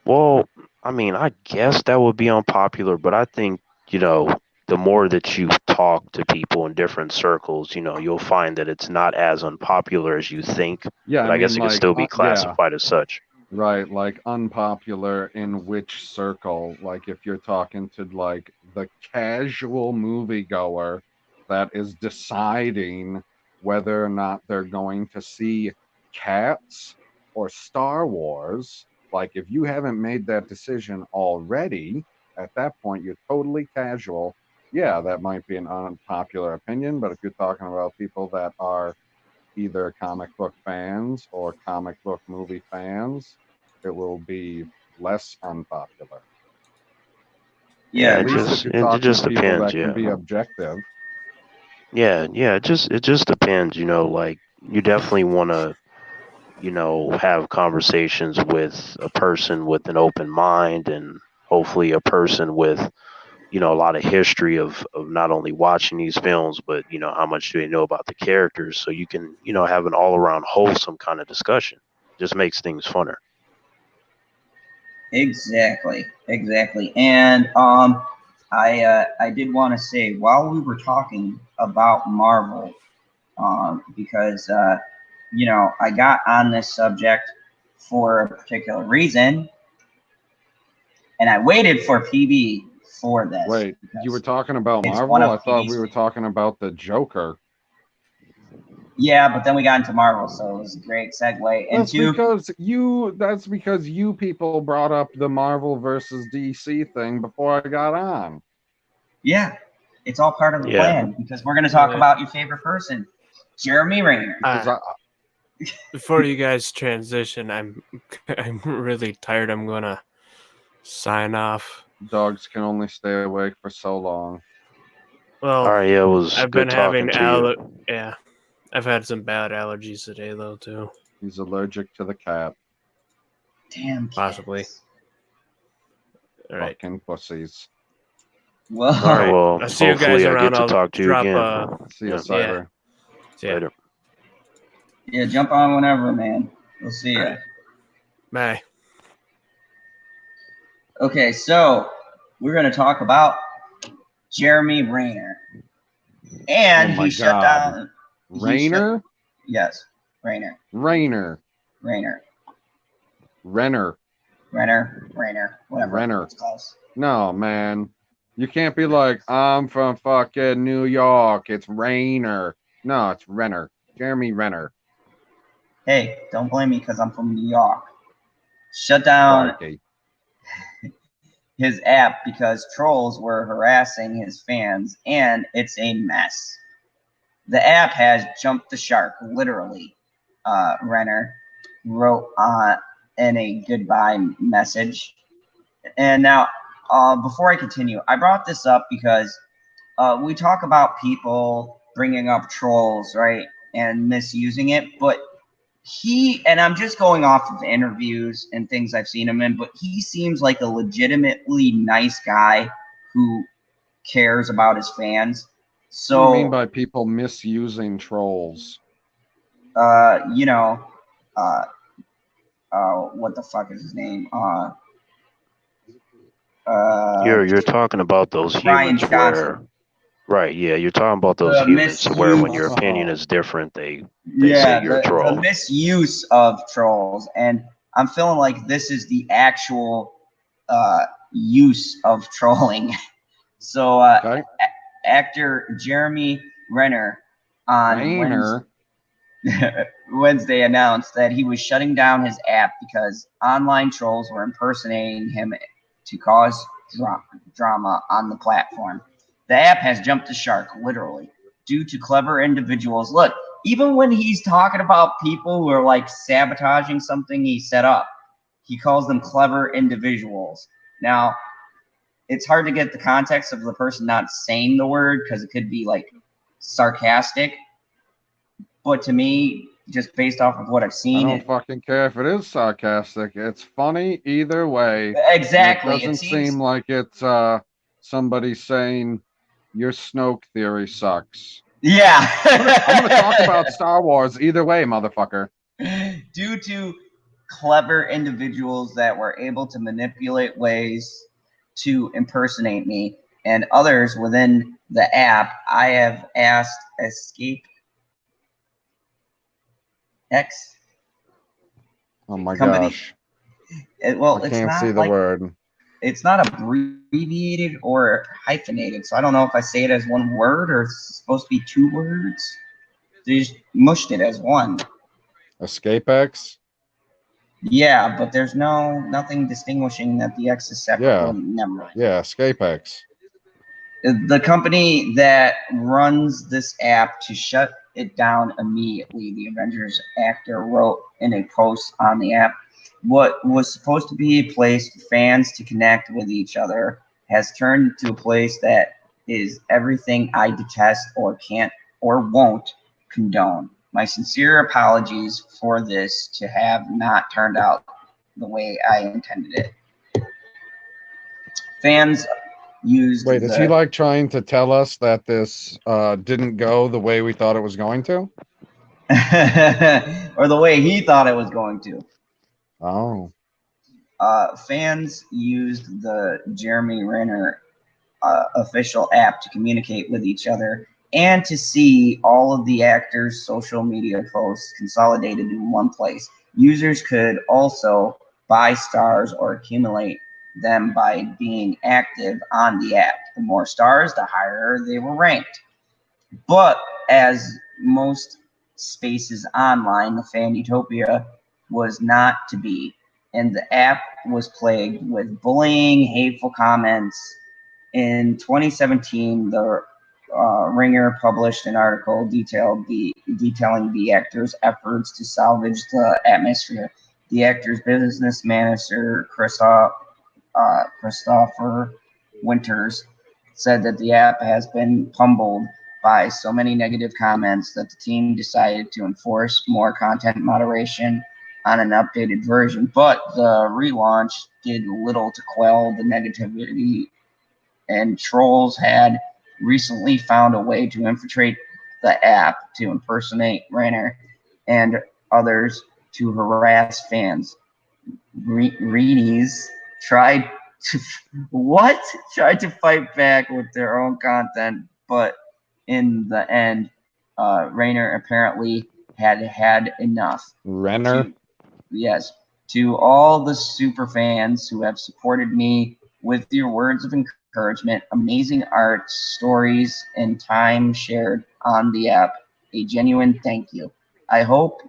Well, I mean, I guess that would be unpopular, but I think, the more that you talk to people in different circles, you'll find that it's not as unpopular as you think. Yeah, But I guess it could still be yeah, classified as such. right. Like unpopular in which circle? Like if you're talking to like the casual moviegoer that is deciding whether or not they're going to see Cats or Star Wars. Like if you haven't made that decision already, at that point you're totally casual. Yeah, that might be an unpopular opinion, but if you're talking about people that are either comic book fans or comic book movie fans, it will be less unpopular. Yeah, At it least if just you're it talking just to people depends. that can be Yeah, objective. yeah. It just depends. Like you definitely want to, have conversations with a person with an open mind, and hopefully a person with, a lot of history of not only watching these films, but how much do they know about the characters, so you can have an all around wholesome kind of discussion. Just makes things funner. Exactly. And I did want to say while we were talking about Marvel, because I got on this subject for a particular reason, and I waited for PB for this. Wait, you were talking about it's Marvel? one of I thought PB's we were talking about the Joker. Yeah, but then we got into Marvel, so it was a great segue That's because you people brought up the Marvel versus DC thing before I got on. Yeah, it's all part of the plan because we're going to talk about your favorite person, Jeremy Renner. Before you guys transition, I'm really tired. I'm gonna sign off. Dogs can only stay awake for so long. Well, All right, yeah, it was I've good been having talking to you. yeah, I've had some bad allergies today though too. He's allergic to the cat. Damn kids. Possibly. All right. Fucking pussies. Well, All right, well, I'll see you guys hopefully I around. get to I'll talk to you drop again. See you, Yeah. Cyber. Yeah. Later. Yeah, jump on whenever, man. We'll see you. Bye. Okay, so we're going to talk about Jeremy Renner. And Oh my he shut God. down. Rainer? Yes, Renner. Rainer. Renner. Renner. Renner, whatever Renner. it's called. No, man. You can't be like, I'm from fucking New York. It's Rainer. No, it's Renner. Jeremy Renner. Hey, don't blame me because I'm from New York. Shut down Crikey. his app because trolls were harassing his fans, and it's a mess. The app has jumped the shark, literally. Renner wrote in a goodbye message. And now, before I continue, I brought this up because we talk about people bringing up trolls, right, and misusing it, but and I'm just going off of interviews and things I've seen him in, but he seems like a legitimately nice guy who cares about his fans. So, What do you mean by people misusing trolls? you know, what the fuck is his name? You're talking about those Ryan humans Johnson. where, right? Yeah, you're talking about those The humans where when your misuse. opinion is different, they say Yeah, you're a the troll. misuse of trolls, and I'm feeling like this is the actual use of trolling. So, Okay. actor Jeremy Renner on Rainer. Wednesday announced that he was shutting down his app because online trolls were impersonating him to cause drama on the platform. The app has jumped the shark, literally, due to clever individuals. Look, even when he's talking about people who are like sabotaging something he set up, he calls them clever individuals. Now, it's hard to get the context of the person not saying the word because it could be like sarcastic. But to me, just based off of what I've I seen, don't fucking care if it is sarcastic. It's funny either way. exactly. It doesn't seem like it's somebody saying your Snoke theory sucks. Yeah. I'm gonna talk about Star Wars either way, motherfucker. Due to clever individuals that were able to manipulate ways to impersonate me and others within the app, I have asked Escape X Oh my company. gosh. Well, I it's can't not see the like word. it's not abbreviated or hyphenated, so I don't know if I say it as one word or it's supposed to be two words. They just mushed it as one. Escape X? Yeah, but there's nothing distinguishing that the X is separate. Yeah. Well, never mind. Yeah, Escape X. The company that runs this app to shut it down immediately, the Avengers actor wrote in a post on the app. What was supposed to be a place for fans to connect with each other has turned into a place that is everything I detest or can't or won't condone. My sincere apologies for this to have not turned out the way I intended it. Fans used Wait, is he like trying to tell us that this didn't go the way we thought it was going to? or the way he thought it was going to. Oh. Fans used the Jeremy Renner official app to communicate with each other and to see all of the actors' social media posts consolidated in one place. Users could also buy stars or accumulate them by being active on the app. The more stars, the higher they were ranked. But as most spaces online, the fan utopia was not to be, and the app was plagued with bullying, hateful comments. In 2017, the Ringer published an article detailing the actors' efforts to salvage the atmosphere. The actor's business manager, Christopher Winters, said that the app has been pummeled by so many negative comments that the team decided to enforce more content moderation on an updated version. But the relaunch did little to quell the negativity, and trolls had recently found a way to infiltrate the app to impersonate Renner and others to harass fans. Reenies tried to tried to fight back with their own content, but in the end, Rayner apparently had enough. Renner? Yes, To all the super fans who have supported me with your words of encouragement, amazing art, stories, and time shared on the app, a genuine thank you. I hope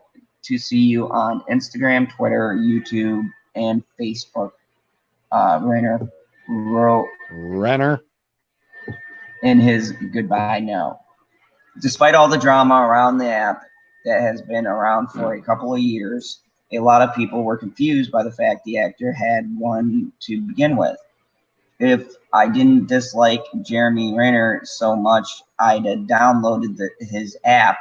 to see you on Instagram, Twitter, YouTube, and Facebook. Renner wrote Renner. in his goodbye note. Despite all the drama around the app that has been around for a couple of years, a lot of people were confused by the fact the actor had one to begin with. If I didn't dislike Jeremy Renner so much, I'd have downloaded his app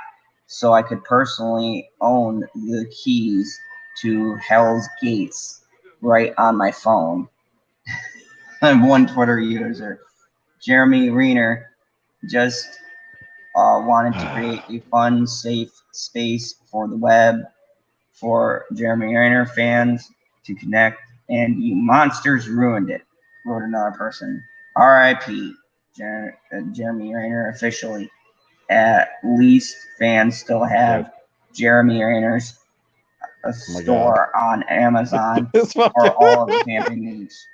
so I could personally own the keys to Hell's Gates right on my phone. I'm one Twitter user. Jeremy Renner just wanted to create a fun, safe space for the web for Jeremy Renner fans to connect, and you monsters ruined it, wrote another person. R.I.P. Jeremy Renner officially. At least fans still have Jeremy Renner's store on Amazon This for fucking- all of the camping needs.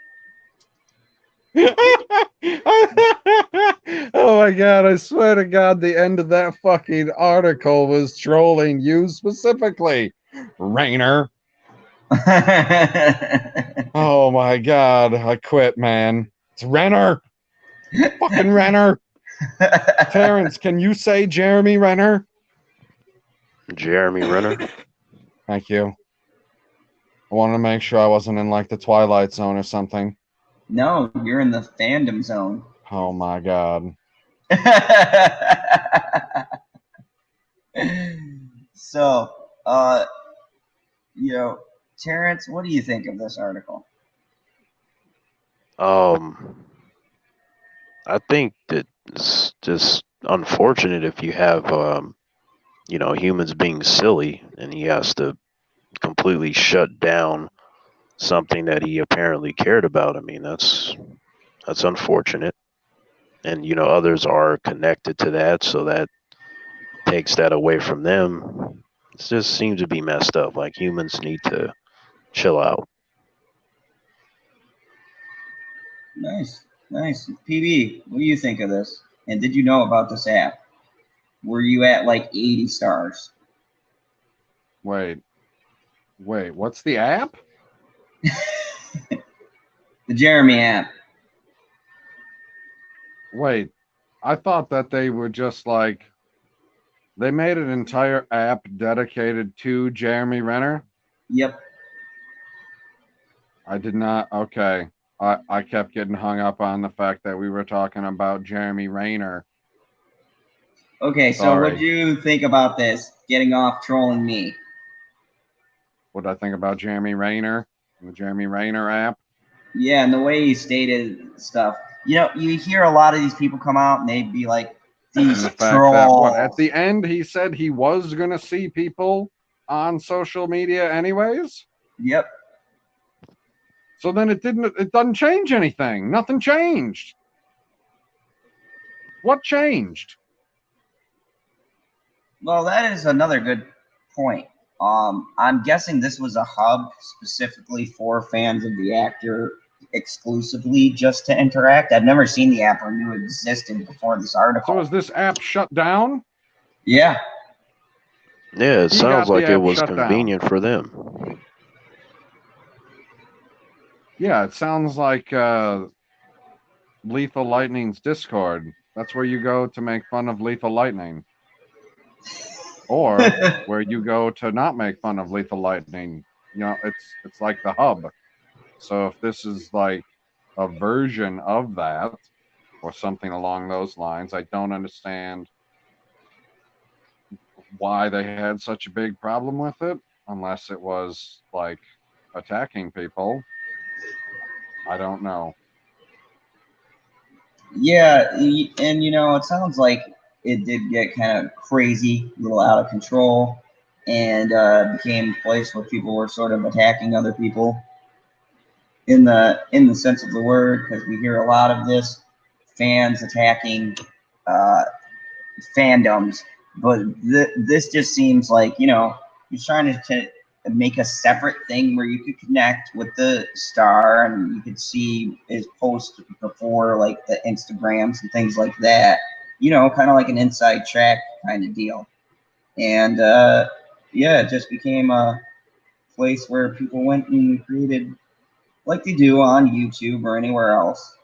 Oh my god, I swear to god the end of that fucking article was trolling you specifically, Rainer. Oh my god, I quit, man. It's Renner. Fucking Renner. Terrence, can you say Jeremy Renner? Jeremy Renner. Thank you. I wanted to make sure I wasn't in like the Twilight Zone or something. No, you're in the fandom zone. Oh my god. So, Terrence, what do you think of this article? I think that it's just unfortunate if you have humans being silly and he has to completely shut down something that he apparently cared about. I mean, that's unfortunate. And others are connected to that, so that takes that away from them. It just seems to be messed up. Like humans need to chill out. Nice. PB, what do you think of this? And did you know about this app? Were you at like 80 stars? Wait, what's the app? The Jeremy app. Wait, I thought that they were just like, they made an entire app dedicated to Jeremy Renner. Yep. I did not. Okay. I kept getting hung up on the fact that we were talking about Jeremy Renner. Okay, so Sorry. what do you think about this? Getting off trolling me. What I think about Jeremy Renner, the Jeremy Renner app. Yeah, and the way he stated stuff. You hear a lot of these people come out and they'd be like, these And the fact trolls. that what at the end he said he was gonna see people on social media anyways. Yep. So then it doesn't change anything. Nothing changed. What changed? Well, that is another good point. I'm guessing this was a hub specifically for fans of the actor exclusively just to interact. I've never seen the app or knew it existed before this article. So is this app shut down? Yeah. Yeah, it He sounds got the like it app was shut down. convenient for them. Yeah, it sounds like Lethal Lightning's Discord. That's where you go to make fun of Lethal Lightning. Or where you go to not make fun of Lethal Lightning. It's like the hub. So if this is like a version of that or something along those lines, I don't understand why they had such a big problem with it, unless it was like attacking people. I don't know. Yeah, and it sounds like it did get kind of crazy, a little out of control, and became a place where people were sort of attacking other people in the sense of the word, because we hear a lot of this, fans attacking fandoms, but this just seems like he's trying to make a separate thing where you could connect with the star and you could see his post before, like the Instagrams and things like that. Kind of like an inside track kind of deal. And yeah, it just became a place where people went and created, like they do on YouTube or anywhere else.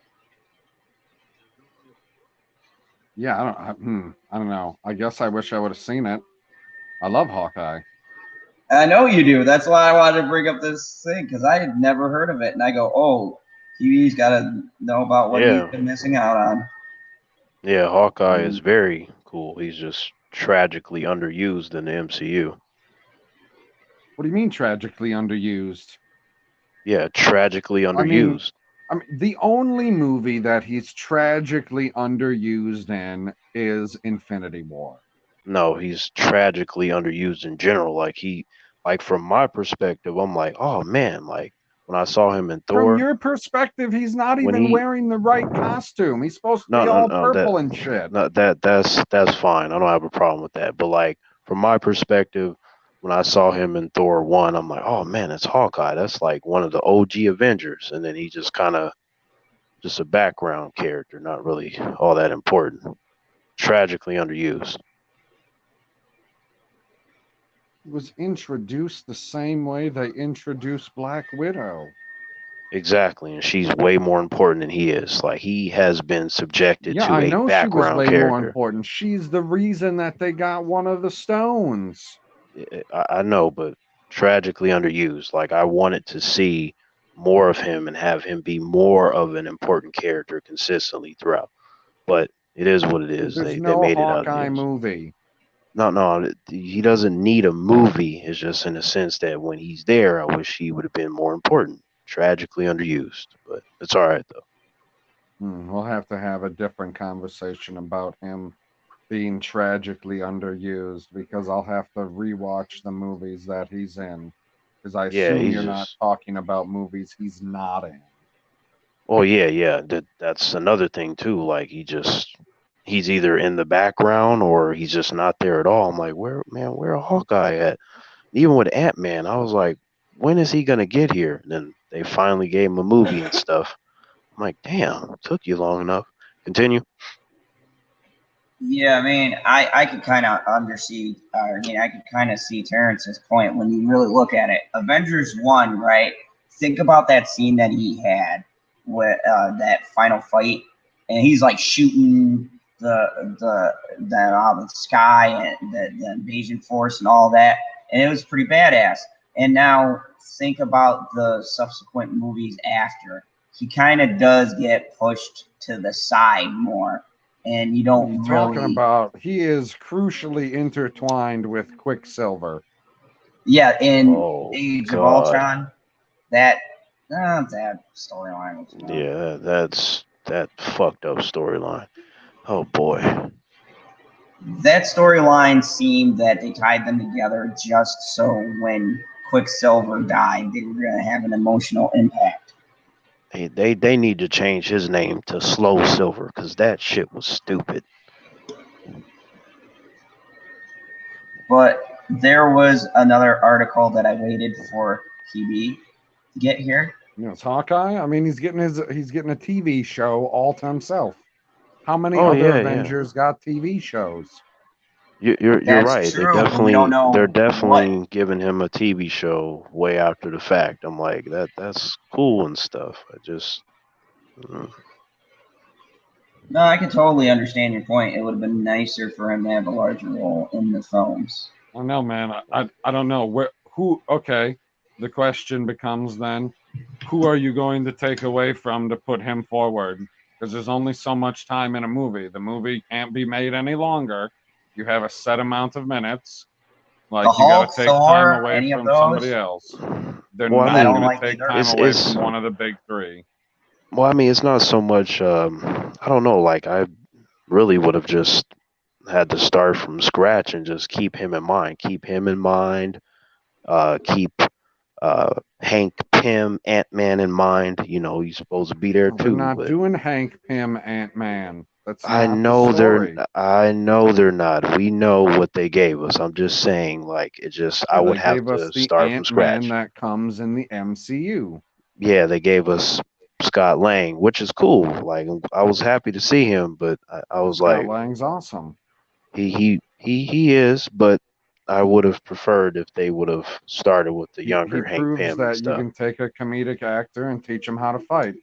Yeah, I don't know. I guess I wish I would have seen it. I love Hawkeye. I know you do. That's why I wanted to bring up this thing, because I had never heard of it. And I go, oh, TV's got to know about what he's been missing out on. Yeah, Hawkeye is very cool. He's just tragically underused in the MCU. What do you mean tragically underused? Yeah, tragically underused. I mean, the only movie that he's tragically underused in is Infinity War. No, he's tragically underused in general. Like from my perspective, I'm like, oh man, like when I saw him in Thor. From your perspective, he's not even wearing the right costume. He's supposed to be all purple and shit. No, that's fine. I don't have a problem with that. But like from my perspective, when I saw him in Thor 1, I'm like, oh man, it's Hawkeye. That's like one of the OG Avengers. And then he just kind of just a background character, not really all that important. Tragically underused. He was introduced the same way they introduced Black Widow. Exactly, and she's way more important than he is. Like he has been subjected to I a know background she was way character. more important. She's the reason that they got one of the stones. I know, but tragically underused. Like I wanted to see more of him and have him be more of an important character consistently throughout. But it is what it is. There's They no made it out. Hawkeye movie. No, he doesn't need a movie. It's just in the sense that when he's there, I wish he would have been more important. Tragically underused, but it's all right though. We'll have to have a different conversation about him being tragically underused because I'll have to rewatch the movies that he's in. Because I assume you're not talking about movies he's not in. Oh yeah. That's another thing too. Like he's either in the background or he's just not there at all. I'm like, where Hawkeye at? Even with Ant-Man, I was like, when is he gonna get here? And then they finally gave him a movie and stuff. I'm like, damn, it took you long enough. Continue. Yeah, I mean, I could kind of I could kind of see Terrence's point when you really look at it. Avengers 1, right? Think about that scene that he had with that final fight, and he's like shooting the sky and the invasion force and all that, and it was pretty badass. And now think about the subsequent movies after. He kind of does get pushed to the side more. And you don't really... Talking about he is crucially intertwined with Quicksilver. Yeah, in Age of Ultron, that storyline was wrong. Yeah, that's that fucked up storyline. Oh boy. That storyline seemed that they tied them together just so when Quicksilver died, they were going to have an emotional impact. They need to change his name to Slow Silver because that shit was stupid. But there was another article that I waited for PB to get here. It's Hawkeye. I mean, he's getting a TV show all to himself. How many other Avengers got TV shows? You're right. True. They're definitely giving him a TV show way after the fact. I'm like that's cool and stuff. I just No, I can totally understand your point. It would have been nicer for him to have a larger role in the films. I know, man. I don't know who. Okay, the question becomes then, who are you going to take away from to put him forward? Because there's only so much time in a movie. The movie can't be made any longer. You have a set amount of minutes. Like you got to take time away from somebody else. They're not going to take time away from one of the big three. Well, I mean, it's not so much. I don't know. Like I really would have just had to start from scratch and just keep him in mind. Keep Hank Pym, Ant-Man in mind. You know, he's supposed to be there too. We're not doing Hank Pym, Ant-Man. That's I not the know story. I know they're not. We know what they gave us. I'm just saying, like, it just I Yeah, would they have gave us to the start from Ant-Man scratch. that comes in the MCU. Yeah, they gave us Scott Lang, which is cool. Like, I was happy to see him, but I was Scott like, Lang's awesome. he is, but I would have preferred if they would have started with the He younger Hank proves Pym and that you stuff. can take a comedic actor and teach him how to fight,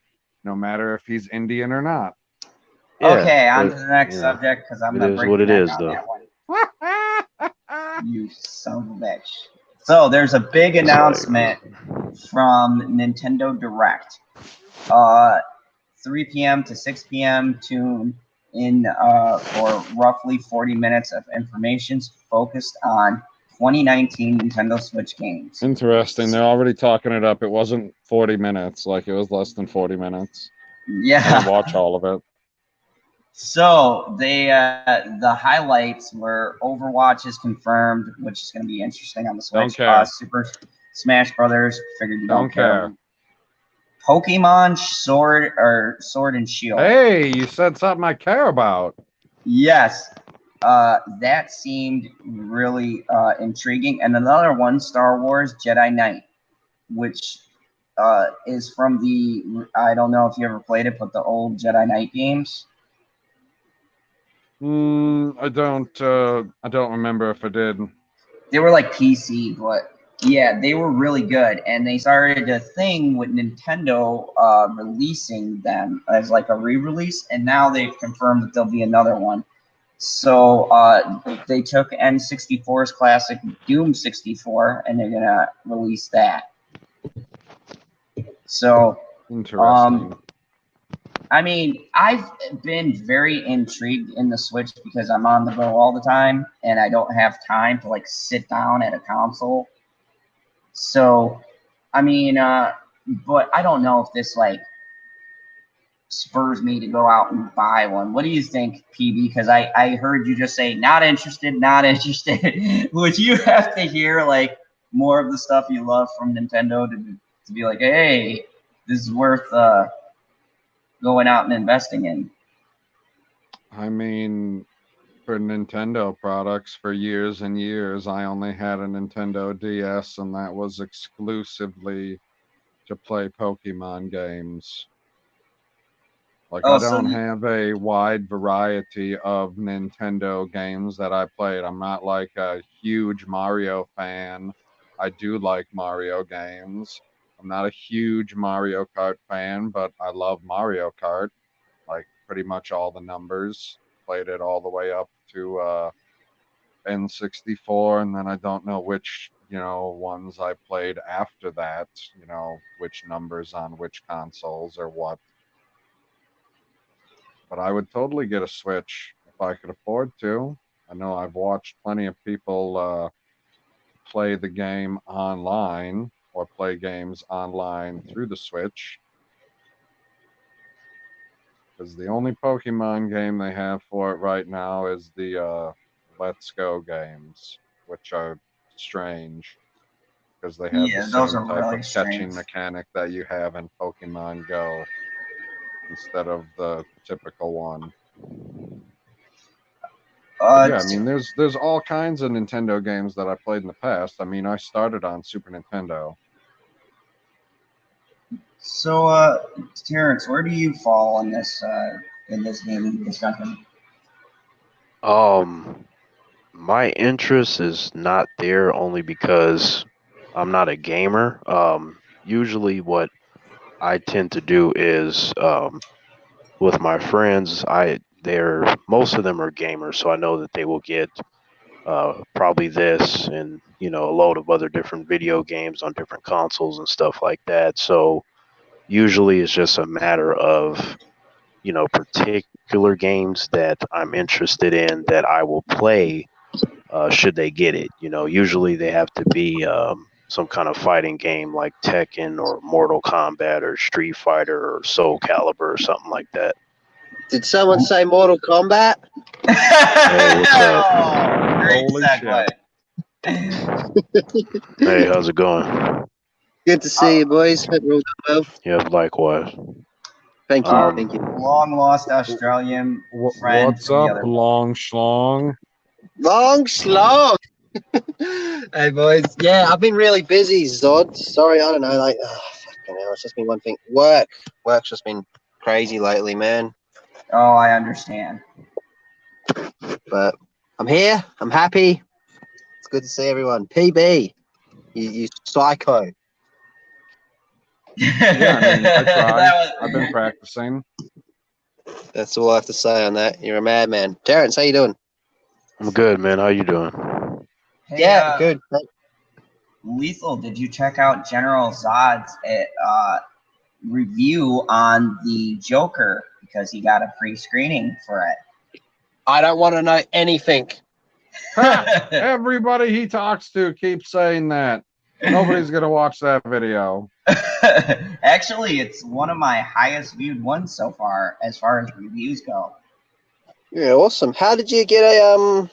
no matter if he's Indian or not. Yeah, Okay, on but to the next you know, subject because I'm it gonna is break what your it neck is, on though. that one. You son of a bitch. So there's a big It's like, announcement from Nintendo Direct. Uh, 3 p.m. to 6 p.m. Tune in for roughly 40 minutes of information focused on 2019 Nintendo Switch games. Interesting. They're already talking it up. It wasn't 40 minutes. Like, it was less than 40 minutes. I didn't Yeah. watch all of it. So they the highlights were Overwatch is confirmed, which is going to be interesting on the Switch. Don't care. Super Smash Brothers, figured you Don't care. Pokemon Sword and Shield. Hey, you said something I care about. Yes, that seemed really intriguing. And another one, Star Wars Jedi Knight, which is from I don't know if you ever played it, but the old Jedi Knight games. I don't remember if I did. They were like PC, but yeah, they were really good. And they started a thing with Nintendo releasing them as like a re-release, and now they've confirmed that there'll be another one. So they took N64's classic Doom 64, and they're gonna release that. So, Interesting. I mean, I've been very intrigued in the Switch because I'm on the go all the time, and I don't have time to like sit down at a console. So, I mean, but I don't know if this like spurs me to go out and buy one. What do you think, PB? Because I heard you just say not interested, not interested. Would you have to hear like more of the stuff you love from Nintendo to be like, hey, this is worth going out and investing in? I mean, for Nintendo products for years and years, I only had a Nintendo DS, and that was exclusively to play Pokemon games. Like, Oh, I so don't have a wide variety of Nintendo games that I played. I'm not like a huge Mario fan. I do like Mario games. I'm not a huge Mario Kart fan, but I love Mario Kart. Like, pretty much all the numbers. Played it all the way up to N64, and then I don't know which, ones I played after that, which numbers on which consoles or what. But I would totally get a Switch if I could afford to. I know I've watched plenty of people play the game online or play games online through the Switch, because the only Pokemon game they have for it right now is the Let's Go games, which are strange because they have the yeah, those same are type really of strange. catching mechanic that you have in Pokemon Go instead of the typical one. Yeah, I mean, there's all kinds of Nintendo games that I played in the past. I mean, I started on Super Nintendo. So, Terrence, where do you fall in this gaming discussion? My interest is not there only because I'm not a gamer. Usually what I tend to do is with my friends, they're most of them are gamers, so I know that they will get probably this and a load of other different video games on different consoles and stuff like that. So usually it's just a matter of particular games that I'm interested in that I will play should they get it. Usually they have to be some kind of fighting game like Tekken or Mortal Kombat or Street Fighter or Soul Calibur or something like that. Did someone say Mortal Kombat? Hey, what's up? Oh, great Holy segue. Hey, how's it going? Good to see you, boys. Hope you're all doing well. Yeah, likewise. Thank you. Um, Thank you. Long lost Australian friend What's from the up, other. long schlong? Long slog. Hey boys, yeah, I've been really busy, Zod. Sorry, I don't know, like, fucking hell, it's just been one thing. Work's just been crazy lately, man. Oh, I understand. But I'm here. I'm happy. It's good to see everyone. PB, you psycho. Yeah, I mean, I try. That was- I've been practicing. That's all I have to say on that. You're a madman. Terrence, how you doing? I'm good, man. How you doing? Hey, Yeah, good. Lethal, did you check out General Zod's review on the Joker because he got a free screening for it? I don't want to know anything. Ha! Everybody he talks to keeps saying that. Nobody's gonna watch that video. Actually, it's one of my highest viewed ones so far as reviews go. Yeah, awesome. How did you get a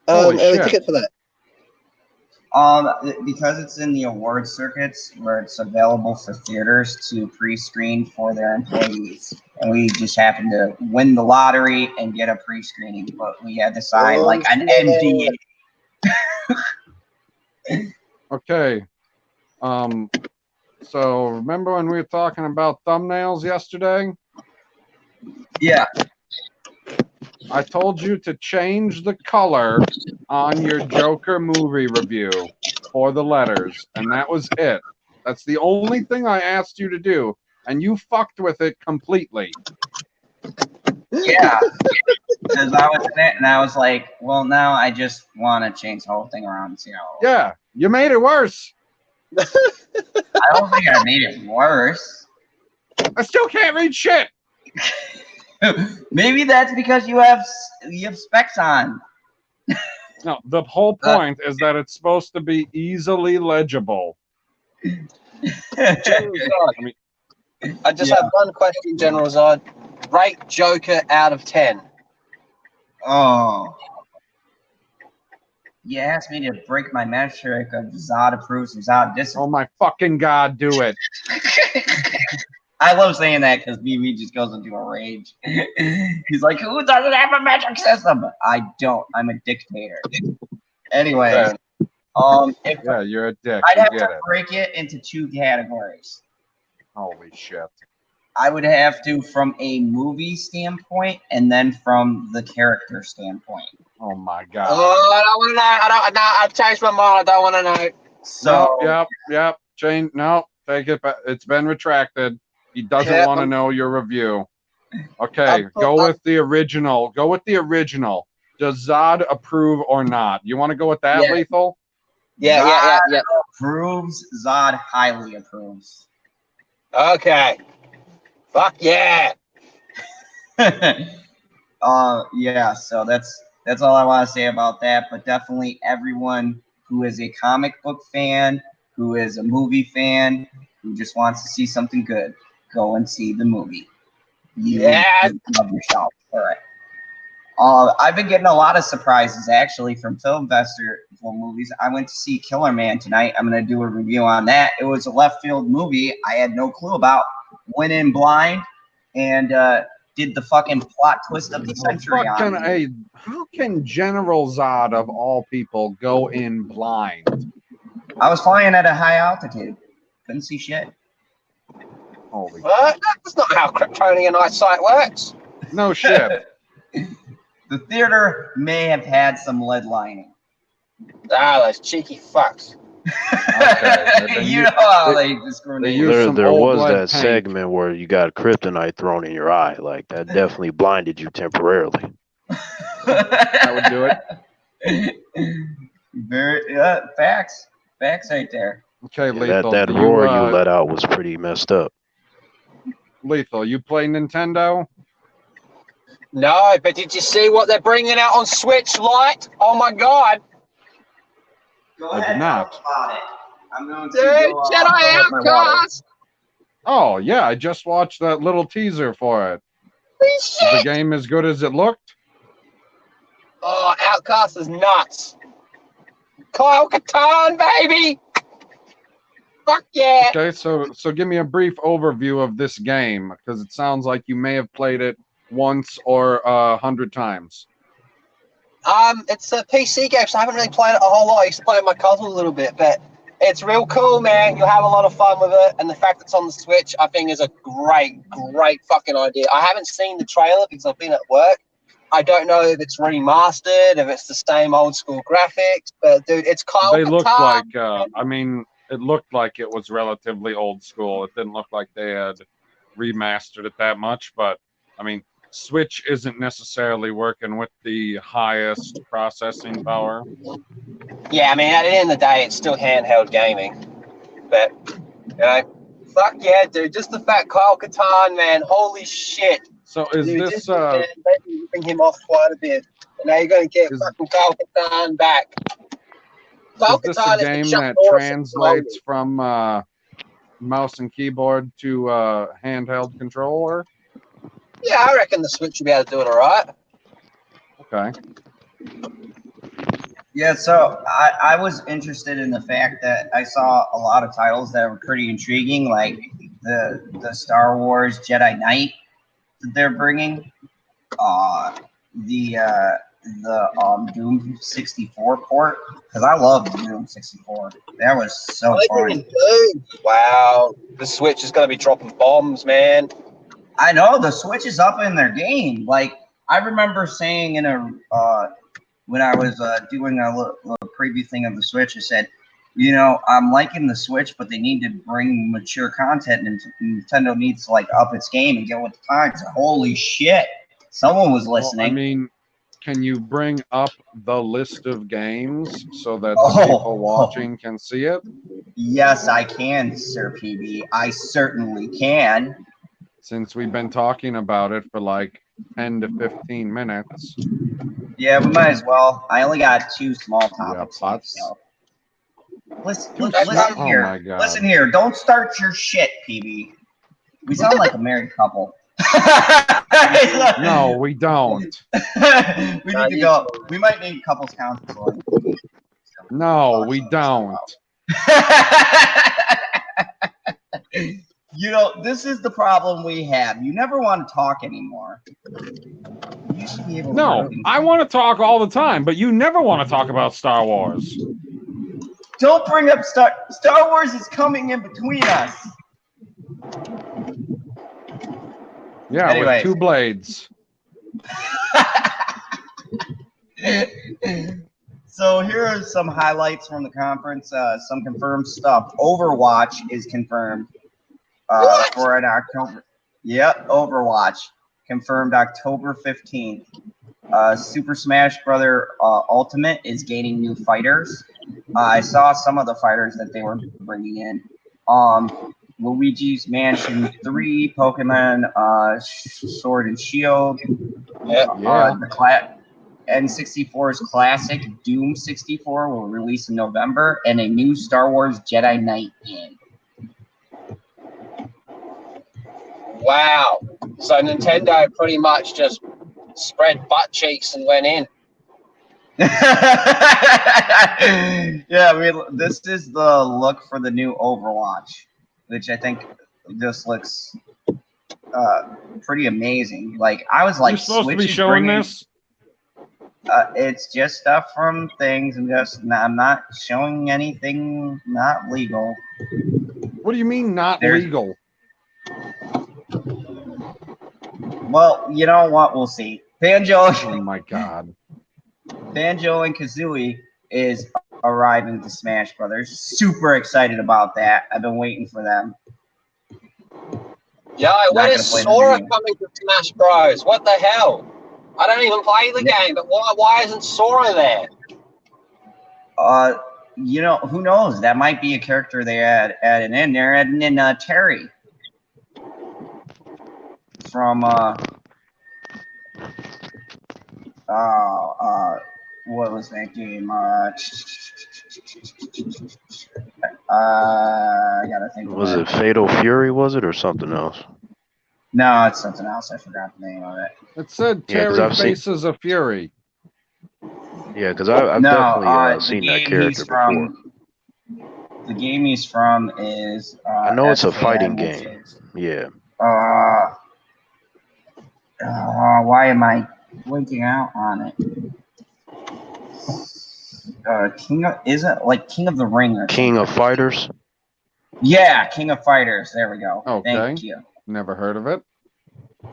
Holy early shit. ticket for that? Because it's in the award circuits where it's available for theaters to pre-screen for their employees, and we just happened to win the lottery and get a pre-screening, but we had to sign like an NDA. Okay. So remember when we were talking about thumbnails yesterday? Yeah. I told you to change the color on your Joker movie review for the letters, and that was it. That's the only thing I asked you to do, and you fucked with it completely. Yeah. Because I was in it, and I was like, well, now I just want to change the whole thing around and see how. Yeah, you made it worse. I don't think I made it worse. I still can't read shit. Maybe that's because you have specs on. No, the whole point is that it's supposed to be easily legible. General Zod, I mean, I just Yeah. have one question, General Zod. Rate Joker out of 10. Oh. You asked me to break my metric of Zod approves and Zod oh disapproves. my fucking God, do it. I love saying that because BB just goes into a rage. He's like, who doesn't have a metric system? I don't. I'm a dictator. Anyways, if Yeah, you're a dick. I'd You have get to it. break it into two categories. Holy shit. I would have to from a movie standpoint and then from the character standpoint. Oh my God. Oh, I don't want to know. I've changed my mind. I don't want to know. So Yep. Change. No, take it back. It's been retracted. He doesn't Yeah, want to know your review. Okay, I'm- go with the original. Go with the original. Does Zod approve or not? You want to go with that, Yeah. Lethal? Yeah. approves, Zod highly approves. Okay. Fuck yeah. Yeah, so that's all I want to say about that. But definitely everyone who is a comic book fan, who is a movie fan, who just wants to see something good, go and see the movie. You love yourself for it. I've been getting a lot of surprises actually from film festival movies. I went to see Killer Man tonight. I'm going to do a review on that. It was a left field movie I had no clue about. Went in blind and did the fucking plot twist of the century on me. How can General Zod of all people go in blind? I was flying at a high altitude. Couldn't see shit. Holy What? That's not how Kryptonian eyesight works. no shit. The theater may have had some lead lining. Ah, those cheeky fucks. Okay, You know how they discriminate. they use some There old was lead that paint. segment where you got kryptonite thrown in your eye. Like, that definitely blinded you temporarily. That would do it. Very facts right there. Okay, Yeah, Lethal. that do roar you let out was pretty messed up. Lethal, you play Nintendo? No, but did you see what they're bringing out on Switch Lite? Oh my God. Go I did ahead, not. talk about it. I'm going to Dude, go, Jedi fill up my water. Outcast. Oh, yeah, I just watched that little teaser for it. Holy Is the shit. game as good as it looked? Oh, Outcast is nuts. Kyle Katarn, baby. Fuck yeah! Okay, so give me a brief overview of this game, because it sounds like you may have played it once or 100 times. It's a PC game, so I haven't really played it a whole lot. I used to play it with my cousin a little bit, but it's real cool, man. You'll have a lot of fun with it, and the fact it's on the Switch, I think, is a great fucking idea. I haven't seen the trailer because I've been at work. I don't know if it's remastered, if it's the same old school graphics, but dude, it's Kyle They looked Katarn. like, it looked like it was relatively old school. It didn't look like they had remastered it that much, but I mean, Switch isn't necessarily working with the highest processing power. Yeah, I mean, at the end of the day, it's still handheld gaming. But, you know, fuck yeah, dude. Just the fact Kyle Katarn, man, holy shit. So is Dude, this man, they've been ripping him off quite a bit. And now you're going to get fucking Kyle Katarn back. is this a game that translates from mouse and keyboard to handheld controller? Yeah, I reckon the Switch will be able to do it all right. Okay. Yeah, so I was interested in the fact that I saw a lot of titles that were pretty intriguing, like the Star Wars Jedi Knight that they're bringing, the Doom 64 port, because I love Doom 64. That was so fun. Wow, the Switch is going to be dropping bombs, man. I know the Switch is up in their game. Like I remember saying in a when I was doing a little preview thing of the Switch, I said, you know, I'm liking the Switch, but they need to bring mature content, and Nintendo needs to like up its game and get with the times. Holy shit! Someone was listening. Well, I mean, can you bring up the list of games so that the people watching can see it? Yes, I can, Sir PB. I certainly can. Since we've been talking about it for like 10 to 15 minutes. Yeah, we might as well. I only got 2 small topics. Yeah, So. Listen Oh here. my God. Listen here. Don't start your shit, PB. We sound like a married couple. No, we don't. We need to go. We might need couples counseling. No, we don't. You know, this is the problem we have. You never want to talk anymore. You should be able to. No, I want to talk all the time, but you never want to talk about Star Wars. Don't bring up Star Wars is coming in between us. Yeah, Anyway. with 2 blades. So here are some highlights from the conference. Some confirmed stuff. Overwatch is confirmed for an October. Yep, Overwatch confirmed October 15th. Super Smash Brother Ultimate is gaining new fighters. I saw some of the fighters that they were bringing in. Luigi's Mansion 3, Pokemon Sword and Shield. The N64's classic Doom 64 will release in November, and a new Star Wars Jedi Knight game. Wow. So Nintendo pretty much just spread butt cheeks and went in. Yeah, this is the look for the new Overwatch, which I think just looks pretty amazing. Like I was like, You're supposed Switch to be is showing bringing, this? It's just stuff from things, and I'm not showing anything not legal. What do you mean not legal? Well, you know what? We'll see. Oh my God. Banjo and Kazooie is arriving to Smash Brothers. Super excited about that. I've been waiting for them. Yeah, when is Sora coming to Smash Bros? What the hell? I don't even play the game, but why isn't Sora there? You know, who knows? That might be a character they added in. They're adding in Terry from what was that game? I gotta think. Was it Fatal Fury? Was it or something else? No, it's something else. I forgot the name of it. It said Terry Faces of Fury. Yeah, because I've definitely seen that character before. the game he's from is. I know it's a SKM, fighting which game. is, Yeah. why am I blinking out on it? Isn't like King of the Ring or King something. of Fighters. Yeah, King of Fighters. There we go. Okay. Thank you. Never heard of it.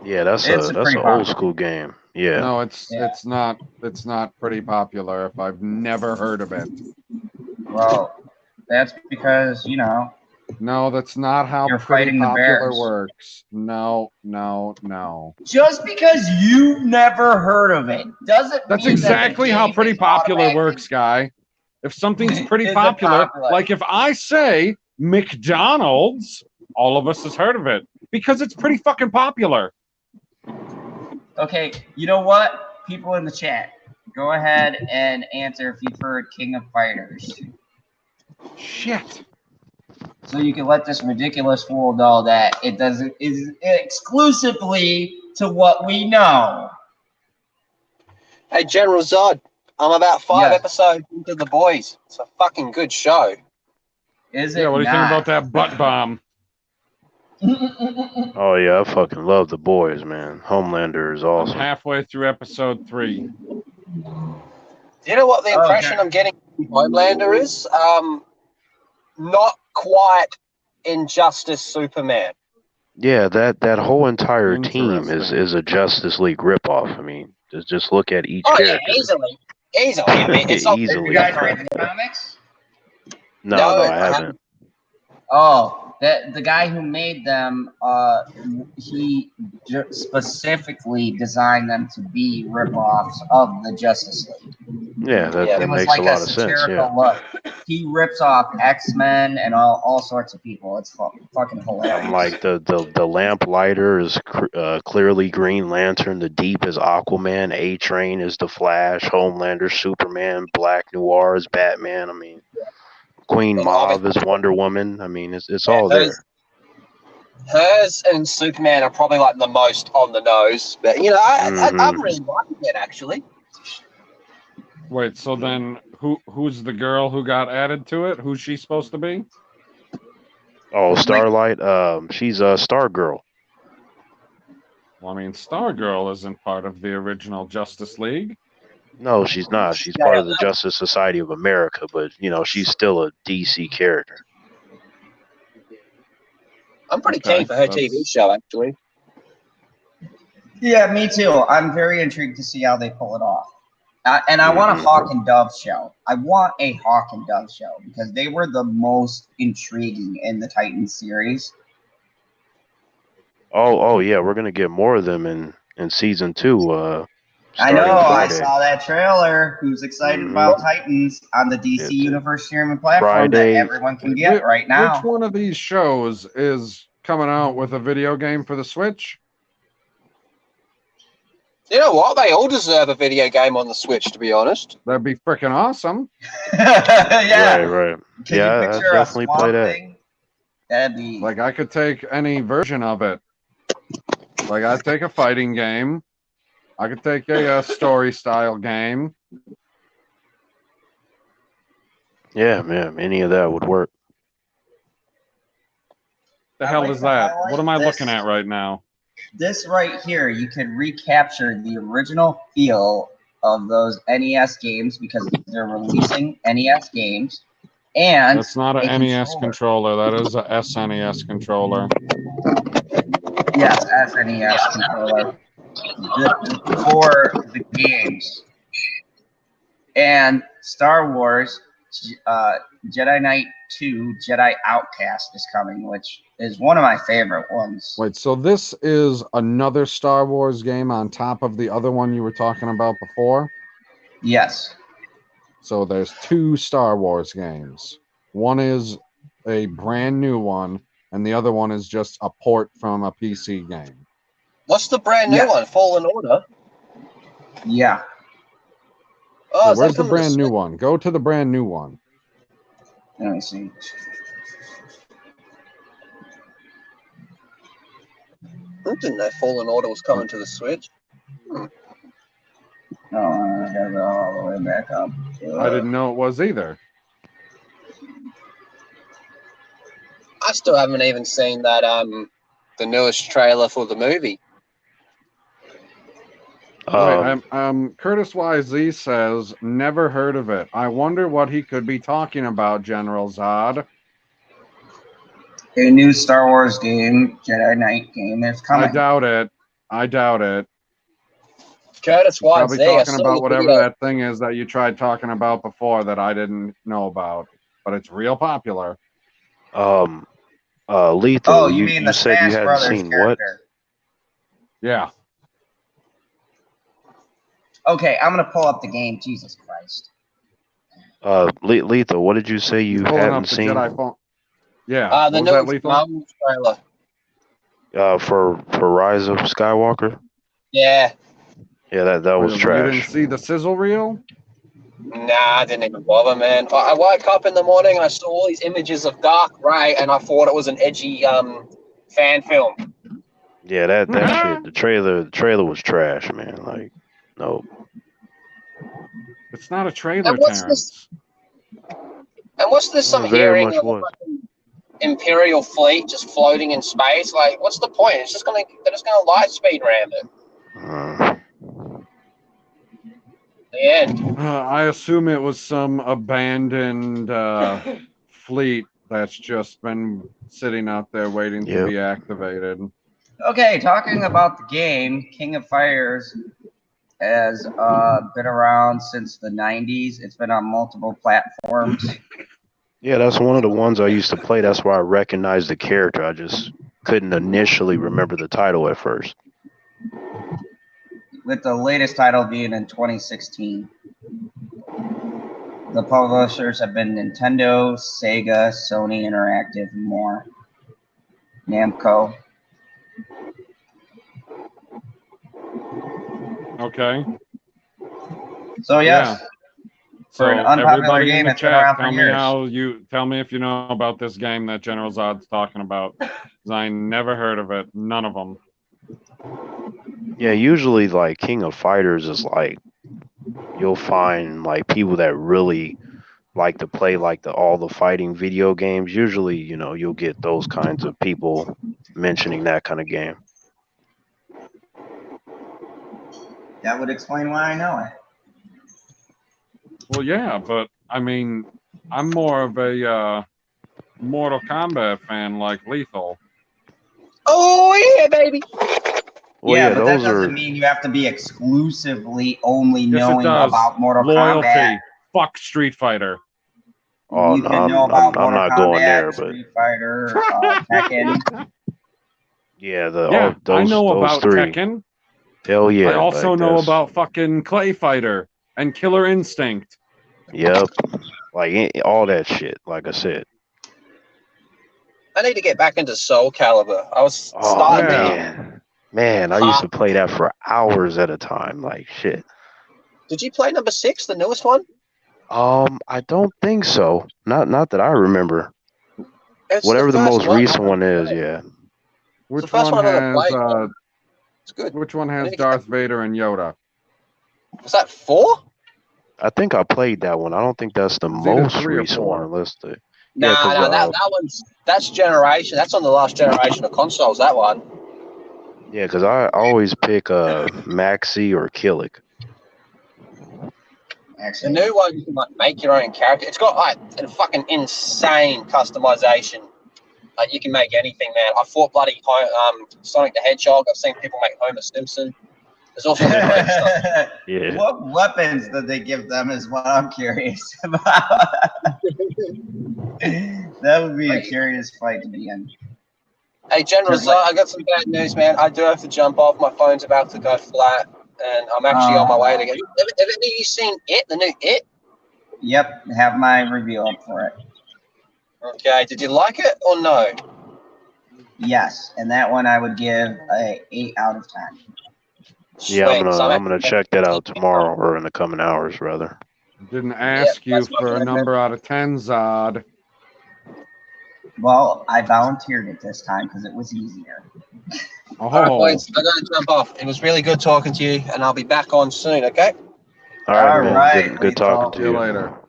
Yeah, that's It's a a that's pretty an popular. old school game. Yeah. No, it's Yeah. it's not pretty popular if I've never heard of it. Well, that's because No, that's not how You're pretty fighting the popular bears. works. No. just because you've never heard of it doesn't That's mean exactly that the how game pretty is popular automatically- works, guy. If something's pretty Is it popular, popular? like if I say McDonald's, all of us has heard of it because it's pretty fucking popular. Okay, you know what? People in the chat, go ahead and answer if you've heard King of Fighters. Shit. So you can let this ridiculous fool know that it doesn't is exclusively to what we know. Hey, General Zod, I'm about 5 Yes. episodes into The Boys. It's a fucking good show. Is it Yeah, what do you think not? about that butt bomb? Oh yeah, I fucking love The Boys, man. Homelander is I'm awesome. halfway through episode 3. Do you know what the impression Okay. I'm getting from Homelander is? Not quite Injustice Superman. Yeah, that whole entire team Interesting. is a Justice League ripoff. I mean, just look at each Oh, yeah, character. easily. I mean, it's not Easily. You guys read the comics? No, No, I I haven't. Oh, the guy who made them, he specifically designed them to be ripoffs of the Justice League. Yeah, that, Yeah. that It was makes like a a lot of sense. satirical Yeah. look. He rips off X-Men and all sorts of people. It's fucking hilarious. Like the lamplighter is clearly Green Lantern. The Deep is Aquaman. A-Train is the Flash. Homelander, Superman. Black Noir is Batman. I mean, Queen Mauve is Wonder Woman. I mean, it's all there. Hers and Superman are probably like the most on the nose, but I'm really liking it actually. Wait, so then who's the girl who got added to it? Who's she supposed to be? Oh, Starlight. She's a Stargirl. Well, I mean, Stargirl isn't part of the original Justice League. No, she's not. She's part of the Justice Society of America, but she's still a DC character. I'm pretty Okay, keen for her TV show actually. Yeah, me too. I'm very intrigued to see how they pull it off. And I want a Hawk and Dove show. I want a Hawk and Dove show because they were the most intriguing in the Titans series. Oh yeah, we're gonna get more of them in season 2. I know. starting I Friday. saw that trailer. Who's excited about Titans on the DC Universe streaming platform Friday. that everyone can get right now? Which one of these shows is coming out with a video game for the Switch? You know what? They all deserve a video game on the Switch, to be honest. That'd be freaking awesome. Yeah. Right. Can Yeah, you I picture a definitely play Swamp that. Thing? That'd be Like, I could take any version of it. Like, I'd take a fighting game. I could take a story style game. Yeah, man, any of that would work. The I hell like is to that? highlight What am I this. looking at right now? this right here. You can recapture the original feel of those NES games because they're releasing NES games. And That's not an NES controller. That is a SNES controller. Yes, SNES controller for the games. And Star Wars Jedi Knight 2 Jedi Outcast is coming, which is one of my favorite ones. Wait, so this is another Star Wars game on top of the other one you were talking about before? Yes. So there's two Star Wars games. One is a brand new one, and the other one is just a port from a PC game. What's the brand new one? Fallen Order? Yeah. Oh, So where's the brand new one? Go to the brand new one. Let me see. I didn't know Fallen Order was coming to the Switch. Oh, I gotta go all the way back up. I didn't know it was either. I still haven't even seen that the newest trailer for the movie. Wait, Curtis YZ says, never heard of it. I wonder what he could be talking about, General Zod. A new Star Wars game, Jedi Knight game, is coming. I doubt it. Curtis He's probably YZ, I talking saw about the whatever video. that thing is that you tried talking about before that I didn't know about, but it's real popular. Lethal. Oh, you mean the said you Smash hadn't Brothers seen what? character? Yeah. Okay, I'm gonna pull up the game. Jesus Christ. Lethal. What did you say you He's pulling hadn't up the seen? Jedi phone. Yeah. The What was that, newest Lethal? Marvel trailer. For Rise of Skywalker. Yeah. Yeah, that was You trash. didn't see the sizzle reel? Nah, I didn't even bother, man. I woke up in the morning and I saw all these images of Dark Ray, and I thought it was an edgy fan film. Yeah, that shit. The trailer was trash, man. Like, no. It's not a trailer, And what's Terrence. this I'm It very hearing much of was. Imperial fleet just floating in space? Like, what's the point? They're just gonna light speed ram it. The end. I assume it was some abandoned fleet that's just been sitting out there waiting to be activated. Okay, talking about the game, King of Fighters has been around since the 90s. It's been on multiple platforms. Yeah, that's one of the ones I used to play. That's why I recognized the character. I just couldn't initially remember the title at first. With the latest title being in 2016. The publishers have been Nintendo, Sega, Sony Interactive, and more. Namco. Okay. So yes, So for an unpopular everybody game, in the it's been around chat, for years. tell me if you know about this game that General Zod's talking about. 'Cause I never heard of it. None of them. Yeah, usually like King of Fighters is like you'll find like people that really like to play like all the fighting video games. Usually, you'll get those kinds of people mentioning that kind of game. That would explain why I know it. Well, yeah, but I mean, I'm more of a Mortal Kombat fan like Lethal. Oh yeah, baby. Well, yeah, but that those doesn't are. mean you have to be exclusively only Yes, it knowing does. about Mortal Loyalty. Kombat. Fuck Street Fighter. Oh You no, can know I'm about Mortal not Kombat, going there, but Street Fighter, Tekken. yeah, I know those about three. Tekken. Hell yeah! I also like, know about fucking Clay Fighter and Killer Instinct. Yep, like all that shit. Like I said. I need to get back into Soul Calibur. I was Oh starting. man, I used to play that for hours at a time. Like shit. Did you play number 6, the newest one? I don't think so. Not that I remember. It's Whatever the first most recent one is, yeah. Which first one one I've ever has played. It's good. which one I has need to get Darth Vader and Yoda? Was that 4? I think I played that one. I don't think that's the It's either most 3 or recent 4. one, unless the No, that's generation. That's on the last generation of consoles. That one. yeah, because I always pick Maxi or Killick. The Actually, new one, you can like make your own character. It's got like a fucking insane customization. Like you can make anything, man. I fought bloody Sonic the Hedgehog. I've seen people make Homer Simpson. There's all sorts of great stuff. Yeah. What weapons did they give them is what I'm curious about. That would be a curious fight to be in. Hey, General Zod, I got some bad news, man. I do have to jump off. My phone's about to go flat, and I'm actually on my way to get. Have any of you seen It, the new It? Yep, have my review up for it. Okay, did you like it or no? Yes, and that one I would give a 8 out of 10. Yeah, Sweet. So I'm gonna check that out tomorrow or in the coming hours, rather. Didn't ask you that's my for a favorite. number out of 10, Zod. Well, I volunteered it this time because it was easier. All right, Oh, boys, I gotta jump off. It was really good talking to you, and I'll be back on soon. Okay? All right, All man. right, Good talking see to you you. later.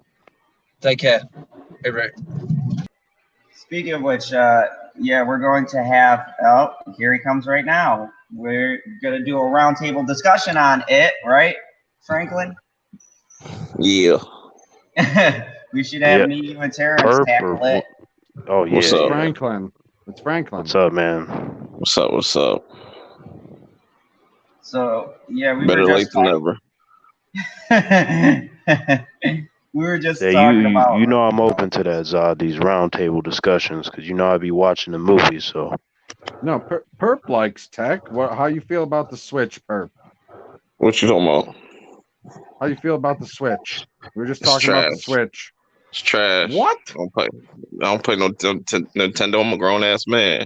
Take care. Hey, Rick. Speaking of which, yeah, we're going to have. Oh, here he comes right now. We're gonna do a roundtable discussion on it, right, Franklin? Yeah. We should have Yeah. me, you, and Terrence Perp tackle or it. oh yeah, What's up? yeah. Franklin. It's Franklin. What's up, man? What's up? What's up? So yeah, we Better were late just than never. we were just Yeah, talking about. you know I'm open to that, Zod. These roundtable discussions, because you know I be watching the movies. So No, Perp likes tech. How you feel about the Switch, Perp? What you talking about? How you feel about the Switch? We were just It's talking about the trash. Switch. It's trash. What? I don't play no Nintendo. I'm a grown ass man.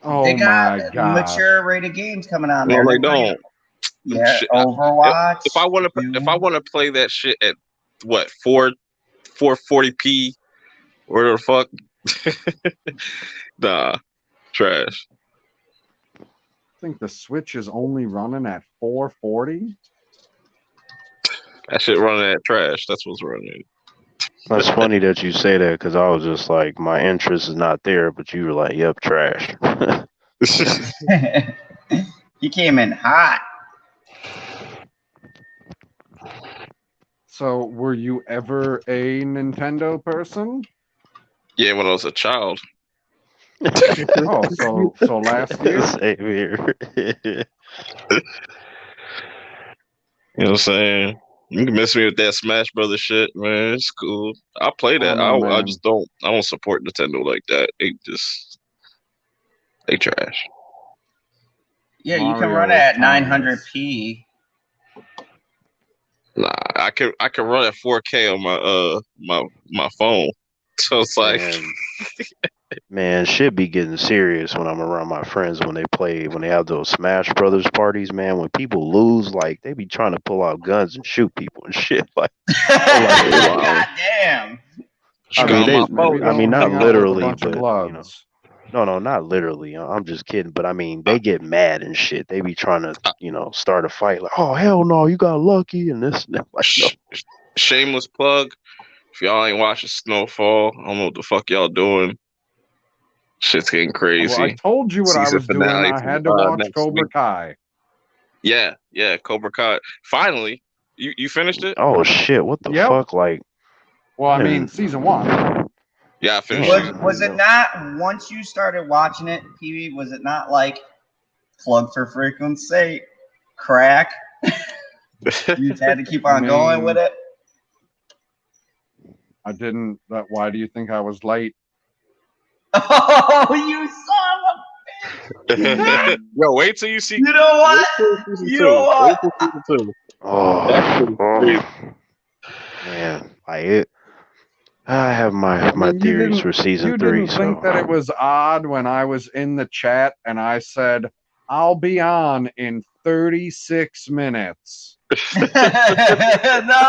Oh They got my gosh. mature rated games coming on No, there. they They're playing- don't. Yeah, Shit, Overwatch. If I want to play that shit at what 440p, where the fuck? Nah, trash. I think the Switch is only running at 440. That shit running at trash. That's what's running. that's funny that you say that, because I was just like, my interest is not there, but you were like, yep, trash. He came in hot. So, were you ever a Nintendo person? Yeah, when I was a child. Oh, so last year. Same here. You know what I'm saying? You can miss me with that Smash Brothers shit, man. It's cool. I play that. Oh, no, I man. just don't. I don't support Nintendo like that. They trash. Yeah, you can Mario run it was at timeless. 900p. Nah, I can run at 4K on my phone. So it's like, Man, shit be getting serious when I'm around my friends when they have those Smash Brothers parties, man. When people lose, like they be trying to pull out guns and shoot people and shit. Like, God damn. I mean, got my phone. I mean, Don't not hang out with a literally, bunch of but bloods. no, not literally. I'm just kidding. But I mean, they get mad and shit. They be trying to, start a fight. Like, oh hell no, you got lucky and this and that. Like, no. Shameless plug. If y'all ain't watching Snowfall, I don't know what the fuck y'all doing. Shit's getting crazy. Well, I told you what I Season was doing. finale I had to watch next Cobra week. Kai. Yeah, Cobra Kai. Finally, you finished it? Oh shit, what the fuck? Like, well, I mean, season 1. Yeah, I finished it. Was it not, once you started watching it, PB, was it not like, plug for frequency sake, crack? You had to keep on going with it? I didn't. Why do you think I was late? Oh, you son of a bitch! Yo, wait till you see. You know what? You know what? Oh, man, I have my theories for season 3. You didn't think that it was odd when I was in the chat and I said, I'll be on in 36 minutes. No, I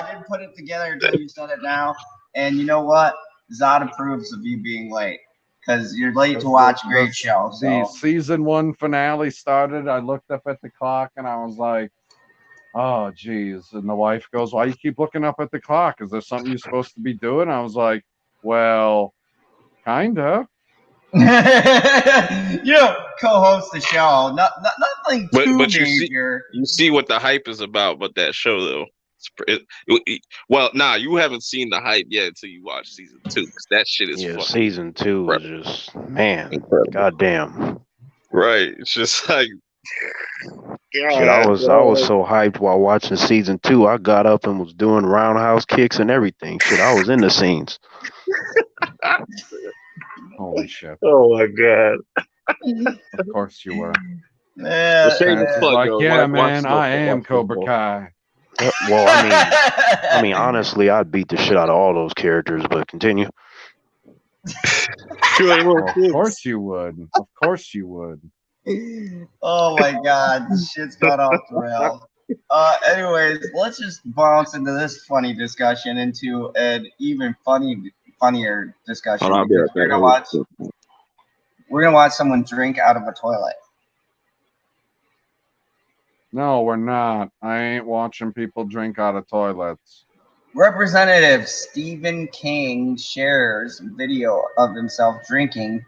didn't put it together until you said it now. And you know what? Zod approves of you being late because you're late to watch a great show. The So. season 1 finale started. I looked up at the clock and I was like, oh, geez. And the wife goes, why you keep looking up at the clock? Is there something you're supposed to be doing? I was like, well, kinda. Co-host the show. Nothing too But major. you see what the hype is about that show, though. You haven't seen the hype yet until you watch season 2, because that shit is fucking season 2 incredible. is just, man, Incredible. goddamn. Right, it's just like, shit, I was so hyped while watching season 2. I got up and was doing roundhouse kicks and everything. Shit, I was in the scenes. Holy shit! Oh my god! Of course you were. Yeah, man, I am Cobra Kai. Well, I mean, honestly, I'd beat the shit out of all those characters. But continue. Of course you would. Of course you would. Oh my god, this shit's got off the rails. Anyways, let's just bounce into this funny discussion into an even funnier discussion. We're gonna watch someone drink out of a toilet. No, we're not. I ain't watching people drink out of toilets. Representative Stephen King shares video of himself drinking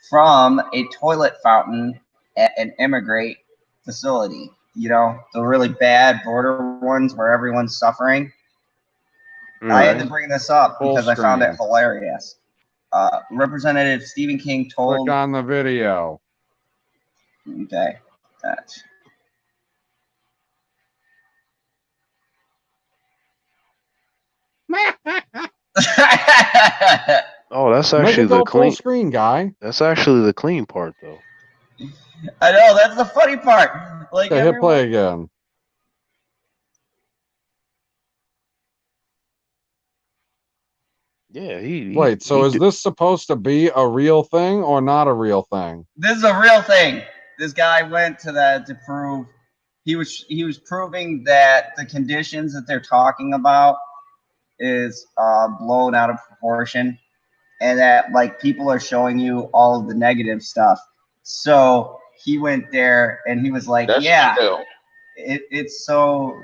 from a toilet fountain at an immigrant facility. You know, the really bad border ones where everyone's suffering. I had to bring this up Full because I found it screen. hilarious. Representative Stephen King told. Click on the video. Okay. Oh, that's Make actually it go the full clean. screen, guy. That's actually the clean part, though. I know, that's the funny part. Like, Okay, hit everyone, play again. Yeah, Wait, so is this supposed to be a real thing or not a real thing? this is a real thing. This guy went to that to prove he was proving that the conditions that they're talking about is blown out of proportion, and that like people are showing you all of the negative stuff. So he went there and he was like, That's "Yeah, chill. it's so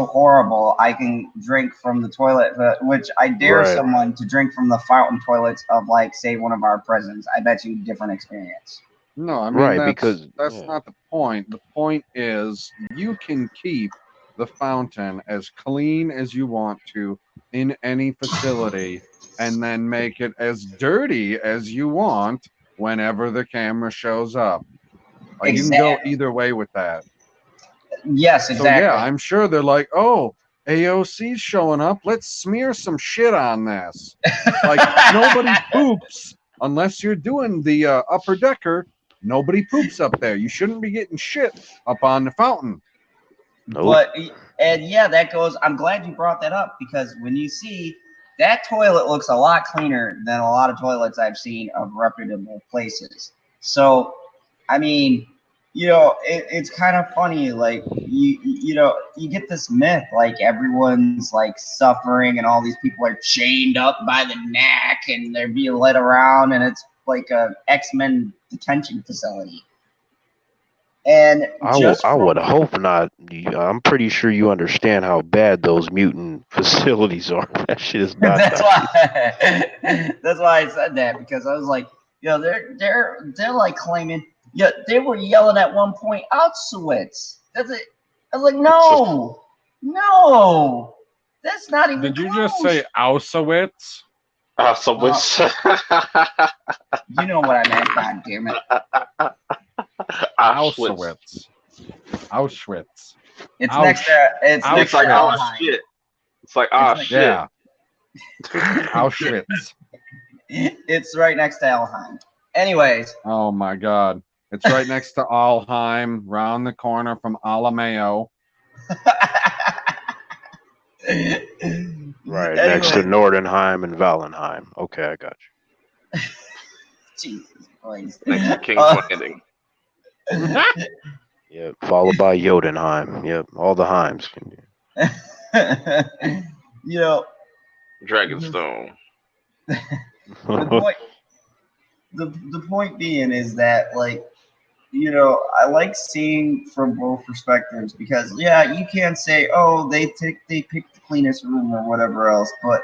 horrible. I can drink from the toilet, which I dare Right. someone to drink from the fountain toilets of, like, say, one of our prisons. I bet you different experience." No, I mean Right, that's because- yeah. not the point. The point is you can keep the fountain as clean as you want to in any facility and then make it as dirty as you want whenever the camera shows up. Like you can go Exactly. either way with that. Yes, exactly. So yeah, I'm sure they're like, oh, AOC's showing up. Let's smear some shit on this. Like nobody poops unless you're doing the upper decker. Nobody poops up there. You shouldn't be getting shit up on the fountain. Nope. But and yeah, that goes. I'm glad you brought that up because when you see that toilet looks a lot cleaner than a lot of toilets I've seen of reputable places. So, I mean, you know, it's kind of funny. Like you know, you get this myth like everyone's like suffering and all these people are chained up by the neck and they're being led around and it's like a X-Men detention facility. And I would hope not. I'm pretty sure you understand how bad those mutant facilities are. That shit is not. that's why I said that because I was like, you know, they're like claiming, yeah, they were yelling at one point Auschwitz. That's it. I was like, no, that's not even. Did you close. just say Auschwitz? You know what I meant? God damn it. Auschwitz. It's Ouch. next to. It's Ouch. next It's like to oh Alheim. shit. It's like oh It's shit. Yeah. Auschwitz. It's right next to Alheim. Anyways. Oh my God. It's right next to Alheim, round the corner from Alameo. Right, next to Nordenheim and Vallenheim. Okay, I got you. Jesus Christ. Next to King's Landing. Yep, followed by Jotunheim. Yep, all the Heims. You know, Dragonstone. the point being is that, like, you know, I like seeing from both perspectives because yeah, you can't say, oh, they picked the cleanest room or whatever else, but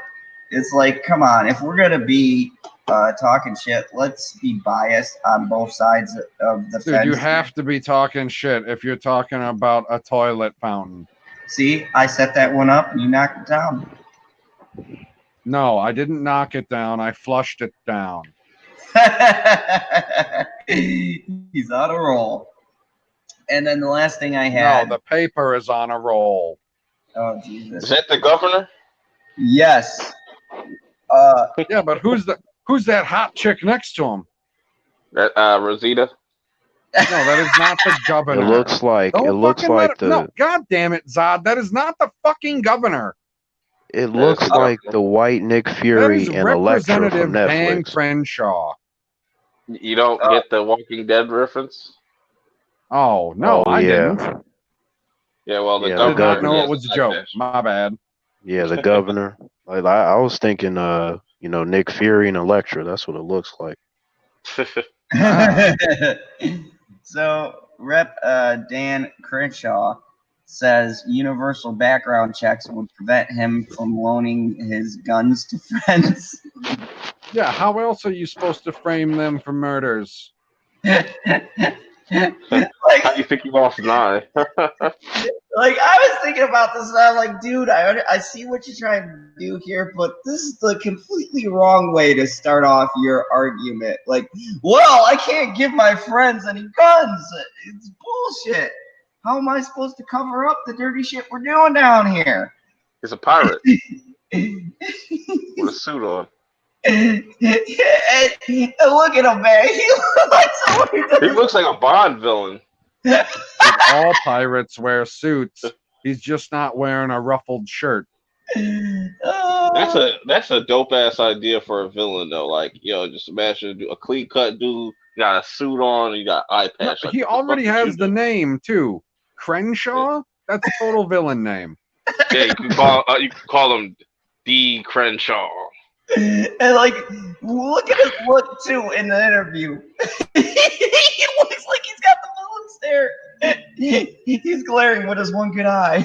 it's like, come on, if we're gonna be talking shit, let's be biased on both sides of the Dude, fence. you have to be talking shit if you're talking about a toilet fountain. See, I set that one up and you knocked it down. No, I didn't knock it down. I flushed it down. He's on a roll. And then the last thing I had. No, the paper is on a roll. Oh Jesus! Is that the governor? Yes. Yeah, but who's that hot chick next to him? That Rosita. No, that is not the governor. It looks like No, God damn it, Zod. That is not the fucking governor. It looks like the white Nick Fury and Elektra Representative from Dan Netflix. Crenshaw. You don't get the Walking Dead reference? Oh no, I didn't. Yeah, well, the Yeah, I did governor. not know it is was a like joke. that. My bad. Yeah, the governor. Like I was thinking, you know, Nick Fury and Elektra. That's what it looks like. So, Rep Dan Crenshaw says universal background checks would prevent him from loaning his guns to friends. Yeah, how else are you supposed to frame them for murders? How do you think he lost an eye? Like, I was thinking about this, and I'm like, dude, I see what you're trying to do here, but this is the completely wrong way to start off your argument. Like, well, I can't give my friends any guns. It's bullshit. How am I supposed to cover up the dirty shit we're doing down here? He's a pirate with a suit on. And look at him, man. He looks like someone He looks like a Bond villain. All pirates wear suits. He's just not wearing a ruffled shirt. That's a dope ass idea for a villain though. Like, just imagine a clean cut dude, you got a suit on, you got eye patch. No, like, he already has the name too. Crenshaw? That's a total villain name. Yeah, you can call him D. Crenshaw. And like, look at his look too in the interview. He looks like he's got the moon stare. He's glaring with his one good eye.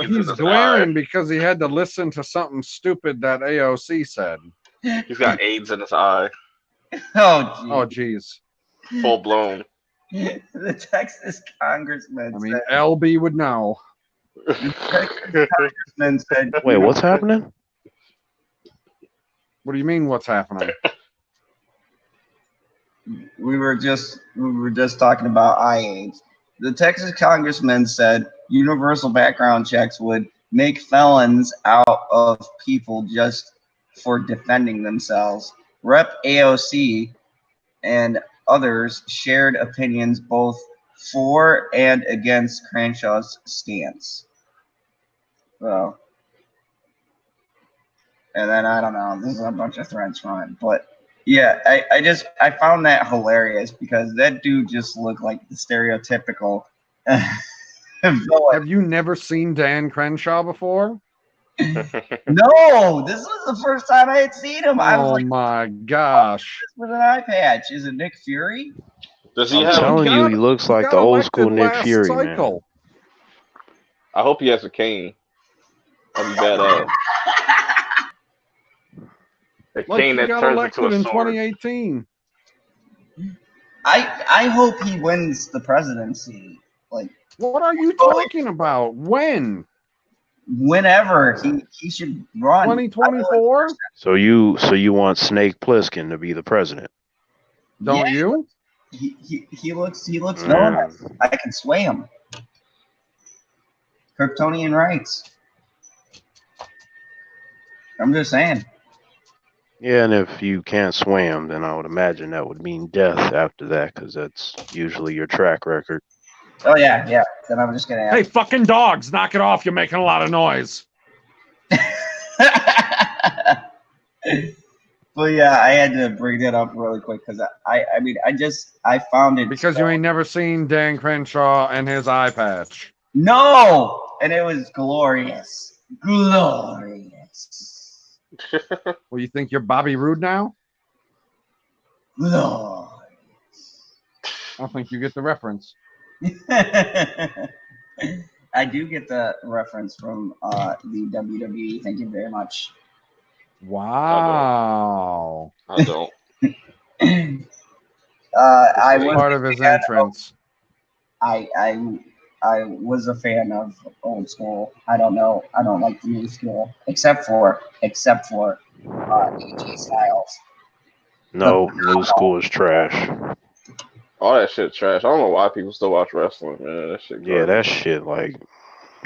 He's glaring because he had to listen to something stupid that AOC said. He's got AIDS in his eye. Oh, geez. Full blown. The Texas congressman. I mean, LB would know. The Texas congressman said, Wait, what's happening? What do you mean? What's happening? We were just talking about eye AIDS. The Texas congressman said universal background checks would make felons out of people just for defending themselves. Rep. AOC and others shared opinions both for and against Crenshaw's stance. So, and then I don't know. This is a bunch of threads from it, but yeah, I found that hilarious because that dude just looked like the stereotypical villain. Have you never seen Dan Crenshaw before? No, this was the first time I had seen him. I was like, my gosh. With an eye patch. Is it Nick Fury? Does he I'm have? telling you, he looks like the old school Nick Fury, cycle. man. I hope he has a cane. That'd be badass. A Like cane he that got turns elected into a in sword. 2018. I hope he wins the presidency. Like, what are you talking about? When? Whenever he should run. 2024? So you want Snake Plissken to be the president? Don't you? He looks villainous. I can sway him. Kryptonian rights. I'm just saying. Yeah, and if you can't swim, then I would imagine that would mean death after that, because that's usually your track record. Oh yeah. Then I'm just gonna. Hey, fucking dogs! Knock it off! You're making a lot of noise. But yeah, I had to bring that up really quick because I found it because you ain't never seen Dan Crenshaw and his eye patch. No, and it was glorious. Well, you think you're Bobby Roode now? Glorious. I don't think you get the reference. I do get the reference from the WWE. Thank you very much. Wow. I don't. I was part of his entrance. I was a fan of old school. I don't know. I don't like the new school, except for AJ Styles. No, new school is trash. All that shit trash. I don't know why people still watch wrestling, man. That shit. Yeah, that shit. Like,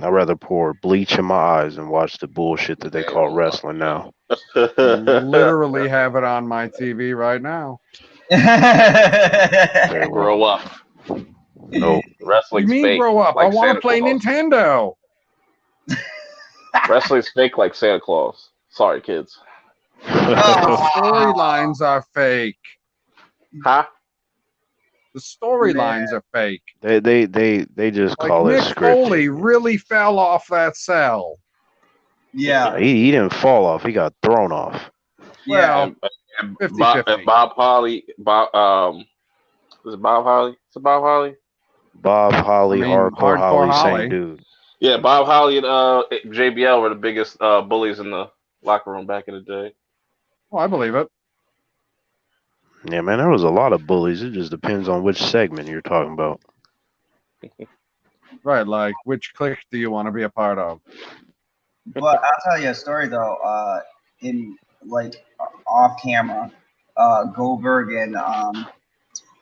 I'd rather pour bleach in my eyes and watch the bullshit that they call wrestling now. Literally have it on my TV right now. Grow up. No. Wrestling's You mean fake. grow up? Like I want Santa to play Claus. Nintendo. Wrestling's fake like Santa Claus. Sorry, kids. The storylines are fake. Huh? The storylines are fake. They just Like call Mick it scripted. Foley really fell off that cell. Yeah. He didn't fall off. He got thrown off. Well, And 50-50. Bob Holly. Was it Bob Holly? Is it Bob Holly? Bob Holly, Hardcore Holly, same dude. Yeah, Bob Holly and JBL were the biggest bullies in the locker room back in the day. Oh, I believe it. Yeah, man, there was a lot of bullies. It just depends on which segment you're talking about. Right, like which clique do you want to be a part of? But I'll tell you a story though. In like off camera, Goldberg and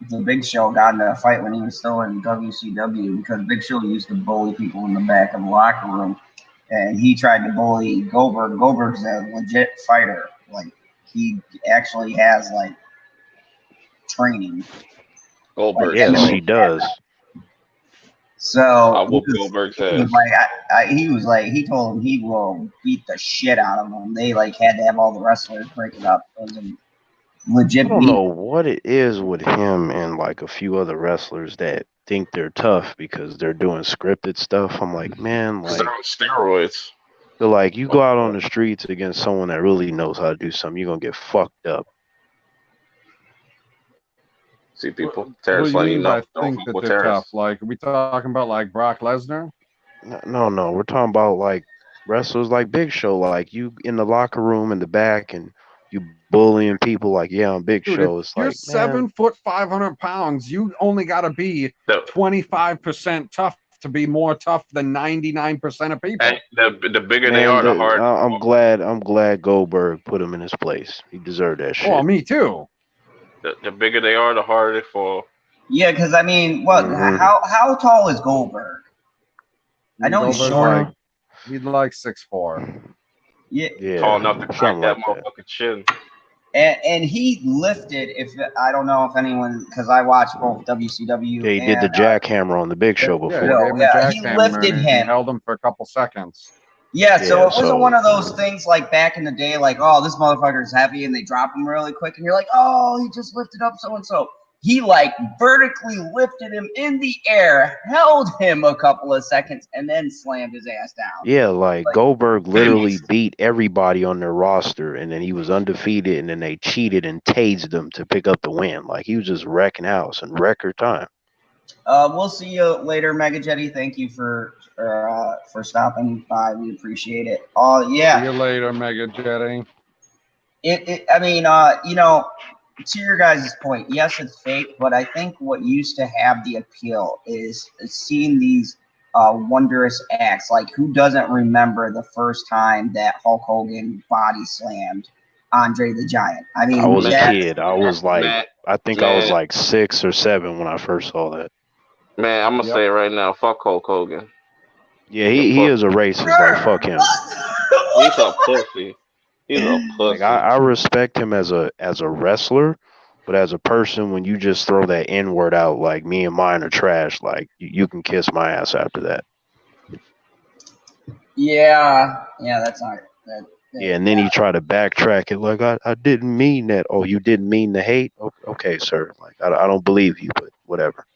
the Big Show got into a fight when he was still in WCW because Big Show used to bully people in the back of the locker room, and he tried to bully Goldberg. Goldberg's a legit fighter. Like he actually has like training. Goldberg. Yes, he does. So I whoop Goldberg's ass. He told him he will beat the shit out of him. They like had to have all the wrestlers break it up. It was a legit. I don't know what it is with him and like a few other wrestlers that think they're tough because they're doing scripted stuff. I'm like, man, like they're on steroids. they're like, you go out on the streets against someone that really knows how to do something, you're gonna get fucked up. See people. What Terrence do you letting mean you by know. think that they're tough? Like, are we talking about like Brock Lesnar? No, we're talking about like wrestlers like Big Show, like you in the locker room in the back and you bullying people like, yeah, I'm Big Dude, Show. if It's you're like 7 foot 500 pounds, you only gotta be 25% tough to be more tough than 99% of people. And the bigger they are, the harder. I'm glad Goldberg put him in his place. He deserved that shit. Oh, me too. The bigger they are, the harder they fall. Yeah, because I mean, what? How tall is Goldberg? I know he's short. He's like 6'4". Yeah, tall enough to crack that like motherfucking chin. And he lifted. If I don't know if anyone, because I watched both WCW. Yeah, he did the jackhammer on the Big Show before. He lifted him. He held him for a couple seconds. Yeah, so it wasn't one of those things like back in the day, like, oh, this motherfucker's heavy, and they drop him really quick, and you're like, oh, he just lifted up so and so. He like vertically lifted him in the air, held him a couple of seconds, and then slammed his ass down. Yeah, like Goldberg literally beat everybody on their roster, and then he was undefeated, and then they cheated and tased him to pick up the win. Like he was just wrecking house in record time. We'll see you later, Mega Jetty. Thank you for stopping by. We appreciate it. Yeah. See you later, Mega Jetty. I mean, to your guys' point, yes, it's fake, but I think what used to have the appeal is seeing these wondrous acts. Like, who doesn't remember the first time that Hulk Hogan body slammed Andre the Giant? I mean, I was a kid. I was like, I was like 6 or 7 when I first saw that. Man, I'm gonna say it right now. Fuck Hulk Hogan. Yeah, he is a racist. Like, fuck him. He's a pussy. He's a pussy. Like, I respect him as a wrestler, but as a person, when you just throw that N word out, like me and mine are trash, like you can kiss my ass after that. Yeah, that's not that. Yeah, and then he tried to backtrack it, like I didn't mean that. Oh, you didn't mean the hate? Okay, sir. Like I don't believe you, but whatever.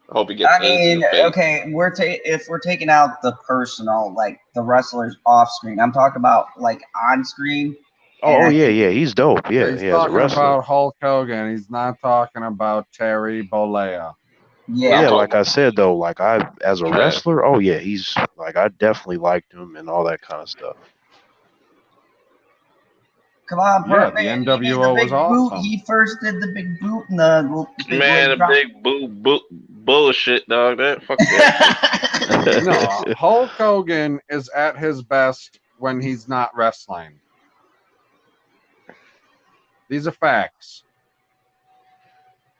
I hope he gets. I mean, okay, if we're taking out the personal, like the wrestlers off screen, I'm talking about like on screen. Oh yeah, he's dope. Yeah, he's as a talking wrestler. about Hulk Hogan. He's not talking about Terry Bollea. Yeah, like I said though, like as a wrestler, oh yeah, he's like I definitely liked him and all that kind of stuff. Come on, bro. Yeah, the NWO was awesome. He first did the big boot and the big big boot bullshit, dog. That fuck that. No, Hulk Hogan is at his best when he's not wrestling. These are facts.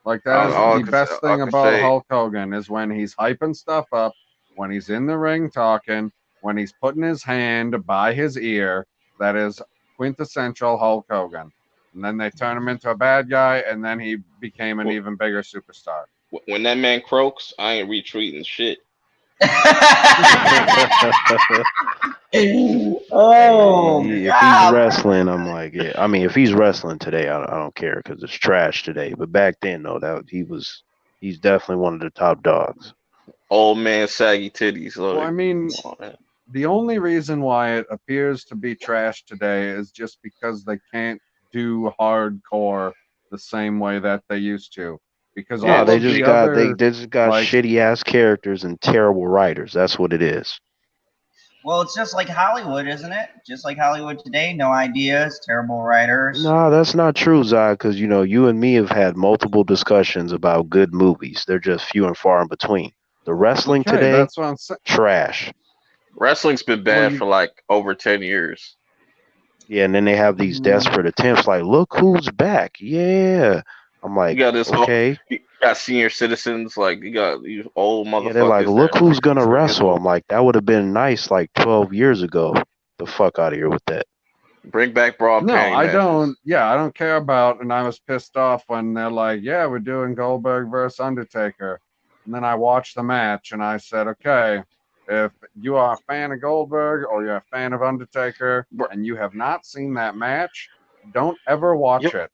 Like that is the best thing about Hulk Hogan is when he's hyping stuff up, when he's in the ring talking, when he's putting his hand by his ear. That is quintessential Hulk Hogan. And then they turn him into a bad guy, and then he became an even bigger superstar. When that man croaks, I ain't retweeting shit. Oh, if he's wrestling, I'm like, yeah. I mean, if he's wrestling today, I don't care because it's trash today. But back then, though, he's definitely one of the top dogs. Old man, saggy titties. Well, I mean, the only reason why it appears to be trash today is just because they can't do hardcore the same way that they used to. because Yeah, all No, of the they other just got like shitty ass characters and terrible writers. That's what it is. Well, it's just like Hollywood, isn't it? Just like Hollywood today, no ideas, terrible writers. No, that's not true, Zai, because you and me have had multiple discussions about good movies. They're just few and far in between. The wrestling okay, today, that's what I'm saying. trash. wrestling's been Well, bad you for like over 10 years. Yeah, and then they have these Mhm. desperate attempts like, look who's back. Yeah. I'm You like, got this whole, okay. you got senior citizens, like you got these old Yeah, they're like, motherfuckers that look are who's gonna 60, 70 years wrestle. old. I'm like, that would have been nice like 12 years ago. The fuck out of here with that. Bring back bra and no, panty I matches. don't. Yeah, I don't care about. And I was pissed off when they're like, "Yeah, we're doing Goldberg versus Undertaker," and then I watched the match and I said, "Okay, if you are a fan of Goldberg or you're a fan of Undertaker Bro, and you have not seen that match, don't ever watch yep. it.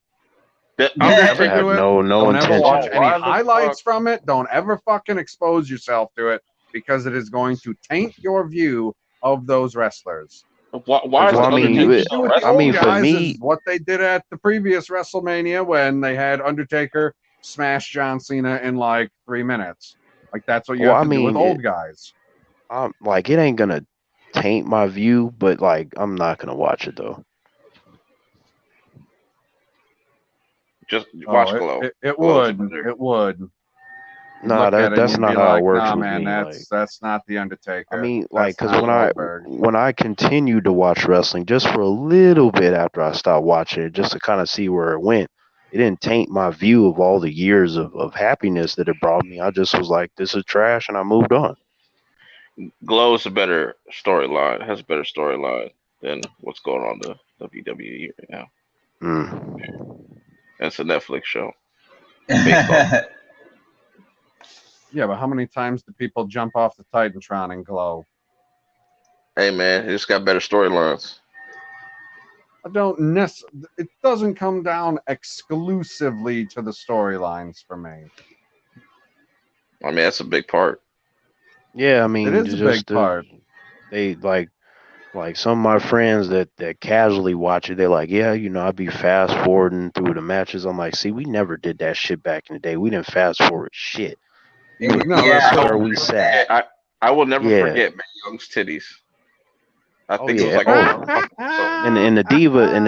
The Don't ever I Undertaker. have do it. no Don't ever watch intention. any Why the fuck? highlights from it. Don't ever fucking expose yourself to it because it is going to taint your view of those wrestlers. Why is Well, What the I you mean, Undertaker need to it- do still with the I wrestling? old mean, for guys me, is what they did at the previous WrestleMania when they had Undertaker smash John Cena in like 3 minutes. Like that's what you well, have I to do with mean, old guys. I'm like, it ain't gonna taint my view, but like, I'm not gonna watch it though. Just Oh, watch Glow. it Glow's would. better. It would. You'd Nah, look at it and that's you'd not be how it like, works nah, with man, me. Like, that's not the I Undertaker. mean, like, That's cause not Goldberg. when I continued to watch wrestling just for a little bit after I stopped watching it, just to kind of see where it went, it didn't taint my view of all the years of happiness that it brought me. I just was like, this is trash, and I moved on. Glow's a better storyline. Has a better storyline than what's going on the WWE right now. Mm. It's a Netflix show based on. Yeah, but how many times do people jump off the Titantron and glow? Hey man, it's got better storylines. I don't necessarily. It doesn't come down exclusively to the storylines for me. I mean, that's a big part. Yeah, I It mean, is a big part. they like some of my friends that casually watch it. They're like, yeah, I'd be fast forwarding through the matches. I'm like, see, we never did that shit back in the day. We didn't fast forward shit. You would No, see that's where true. we sat. I will never Yeah. forget Mae Young's titties. I Oh think it was yeah. like Oh, so. and the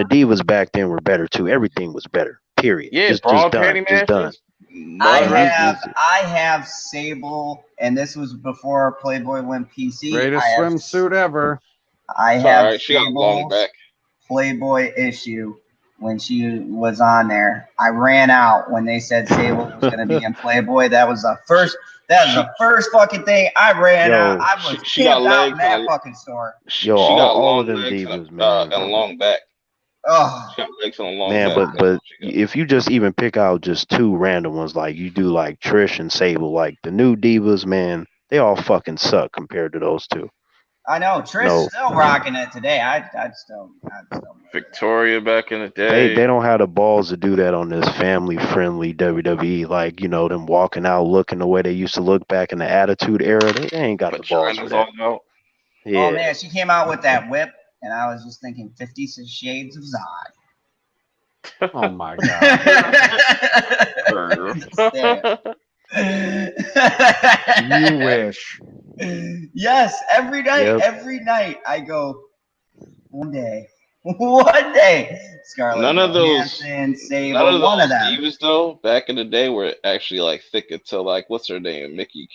divas back then were better too. Everything was better. Period. Yeah, Just bra and done. panty Just done. matches. Mud wrestling. I have Sable, and this was before Playboy went PC. Greatest swimsuit ever. I It's have alright. She got a long Sable's back. Playboy issue when she was on there. I ran out when they said Sable was going to be in Playboy. That was the first. That was the first fucking thing I ran out. I was she got camped out in legs that and fucking store. she Yo, got all long of them legs divas, and man. a long back. Oh She got legs and a long Man, back. but if you just even pick out just two random ones, like you do like Trish and Sable, like the new divas, man, they all fucking suck compared to those two. I know Trish still rocking it today. I'd still Victoria back in the They day. don't have the balls to do that on this family friendly WWE, like them walking out looking the way they used to look back in the Attitude Era. They ain't got the balls for Vaginas that. all out. Yeah. Oh man, she came out with that whip, and I was just thinking 50 Shades of Zod. Oh my god. You wish. Yes, every night, Yep. every night I go. One day, Scarlett None of those, Johansson, Sable, none of one those of them. divas though. Back in the day, were actually like thick until like what's her name, Mickey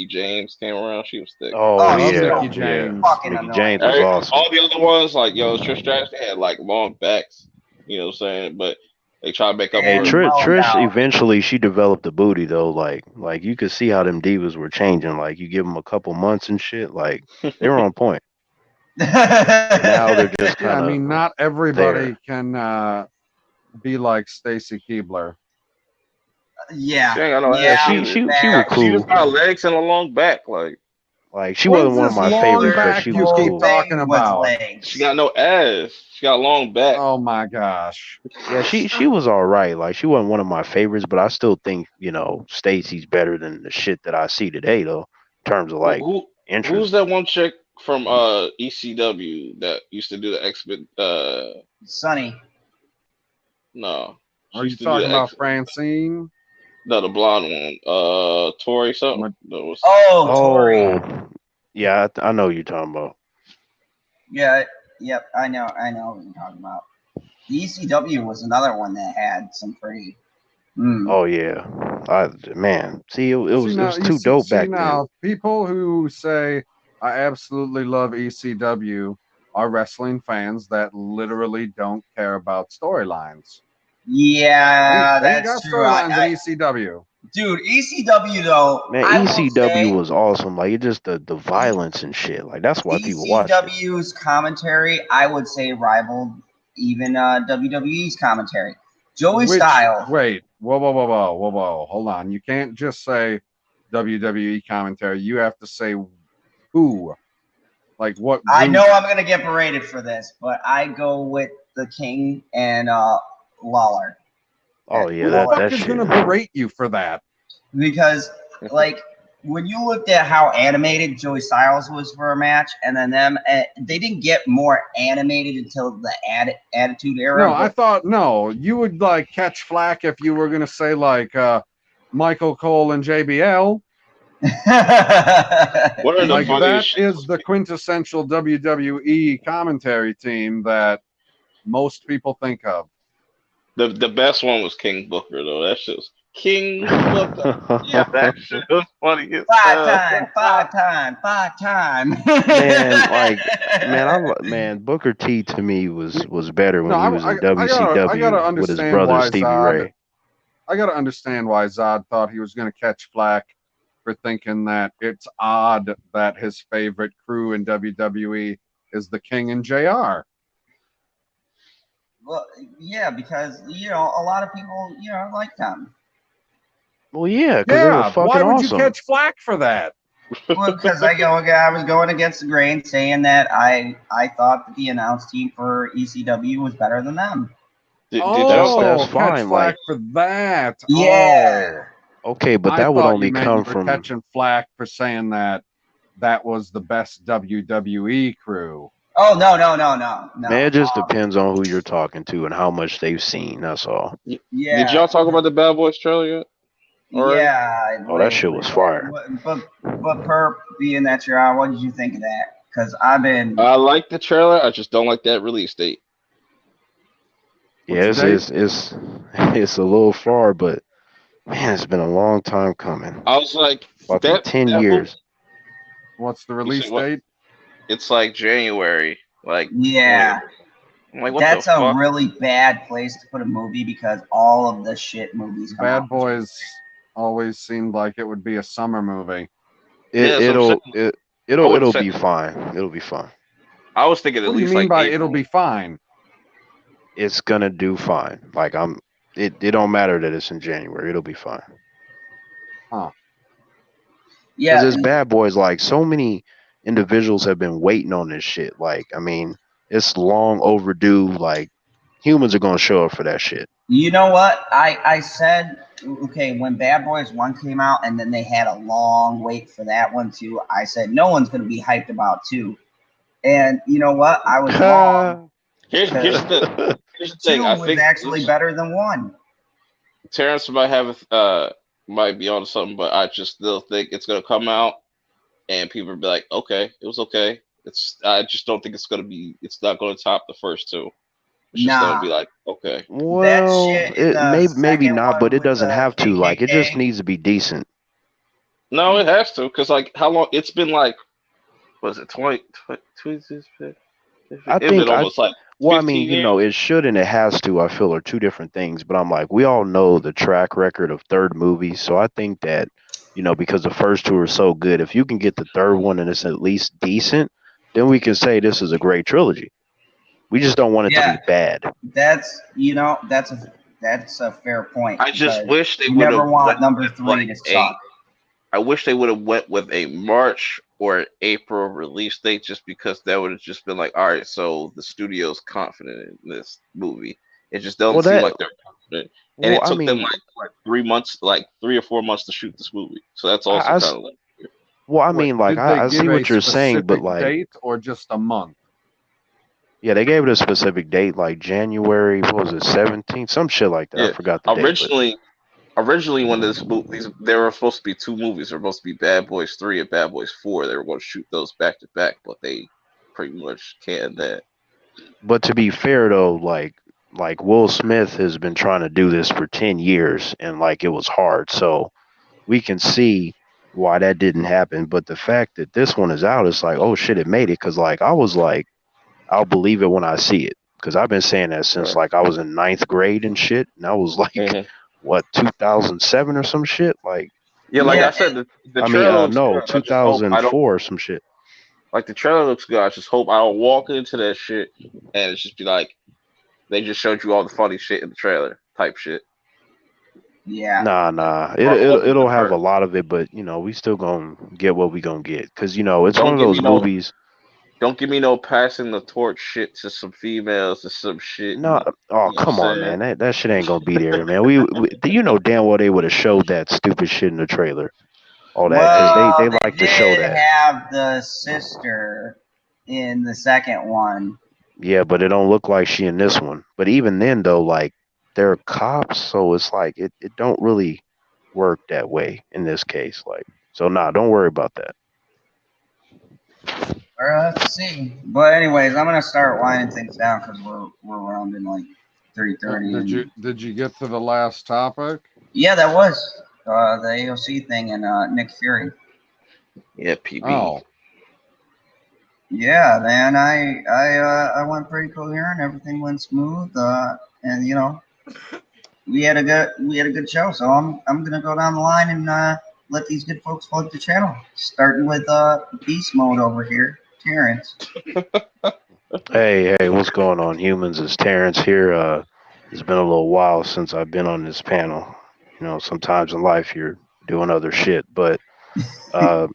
James came around. She was thick. Oh, I love yeah, Mickey James. Fucking Mickey annoying. James was awesome. All the other ones, like Trish Stratus, they had like long backs. You know what I'm saying? But they try to make up Hey, for it. Trish eventually she developed the booty though. Like you could see how them divas were changing. Like you give them a couple months and shit, like they were on point. Now they're just Yeah, I kind of mean, not everybody can be like Stacy Keibler. Yeah. She ain't got no Yeah, ass she either. was cool. She just got legs and a long back. Like she wasn't one of my favorites, but she was cool. Talking about. She got no ass. She got a long back. Oh my gosh. Yeah, she was all right. Like she wasn't one of my favorites, but I still think Stacy's better than the shit that I see today, though. In terms of like interest. Who's that one chick from ECW that used to do the X-Men? Sunny. No. Are you talking about Francine? No, the blonde one. Tori something. Ma- That was Oh, Tori. Oh, yeah, I know what you're talking about. Yeah, yep, I know what you're talking about. The ECW was another one that had some pretty. Oh yeah, man. See, it See was it now, was too dope see back then. now, people who say I absolutely love ECW are wrestling fans that literally don't care about storylines. Yeah, They ain't that's got true. storylines in ECW. Dude, ECW though, Man, I will ECW say was awesome. Like it just the violence and shit. Like that's why people watched it. ECW's commentary, I would say, rivaled even WWE's commentary. Joey Styles. Wait, whoa, hold on. You can't just say WWE commentary. You have to say who, like what group. I know I'm gonna get berated for this, but I go with the King and Lawler. Oh yeah, Who the fuck that is shit. gonna berate you for that? Because like when you looked at how animated Joey Styles was for a match, and then them, they didn't get more animated until the Attitude Era. No, I thought no. You would like catch flack if you were gonna say like Michael Cole and JBL. What are the Like that funniest? is the quintessential WWE commentary team that most people think of. The best one was King Booker though. That shit was King Booker. Yeah, that shit was funny as hell. five time. Man, Booker T to me was better when No, he was in I gotta WCW with his understand brother why Stevie Zod. Ray. I gotta understand why Zod thought he was gonna catch flack for thinking that it's odd that his favorite crew in WWE is the King and JR. Well, yeah, because a lot of people like them. Well, yeah, because they were fucking why would awesome. you catch flack for that? Well, because I was going against the grain, saying that I thought that the announce team for ECW was better than them. Did y'all That's catch fine. flack Like, for that? Yeah. okay, but I that would thought only you meant come you were from. catching flack for saying that was the best WWE crew. Oh no. Man, it just depends on who you're talking to and how much they've seen. That's all. Yeah. Did y'all talk about the Bad Boys trailer yet? Already? Yeah. Oh, that shit was fire. But Perp, being that you're on, what did you think of that? Because I've been. I like the trailer. I just don't like that release date. Yeah, What's the it's a little far, but man, it's been a long time coming. I was like, Fucking 10 years. What's the release what? date? It's like January. Like, Yeah. I'm like, what That's the a fuck? really bad place to put a movie because all of the shit movies come out. Bad Boys always seemed like it would be a summer movie. It'll wouldn't say- be fine. It'll be fine. I was thinking at What do you least mean like by April. it'll be fine? It's gonna do fine. Like it don't matter that it's in January. It'll be fine. Huh. Yeah. Because it's Bad Boys. Like so many individuals have been waiting on this shit. Like I mean, it's long overdue. Like humans are gonna show up for that shit. You know what? I said, okay, when Bad Boys 1 came out and then they had a long wait for that one too, I said, no one's going to be hyped about 2. And you know what? I was wrong. Here's the thing. 2 I was think actually better than 1. Terrence might be on something, but I just still think it's gonna come out and people will be like, okay, it was okay. I just don't think it's not gonna top the first 2. It's just gonna be like, okay. Well, it maybe not, but it doesn't have to. KKK. Like it just needs to be decent. No, it has to, because like how long it's been like, was it 20? I It's think been almost like. Well, I mean, 15 years? it should and it has to, I feel, are two different things. But I'm like, we all know the track record of third movies. So I think that, because the first 2 are so good, if you can get the third one and it's at least decent, then we can say this is a great trilogy. We just don't want it to be bad. That's a fair point. I just wish they would never have want number 3 to suck. I wish they would have went with a March or April release date, just because that would have just been like, all right, so the studio's confident in this movie. It just doesn't seem like they're confident. And it took them like 3 months, like 3 or 4 months to shoot this movie. So that's also kind of like. Well, I mean, like I see what you're saying, but like date or just a month. Yeah, they gave it a specific date, like January. What was it, 17th? Some shit like that. Yeah. I forgot the date. originally when there were supposed to be two movies. There were supposed to be Bad Boys 3 and Bad Boys 4. They were going to shoot those back to back, but they pretty much canned that. But to be fair though, like Will Smith has been trying to do this for 10 years and like it was hard. So we can see why that didn't happen. But the fact that this one is out, it's like, oh shit, it made it. Cause like I was like, I'll believe it when I see it. Cause I've been saying that since Right. like I was in ninth grade and shit. And I was like, Mhm. what, 2007 or some shit? Like, Yeah, like Yeah, I said, the I mean, trailer looks no, good. I just hope I don't 2004 or some shit. like the trailer looks good. I just hope I don't walk into that shit and it's just be like they just showed you all the funny shit in the trailer type shit. yeah. Nah. Or I'm hoping It'll for the have a first. lot of it, but you know, we still gonna get what we gonna get. Cause you know, it's one Don't of give those me no movies. don't give me no passing the torch shit to some females or some shit. No, oh You know what I'm come on, saying? man, that shit ain't gonna be there, man. We you know damn well they would have showed that stupid shit in the trailer, all that, cause Hey, they Well, they like to show did that. have the sister in the second one. Yeah, but it don't look like she in this one. But even then though, like they're cops, so it's like it don't really work that way in this case. Like, so nah, don't worry about that. Let's see. But anyways, I'm gonna start winding things down because we're around in like 3:30. And Did you get to the last topic? yeah, that was the AOC thing and Nick Fury. yeah, PB. Oh, Yeah, man, I went pretty coherent. Everything went smooth. And you know, we had a good show. So I'm gonna go down the line and let these good folks plug the channel. Starting with beast mode over here, Terrence. Hey, what's going on, humans? It's Terrence here. It's been a little while since I've been on this panel. You know, sometimes in life you're doing other shit, but uh,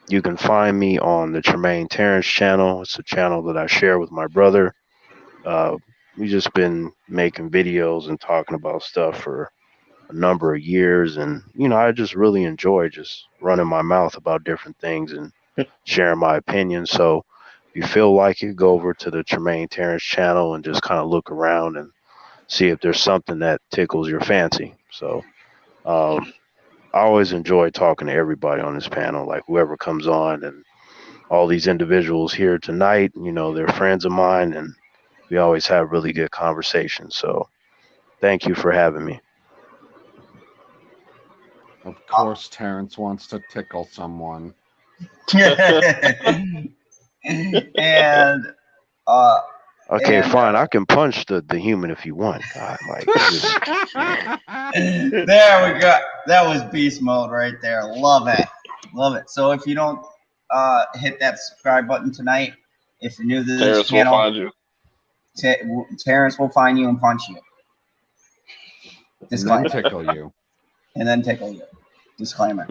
you can find me on the Tremaine Terrence channel. It's a channel that I share with my brother. Uh, we just been making videos and talking about stuff for a number of years, and you know, I just really enjoy just running my mouth about different things and sharing my opinions. So if you feel like it, go over to the Tremaine Terrence channel and just kind of look around and see if there's something that tickles your fancy. So um, I always enjoy talking to everybody on this panel, like whoever comes on, and all these individuals here tonight. You know, they're friends of mine, and we always have really good conversations. So thank you for having me. of course, Terrence wants to tickle someone. And uh, Okay, and fine. I can punch the human if you want. God, like you just there we go. That was beast mode right there. Love it, love it. So if you don't hit that subscribe button tonight, if you're new to this Terrence will channel, find you. Terrence will find you and punch you. And Disclaimer. then tickle you. And then tickle you. Disclaimer.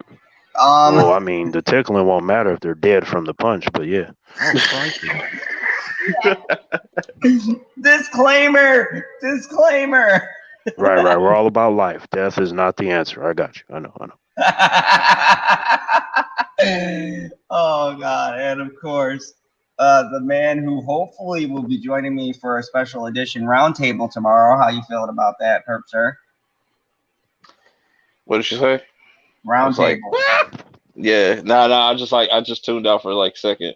well, I mean, the tickling won't matter if they're dead from the punch, but yeah. Oh, crikey. Disclaimer. Right. We're all about life. Death is not the answer. I got you. I know. Oh God, and of course, the man who hopefully will be joining me for a special edition roundtable tomorrow. How you feeling about that, Herb sir? What did she say? I was like, Roundtable. yeah, I just tuned out for like a second.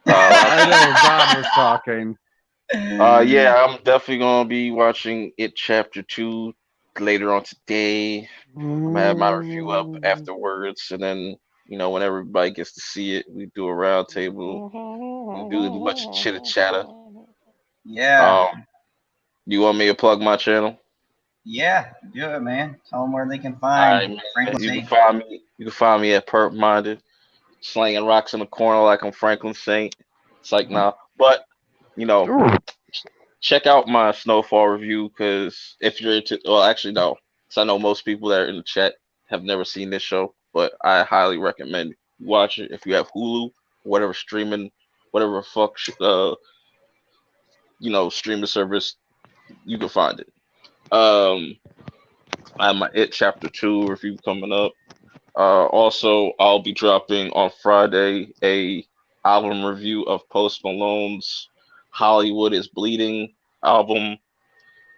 I know God was talking. Yeah, I'm definitely gonna be watching it chapter 2 later on today. I'm gonna have my review up afterwards, and then when everybody gets to see it, we do a round table. We do a bunch of chitter chatter. Yeah, Um, you want me to plug my channel? yeah, do it, man. Tell them where they can All right, find man. Franklin You can Saint. find me. You can find me at Perp Minded, slanging rocks in the corner like I'm Franklin Saint. It's like nah, but you know. Ooh, check out my Snowfall review because if you're into, well, actually no, because I know most people that are in the chat have never seen this show, but I highly recommend you watch it if you have Hulu, whatever streaming, whatever fuck, streaming service you can find it. I have my It Chapter 2 review coming up. Also, I'll be dropping on Friday a album review of Post Malone's "Hollywood Is Bleeding" album.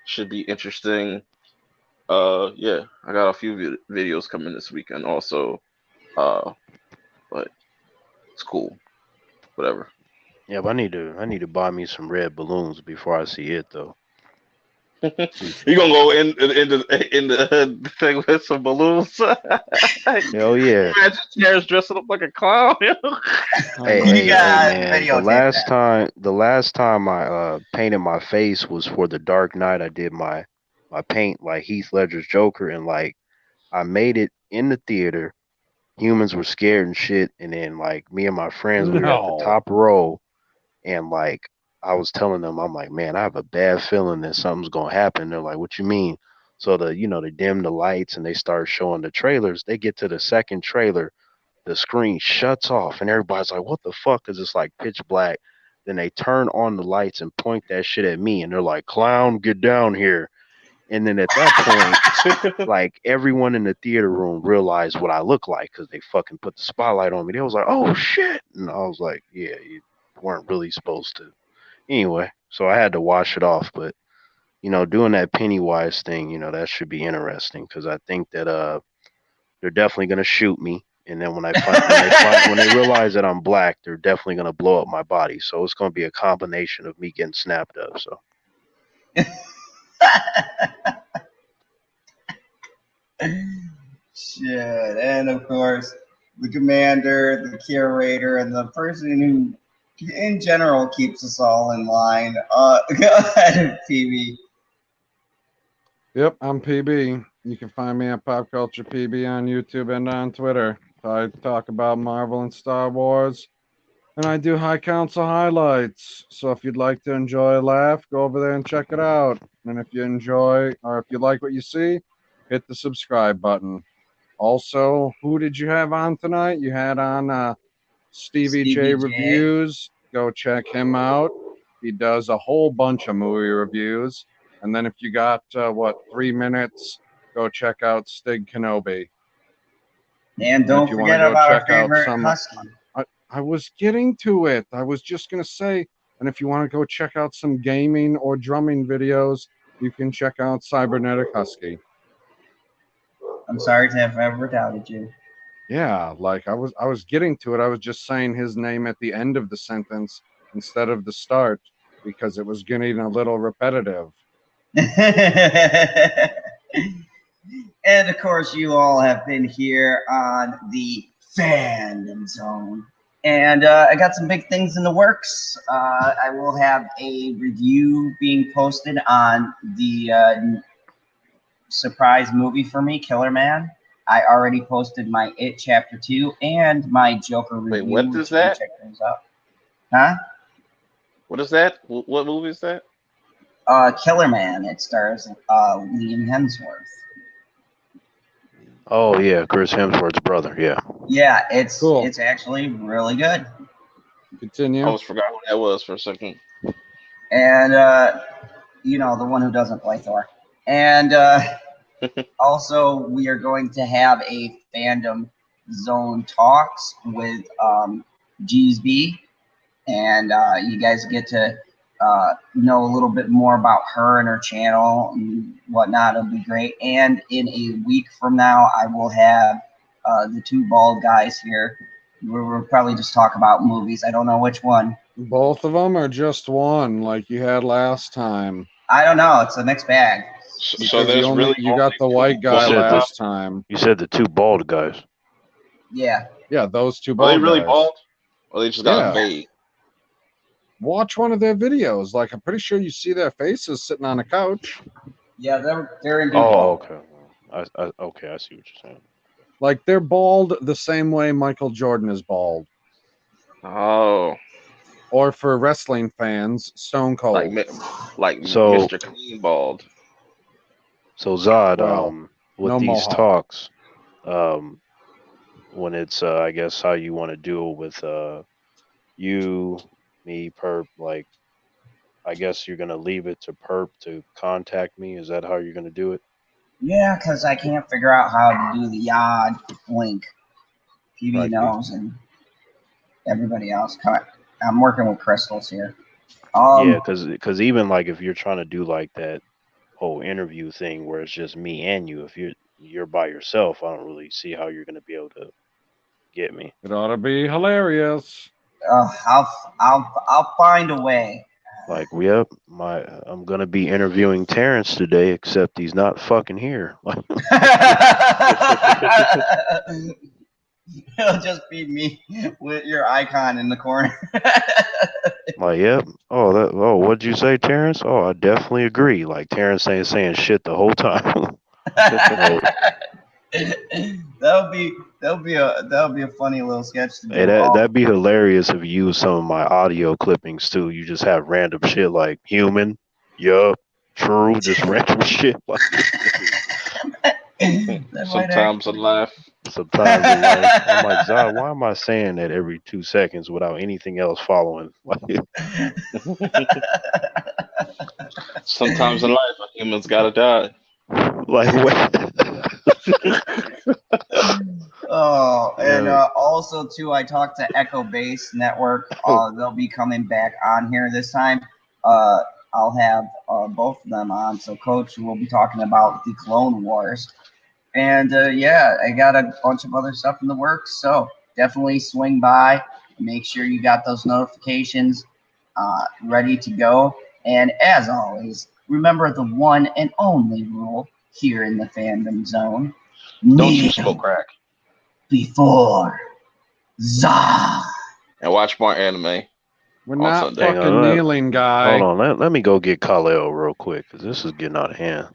Should be interesting. Yeah, I got a few videos coming this weekend also. But it's cool. Whatever. Yeah, but I need to buy me some red balloons before I see it though. You gonna go in the thing with some balloons? Hell yeah. Imagine Terrence dressing up like a clown. You got Man, videotape that. the last time I painted my face was for the Dark Knight. I did my paint like Heath Ledger's Joker, and like I made it in the theater. Humans were scared and shit, and then like me and my friends, we were at the No. top row, and like I was telling them, I'm like, man, I have a bad feeling that something's gonna happen. They're like, what you mean? So they dim the lights and they start showing the trailers. They get to the second trailer, the screen shuts off, and everybody's like, what the fuck? Because it's like pitch black. Then they turn on the lights and point that shit at me, and they're like, clown, get down here. And then at that point, like everyone in the theater room realized what I look like because they fucking put the spotlight on me. They was like, oh shit. And I was like, yeah, you weren't really supposed to. Anyway, so I had to wash it off. But, doing that Pennywise thing, that should be interesting because I think that they're definitely gonna shoot me. And then when they realize that I'm black, they're definitely gonna blow up my body. So it's gonna be a combination of me getting snapped up. So Shit. And of course, the commander, the curator, and the person who, in general, keeps us all in line. Go ahead, PB. Yep, I'm PB. You can find me at Pop Culture PB on YouTube and on Twitter. I talk about Marvel and Star Wars, and I do High Council highlights. So if you'd like to enjoy a laugh, go over there and check it out. And if you enjoy, or if you like what you see, hit the subscribe button. Also, who did you have on tonight? You had on Stevie J Reviews. Go check him out. He does a whole bunch of movie reviews. And then if you got 3 minutes, go check out Stig Kenobi. And don't forget about our favorite Husky. I was getting to it. I was just gonna say, and if you want to go check out some gaming or drumming videos, you can check out Cybernetic Husky. I'm sorry to have ever doubted you. Yeah, like I was getting to it. I was just saying his name at the end of the sentence instead of the start because it was getting a little repetitive. And of course, you all have been here on the Fandom Zone. And I got some big things in the works. I will have a review being posted on the surprise movie for me, Killer Man. I already posted my It Chapter 2 and my Joker review. Wait, what is that? Check those out. Huh? What is that? What movie is that? Killer Man. It stars Liam Hemsworth. oh yeah, Chris Hemsworth's brother. Yeah. Yeah, it's Cool. It's actually really good. Continue. I almost forgot who that was for a second. And the one who doesn't play Thor. And also, we are going to have a Fandom Zone talks with GSB, and you guys get to know a little bit more about her and her channel and whatnot. It'll be great. And in a week from now, I will have the two bald guys here. We'll probably just talk about movies. I don't know which one. Both of them or just one like you had last time? I don't know. It's a mixed bag. So there's you got the white guy last time. You said the two bald guys. Yeah. Yeah, those two Are bald they really guys. bald? Or they just got Yeah. a fade? Watch one of their videos. Like I'm pretty sure you see their faces sitting on a couch. Yeah, they're in. Oh, okay. Okay, I see what you're saying. Like they're bald the same way Michael Jordan is bald. Oh. Or for wrestling fans, Stone Cold. Like So- Mr. Clean Bald. So Zod, Well, with no these mohawk. talks, when it's I guess how you want to deal with you, me, Perp, like I guess you're gonna leave it to Perp to contact me. Is that how you're gonna do it? Yeah, because I can't figure out how to do the Yod link. PB Right. knows and everybody else. I'm working with crystals here. Yeah, because even like if you're trying to do like that whole interview thing where it's just me and you. If you're by yourself, I don't really see how you're gonna be able to get me. It ought to be hilarious. I'll find a way. Like, yep, I'm gonna be interviewing Terrence today, except he's not fucking here. It'll just be me with your icon in the corner. Like, yep. Oh, what'd you say, Terrence? Oh, I definitely agree. Like, Terrence ain't saying shit the whole time. that'll be a funny little sketch to do. Hey, that'd be hilarious if you use some of my audio clippings too. You just have random shit like human, yup, true, just random shit. Like, Sometimes I laugh. sometimes in life, I'm like, Zod, why am I saying that every 2 seconds without anything else following? Sometimes in life, a human's gotta die. Like what? Oh, and Yeah. also too, I talked to Echo Base Network. They'll be coming back on here this time. I'll have both of them on. So Coach will be talking about the Clone Wars. And yeah, I got a bunch of other stuff in the works. So definitely swing by. Make sure you got those notifications ready to go. And as always, remember the one and only rule here in the Fandom Zone. Don't you smoke crack. Before Zah. And watch more anime. We're On not Sunday. fucking kneeling, guy. Hold on, let me go get Khalil real quick because this is getting out of hand.